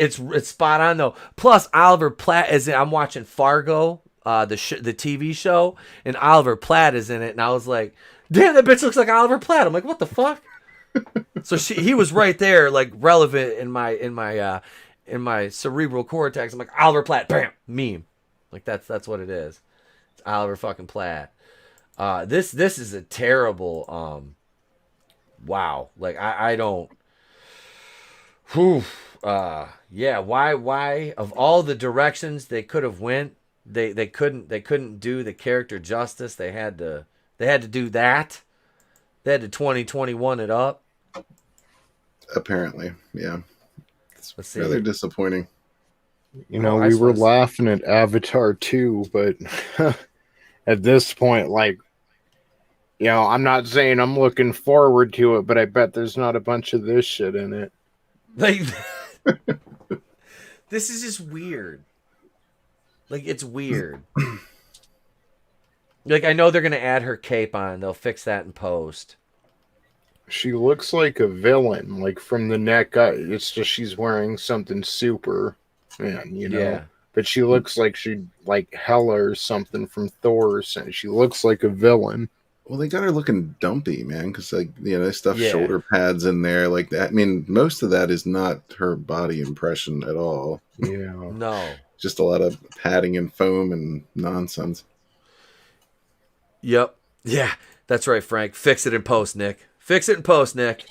spot on though. Plus Oliver Platt is in, I'm watching Fargo, the TV show, and Oliver Platt is in it, and I was like, damn, that bitch looks like Oliver Platt. I'm like, what the fuck? So he was right there, like relevant in my cerebral cortex. I'm like, Oliver Platt, bam, meme. Like that's what it is. It's Oliver fucking Platt. This is a terrible wow. Like I don't. Whew. Yeah. Why of all the directions they could have went, they couldn't do the character justice. They had to do that. They had to 2021 it up. Apparently, yeah. Let's see. Rather disappointing. You know, we were laughing at Avatar 2, but at this point, like, you know, I'm not saying I'm looking forward to it, but I bet there's not a bunch of this shit in it. Like, this is just weird. Like, it's weird. Like, I know they're going to add her cape on. They'll fix that in post. She looks like a villain, like from the neck up. It's just she's wearing something super, man, you know. Yeah. But she looks like she like Hela or something from Thor. And she looks like a villain. Well, they got her looking dumpy, man, because like they stuff Yeah. shoulder pads in there like that. I mean, most of that is not her body impression at all. Yeah. No. Just a lot of padding and foam and nonsense. Yep. Yeah, that's right, Frank. Fix it in post, Nick. Fix it in post, Nick.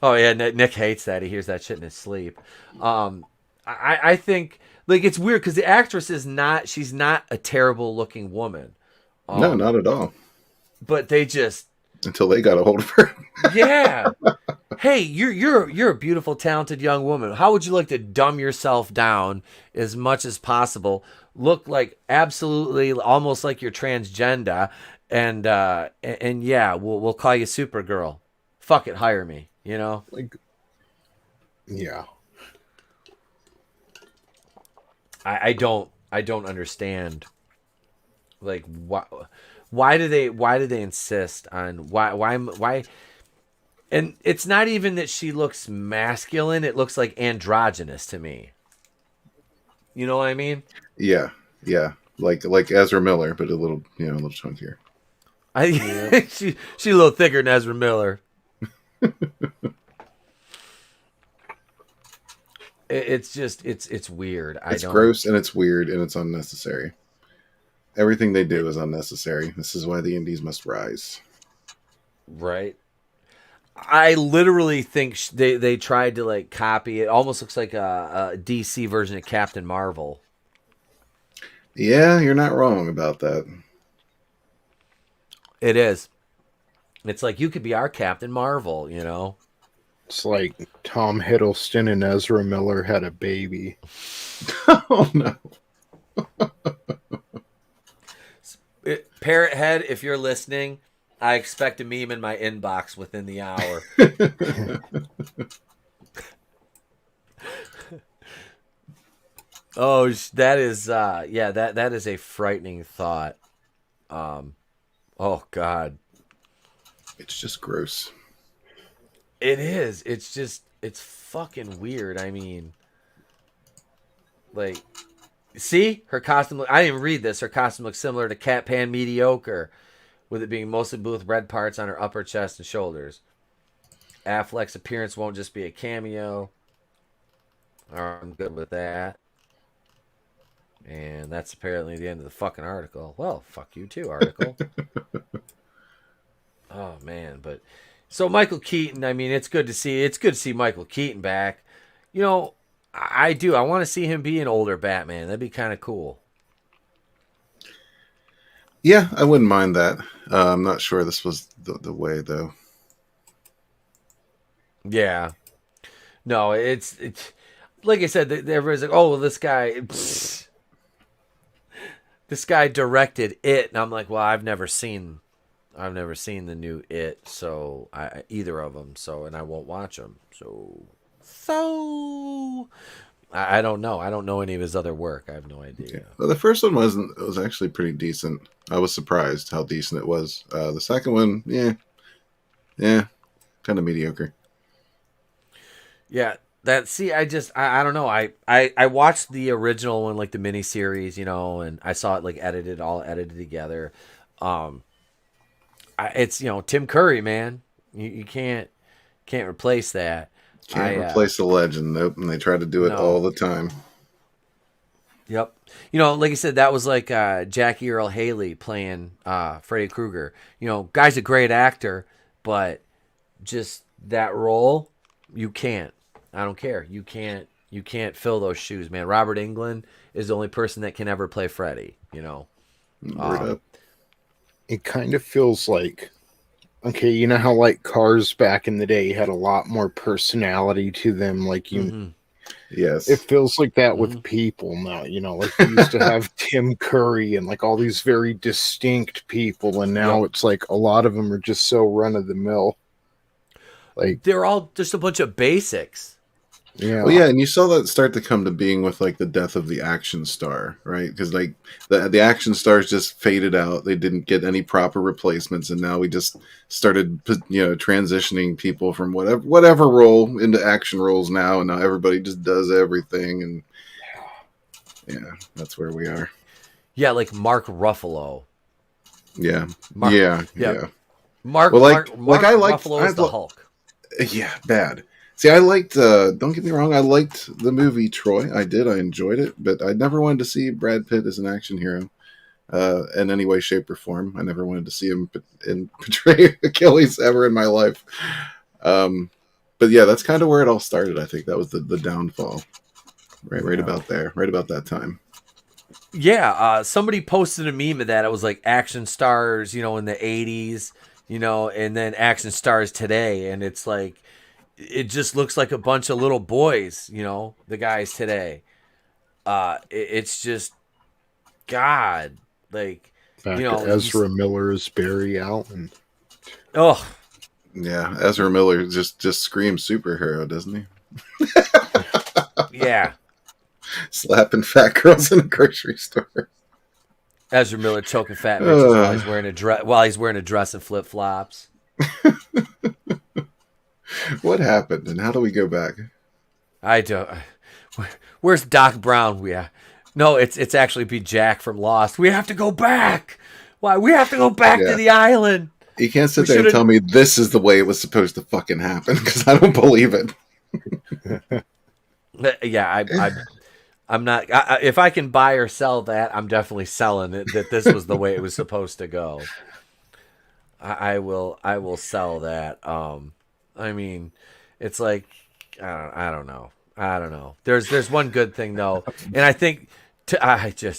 Oh yeah, Nick hates that. He hears that shit in his sleep. I think like it's weird because the actress is not. She's not a terrible looking woman. No, not at all. But they just until they got a hold of her. Yeah. Hey, you're a beautiful, talented young woman. How would you like to dumb yourself down as much as possible? Look like absolutely almost like you're transgender, and yeah, we'll call you Supergirl. Fuck it, hire me. You know, like, yeah. I don't understand. Like why do they insist on why? And it's not even that she looks masculine; it looks like androgynous to me. You know what I mean? Yeah, like Ezra Miller, but a little chunkier. She's a little thicker than Ezra Miller. It's just it's weird. It's gross and it's weird and it's unnecessary. Everything they do is unnecessary. This is why the indies must rise. Right. I literally think they tried to like copy it. Almost looks like a DC version of Captain Marvel. Yeah, you're not wrong about that. It is. It's like you could be our Captain Marvel, you know. It's like Tom Hiddleston and Ezra Miller had a baby. Oh no. Parrot Head, if you're listening, I expect a meme in my inbox within the hour. Oh, that is that is a frightening thought. Oh God. It's just gross. It is. It's fucking weird. I mean, like, see her costume. I didn't even read this. Her costume looks similar to Cat Pan Mediocre, with it being mostly blue with red parts on her upper chest and shoulders. Affleck's appearance won't just be a cameo. I'm good with that. And that's apparently the end of the fucking article. Well, fuck you too, article. Oh man, but so Michael Keaton. I mean, it's good to see Michael Keaton back. You know, I do. I want to see him be an older Batman. That'd be kind of cool. Yeah, I wouldn't mind that. I'm not sure this was the way though. Yeah. No, it's like I said. Everybody's like, "Oh, well, this guy." This guy directed It, and I'm like, well, I've never seen the new It, so either of them, and I won't watch them. So I don't know. I don't know any of his other work. I have no idea. Yeah. Well, the first one was actually pretty decent. I was surprised how decent it was. The second one, yeah, kind of mediocre. Yeah. I don't know. I watched the original one, like the miniseries, you know, and I saw it like all edited together. It's, you know, Tim Curry, man. You can't replace that. Can't replace the legend. Nope. And they try to do it all the time. Yep. You know, like I said, that was like Jackie Earle Haley playing Freddy Krueger. You know, guy's a great actor, but just that role, you can't. I don't care. You can't fill those shoes, man. Robert Englund is the only person that can ever play Freddy, you know. It kind of feels like, okay, you know how like cars back in the day had a lot more personality to them, like you Yes. It feels like that with people now, like we used to have Tim Curry and like all these very distinct people, and now it's like a lot of them are just so run of the mill. Like they're all just a bunch of basics. Yeah. Well, yeah, and you saw that start to come to being with like the death of the action star, right? Because like the action stars just faded out; they didn't get any proper replacements, and now we just started, transitioning people from whatever role into action roles now, and now everybody just does everything, and yeah, that's where we are. Yeah, like Mark Ruffalo. Yeah, Mark, yeah. Mark Ruffalo is the Hulk. Yeah, bad. See, I liked, don't get me wrong, I liked the movie Troy. I did. I enjoyed it. But I never wanted to see Brad Pitt as an action hero in any way, shape, or form. I never wanted to see him portray Achilles ever in my life. But yeah, that's kind of where it all started. I think that was the downfall. Right about there. Right about that time. Yeah, somebody posted a meme of that. It was like action stars, in the 80s, and then action stars today. And it's like, it just looks like a bunch of little boys, the guys today. It's just, God, like, back to Ezra Miller's Barry Allen. Oh, yeah, Ezra Miller just screams superhero, doesn't he? Yeah, slapping fat girls in a grocery store. Ezra Miller choking fat bitches while he's wearing a dress and flip flops. What happened, and how do we go back? I don't. Where's Doc Brown? No, it's actually be Jack from Lost. We have to go back. Why? We have to go back to the island. You can't sit there and tell me this is the way it was supposed to fucking happen, because I don't believe it. Yeah, I'm not. If I can buy or sell that, I'm definitely selling it. That this was the way it was supposed to go. I will sell that. I mean, it's like, I don't know. There's one good thing though, and I think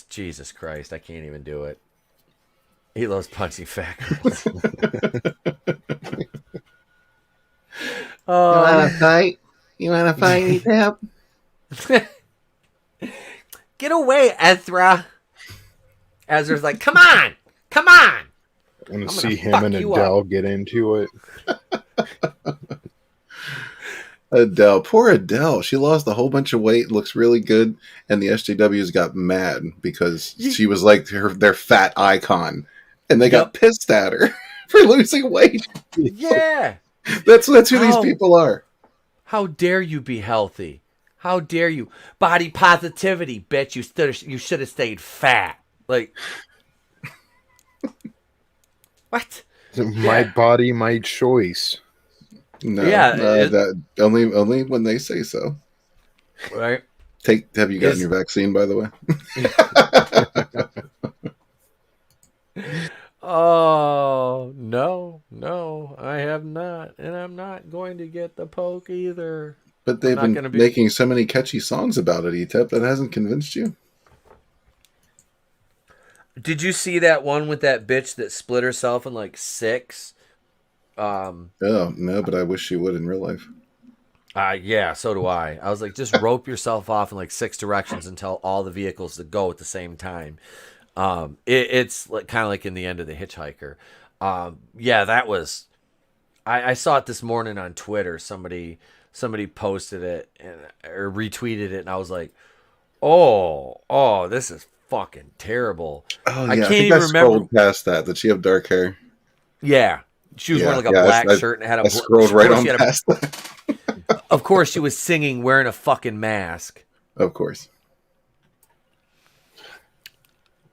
Jesus Christ, I can't even do it. He loves punching fat girls. You want to fight? You want to fight? Need help? Get away, Ezra. Ezra's like, come on. I want to see him and Adele get into it. Adele, poor Adele. She lost a whole bunch of weight, looks really good, and the SJWs got mad because she was like their fat icon, and they got pissed at her for losing weight. Yeah, that's who these people are. How dare you be healthy? How dare you? Body positivity, bitch. You should have stayed fat. Like, what? My body, my choice. No, that only when they say so. Right? Have you gotten your vaccine, by the way? Oh no, I have not, and I'm not going to get the poke either. But they've been making so many catchy songs about it, ETEP. That hasn't convinced you? Did you see that one with that bitch that split herself in like 6? Oh, no, but I wish she would in real life. Yeah, so do I. I was like, just rope yourself off in like 6 directions and tell all the vehicles to go at the same time. It's like kind of like in the end of The Hitchhiker. Yeah, that was. I saw it this morning on Twitter. Somebody posted it or retweeted it, and I was like, oh, this is fucking terrible. Oh, yeah, I can't even remember. Past that. Did she have dark hair? Yeah. She was wearing like a black shirt and had a. I scrolled right on past that. Of course, she was singing wearing a fucking mask. Of course.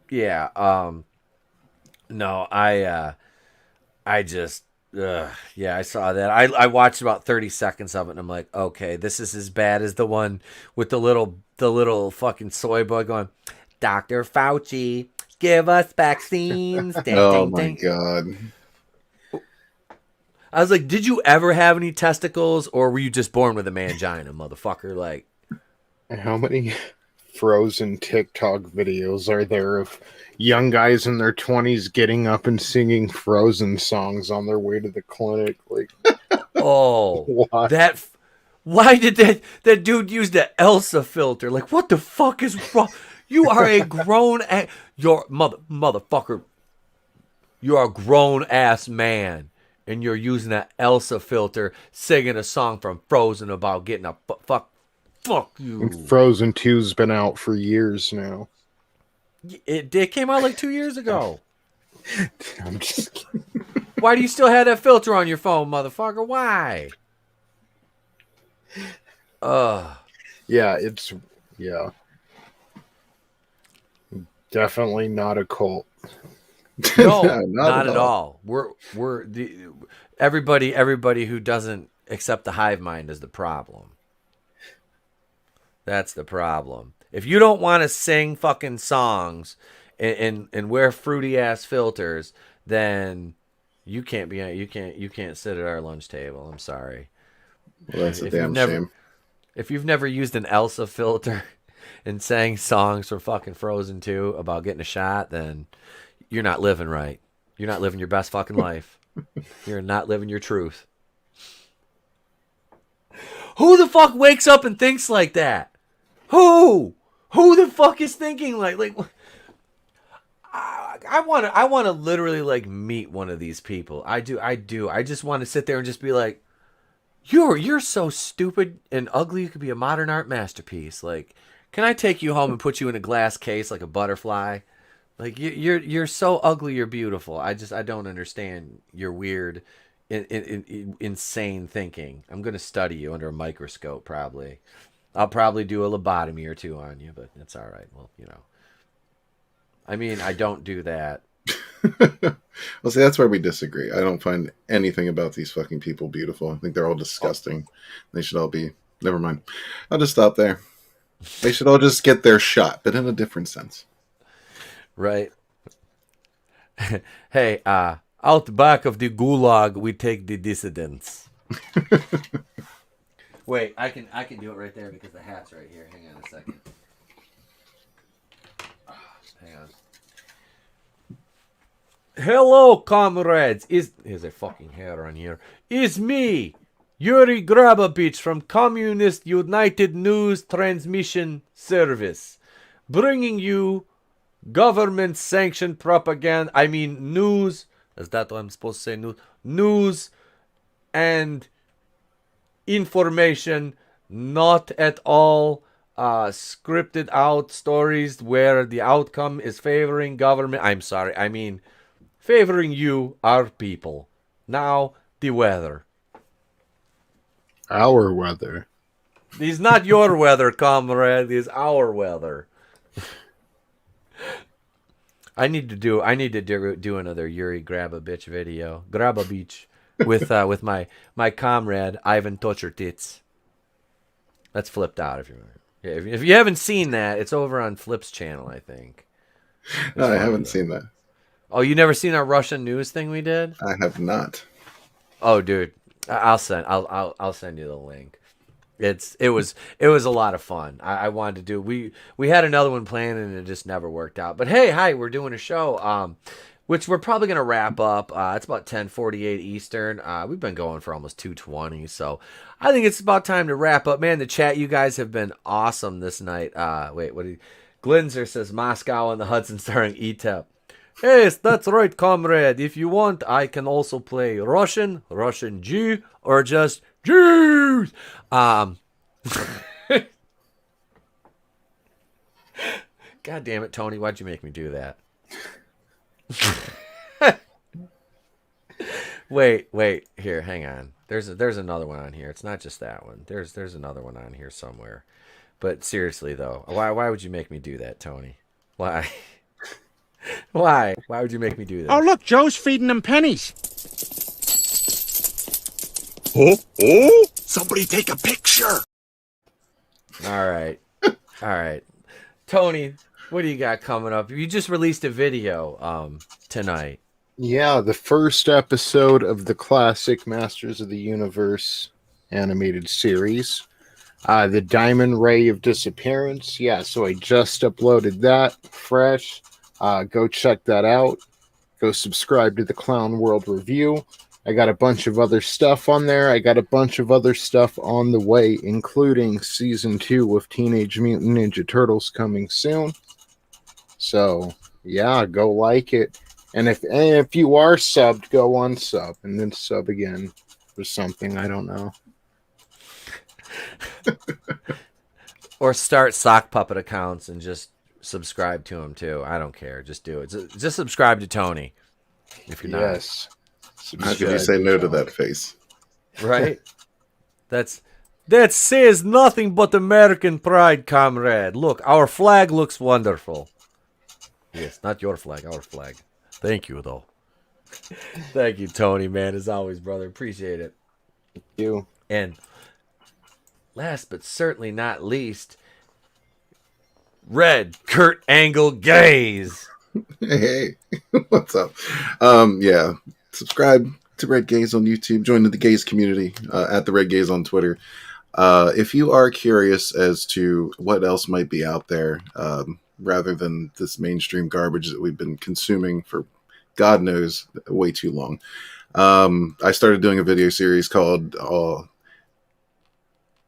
Yeah. No, I just. Yeah, I saw that. I watched about 30 seconds of it, and I'm like, okay, this is as bad as the one with the little fucking soy boy going, Dr. Fauci, give us vaccines. My God. I was like, did you ever have any testicles, or were you just born with a mangina, motherfucker? Like, how many Frozen TikTok videos are there of young guys in their 20s getting up and singing Frozen songs on their way to the clinic? Like, oh, what? that Why did that dude use the Elsa filter? Like, what the fuck is wrong? You are a grown you're motherfucker. You are a grown ass man, and you're using that Elsa filter, singing a song from Frozen about getting a fuck you. And Frozen 2's been out for years now. It came out like 2 years ago. I'm just kidding. Why do you still have that filter on your phone, motherfucker? Why? Yeah, definitely not a cult. No, not at all. We're everybody who doesn't accept the hive mind is the problem. That's the problem. If you don't want to sing fucking songs and wear fruity ass filters, then you can't sit at our lunch table. I'm sorry. Well, that's a damn shame. If you've never used an Elsa filter and sang songs for fucking Frozen 2 about getting a shot, then you're not living right. You're not living your best fucking life. You're not living your truth. Who the fuck wakes up and thinks like that? Who the fuck is thinking like I want to literally like meet one of these people. I do. I just want to sit there and just be like, you're so stupid and ugly. You could be a modern art masterpiece. Like, can I take you home and put you in a glass case like a butterfly? Like, you're so ugly. You're beautiful. I don't understand your weird, insane thinking. I'm gonna study you under a microscope probably. I'll probably do a lobotomy or two on you, but it's all right. Well, I mean, I don't do that. Well, see, that's where we disagree. I don't find anything about these fucking people beautiful. I think they're all disgusting. They should all be... Never mind. I'll just stop there. They should all just get their shot, but in a different sense. Right. Hey, out back of the gulag, we take the dissidents. Wait, I can do it right there because the hat's right here. Hang on a second. Hang on. Hello, comrades. Here's a fucking hair on here. Is me, Yuri Grabovich from Communist United News Transmission Service, bringing you government-sanctioned propaganda. I mean, news. Is that what I'm supposed to say? News and information, not at all scripted out stories where the outcome is favoring government. I'm sorry. I mean, favoring you, our people. Now, the weather. Our weather. It's not your weather, comrade. It's our weather. I need to do another Yuri Grabovich video. Grabovich with my comrade Ivan Toucher Tits. That's flipped out if you haven't seen that, it's over on Flip's channel, I think. No, I haven't seen that. Oh, you never seen our Russian news thing we did? I have not. Oh, dude, I'll send you the link. It was a lot of fun. I wanted to do. We had another one planned and it just never worked out. But hey, we're doing a show, which we're probably gonna wrap up. It's about 10:48 Eastern. We've been going for almost 2:20, so I think it's about time to wrap up. Man, the chat, you guys have been awesome this night. Glinzer says Moscow and the Hudson starring ETEP. Yes, that's right, comrade. If you want, I can also play Russian Jew, or just Jews. God damn it, Tony, why'd you make me do that? Wait, here, hang on. There's another one on here. It's not just that one. There's another one on here somewhere. But seriously though, why would you make me do that, Tony? Why? Why would you make me do that? Oh, look, Joe's feeding them pennies. Oh, somebody take a picture. All right. Tony, what do you got coming up? You just released a video tonight. Yeah, the first episode of the classic Masters of the Universe animated series. The Diamond Ray of Disappearance. Yeah, so I just uploaded that fresh. Go check that out. Go subscribe to the Clown World Review. I got a bunch of other stuff on there. I got a bunch of other stuff on the way, including season 2 of Teenage Mutant Ninja Turtles coming soon. So, yeah, go like it. And if you are subbed, go unsub and then sub again or something. I don't know. Or start sock puppet accounts and just subscribe to them too. I don't care. Just do it. Just subscribe to Tony if you're not. Yes. How could you say no to that face? Right? That says nothing but American pride, comrade. Look, our flag looks wonderful. Yes, not your flag, our flag. Thank you, though. Thank you, Tony, man. As always, brother. Appreciate it. Thank you. And last but certainly not least, Red Kurt Angle Gaze. Hey, what's up? Yeah, subscribe to Red Gaze on YouTube. Join the Gaze community at the Red Gaze on Twitter. If you are curious as to what else might be out there, rather than this mainstream garbage that we've been consuming for God knows way too long, I started doing a video series called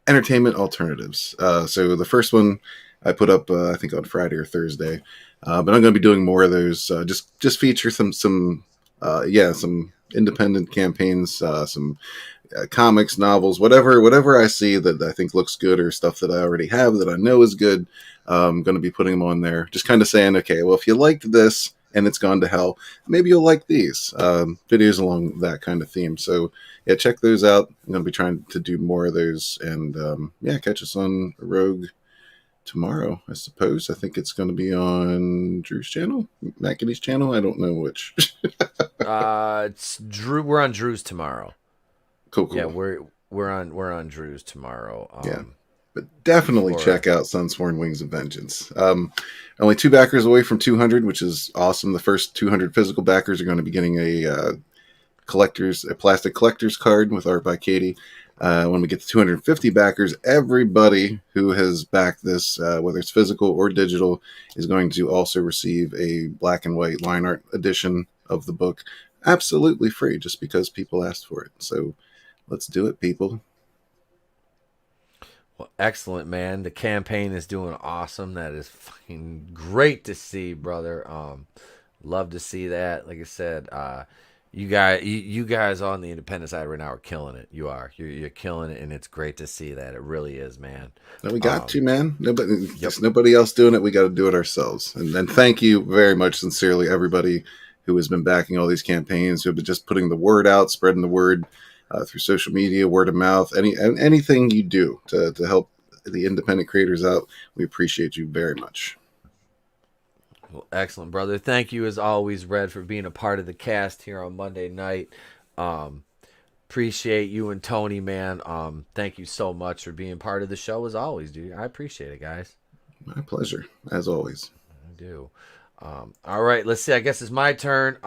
Entertainment Alternatives. So the first one I put up, I think on Friday or Thursday, but I'm going to be doing more of those. Just feature some independent campaigns, some comics, novels, whatever I see that I think looks good, or stuff that I already have that I know is good. I'm going to be putting them on there. Just kind of saying, okay, well, if you liked this and it's gone to hell, maybe you'll like these videos along that kind of theme. So yeah, check those out. I'm going to be trying to do more of those, and catch us on Rogue tomorrow, I suppose. I think it's going to be on Drew's channel, Mackity's channel. I don't know which. It's Drew. We're on Drew's tomorrow. Cool. Yeah, we're on Drew's tomorrow. Yeah, but definitely check out SUNSWORN Wings of Vengeance. Only 2 backers away from 200, which is awesome. The first 200 physical backers are going to be getting a plastic collector's card with art by Katie. When we get to 250 backers, everybody who has backed this, whether it's physical or digital, is going to also receive a black and white line art edition of the book, absolutely free, just because people asked for it. So let's do it, people. Well, excellent, man. The campaign is doing awesome. That is fucking great to see, brother. Love to see that. Like I said, you guys on the independent side right now are killing it. You're killing it, and it's great to see that. It really is, man. We got to, man. There's nobody else doing it. We got to do it ourselves. And thank you very much, sincerely, everybody who has been backing all these campaigns, who have been just putting the word out, spreading the word through social media, word of mouth, anything you do to help the independent creators out. We appreciate you very much. Well, excellent, brother. Thank you, as always, Red, for being a part of the cast here on Monday night. Appreciate you and Tony, man. Thank you so much for being part of the show, as always, dude. I appreciate it, guys. My pleasure, as always. I do. All right, let's see. I guess it's my turn.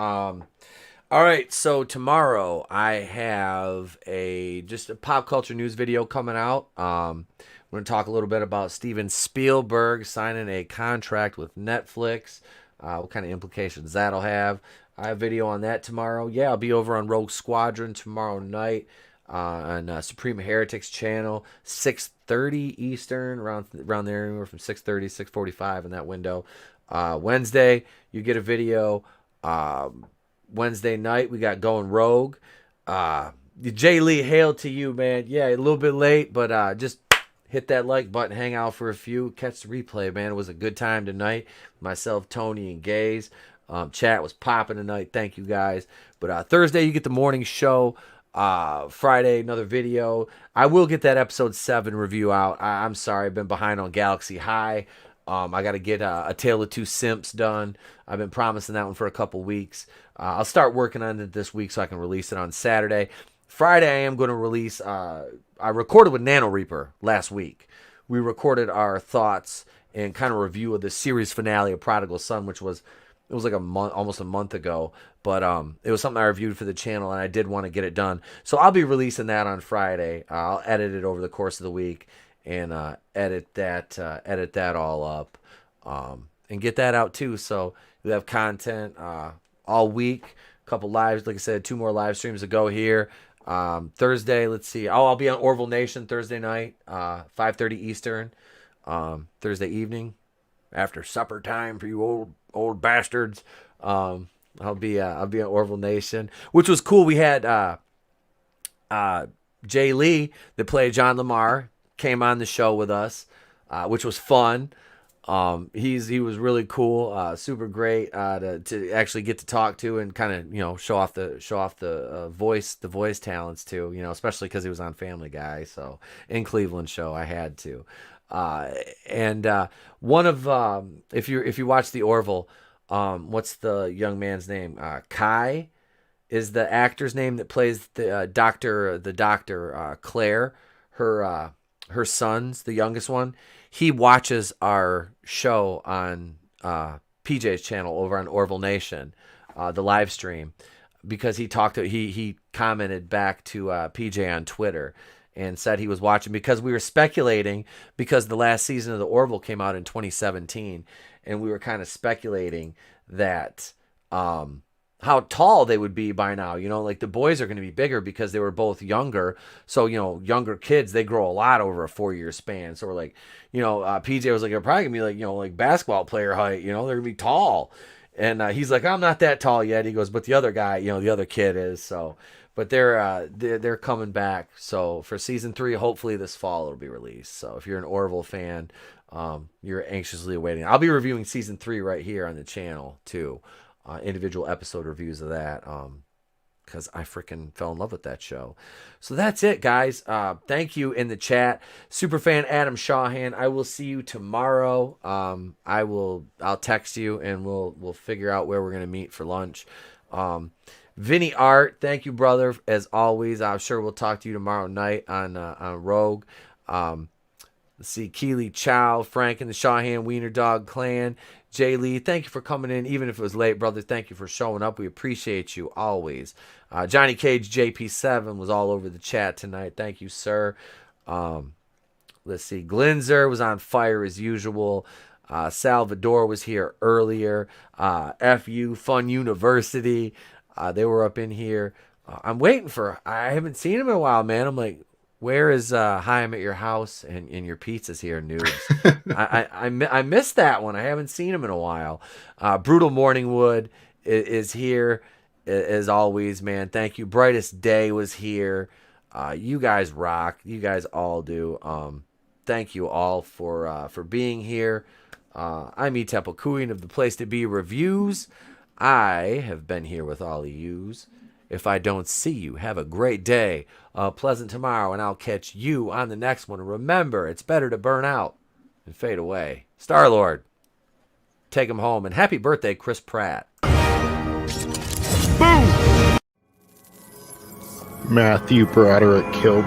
All right, so tomorrow I have just a pop culture news video coming out. We're going to talk a little bit about Steven Spielberg signing a contract with Netflix, what kind of implications that'll have. I have a video on that tomorrow. Yeah, I'll be over on Rogue Squadron tomorrow night on Supreme Heretic's channel, 6:30 Eastern, around there, anywhere from 6:30, 6:45 in that window. Wednesday, you get a video. Wednesday night, we got Going Rogue. Jay Lee, hail to you, man. Yeah, a little bit late, but just hit that like button, hang out for a few, catch the replay, man. It was a good time tonight. Myself, Tony, and Gaze. Chat was popping tonight. Thank you, guys. But Thursday, you get the morning show. Friday, another video. I will get that episode 7 review out. I'm sorry, I've been behind on Galaxy High. I got to get A Tale of Two Simps done. I've been promising that one for a couple weeks. I'll start working on it this week so I can release it on Saturday. Friday, I am going to release... I recorded with Nano Reaper last week. We recorded our thoughts and kind of review of the series finale of Prodigal Son, which was... It was like almost a month ago, but it was something I reviewed for the channel, and I did want to get it done. So I'll be releasing that on Friday. I'll edit it over the course of the week and edit that all up and get that out too. So you have content all week couple lives. Like I said, 2 more live streams to go here. Thursday, let's see. I'll be on Orville Nation Thursday night, 5:30 Eastern. Thursday evening, after supper time for you old bastards. I'll be on Orville Nation, which was cool. We had Jay Lee that played John Lamar came on the show with us, which was fun. He was really cool, super great to actually get to talk to and kind of show off the voice talents too. Especially because he was on Family Guy, so in Cleveland show I had to. And one of if you watch the Orville, what's the young man's name? Kai is the actor's name that plays the doctor Claire, her son's the youngest one. He watches our show on PJ's channel over on Orville Nation, the live stream, because he commented back to PJ on Twitter and said he was watching because we were speculating, because the last season of the Orville came out in 2017, and we were kind of speculating that how tall they would be by now. Like the boys are going to be bigger because they were both younger. So, younger kids, they grow a lot over a 4-year span. So we're like, PJ was like, they're probably going to be like, like basketball player height, they're going to be tall. And he's like, I'm not that tall yet. He goes, but the other guy, the other kid is. So, but they're coming back. So for season 3, hopefully this fall it'll be released. So if you're an Orville fan, you're anxiously awaiting. I'll be reviewing season 3 right here on the channel too. Individual episode reviews of that, because I freaking fell in love with that show. So that's it, guys. Thank you in the chat, Superfan Adam Shawhan. I will see you tomorrow. I'll text you and we'll figure out where we're gonna meet for lunch. Vinny Art, thank you, brother, as always. I'm sure we'll talk to you tomorrow night on Rogue. Let's see, Keely Chow, Frank and the Shawhan Wiener Dog Clan. Jay Lee, thank you for coming in, even if it was late, brother. Thank you for showing up. We appreciate you always. Johnny Cage JP7 was all over the chat tonight. Thank you, sir. Let's see. Glinzer was on fire as usual. Salvador was here earlier. FU Fun University. They were up in here. I'm waiting for... I haven't seen him in a while, man. I'm like... Where is Hi, I'm at Your House and your pizza's here, noobs? I missed that one. I haven't seen him in a while. Brutal Morningwood is here as always, man. Thank you. Brightest Day was here. You guys rock. You guys all do. Thank you all for being here. I'm E. Tepecuian of the Place to Be Reviews. I have been here with all of yous. If I don't see you, have a great day, a pleasant tomorrow, and I'll catch you on the next one. Remember, it's better to burn out and fade away. Star-Lord, take him home, and happy birthday, Chris Pratt. Matthew Broderick killed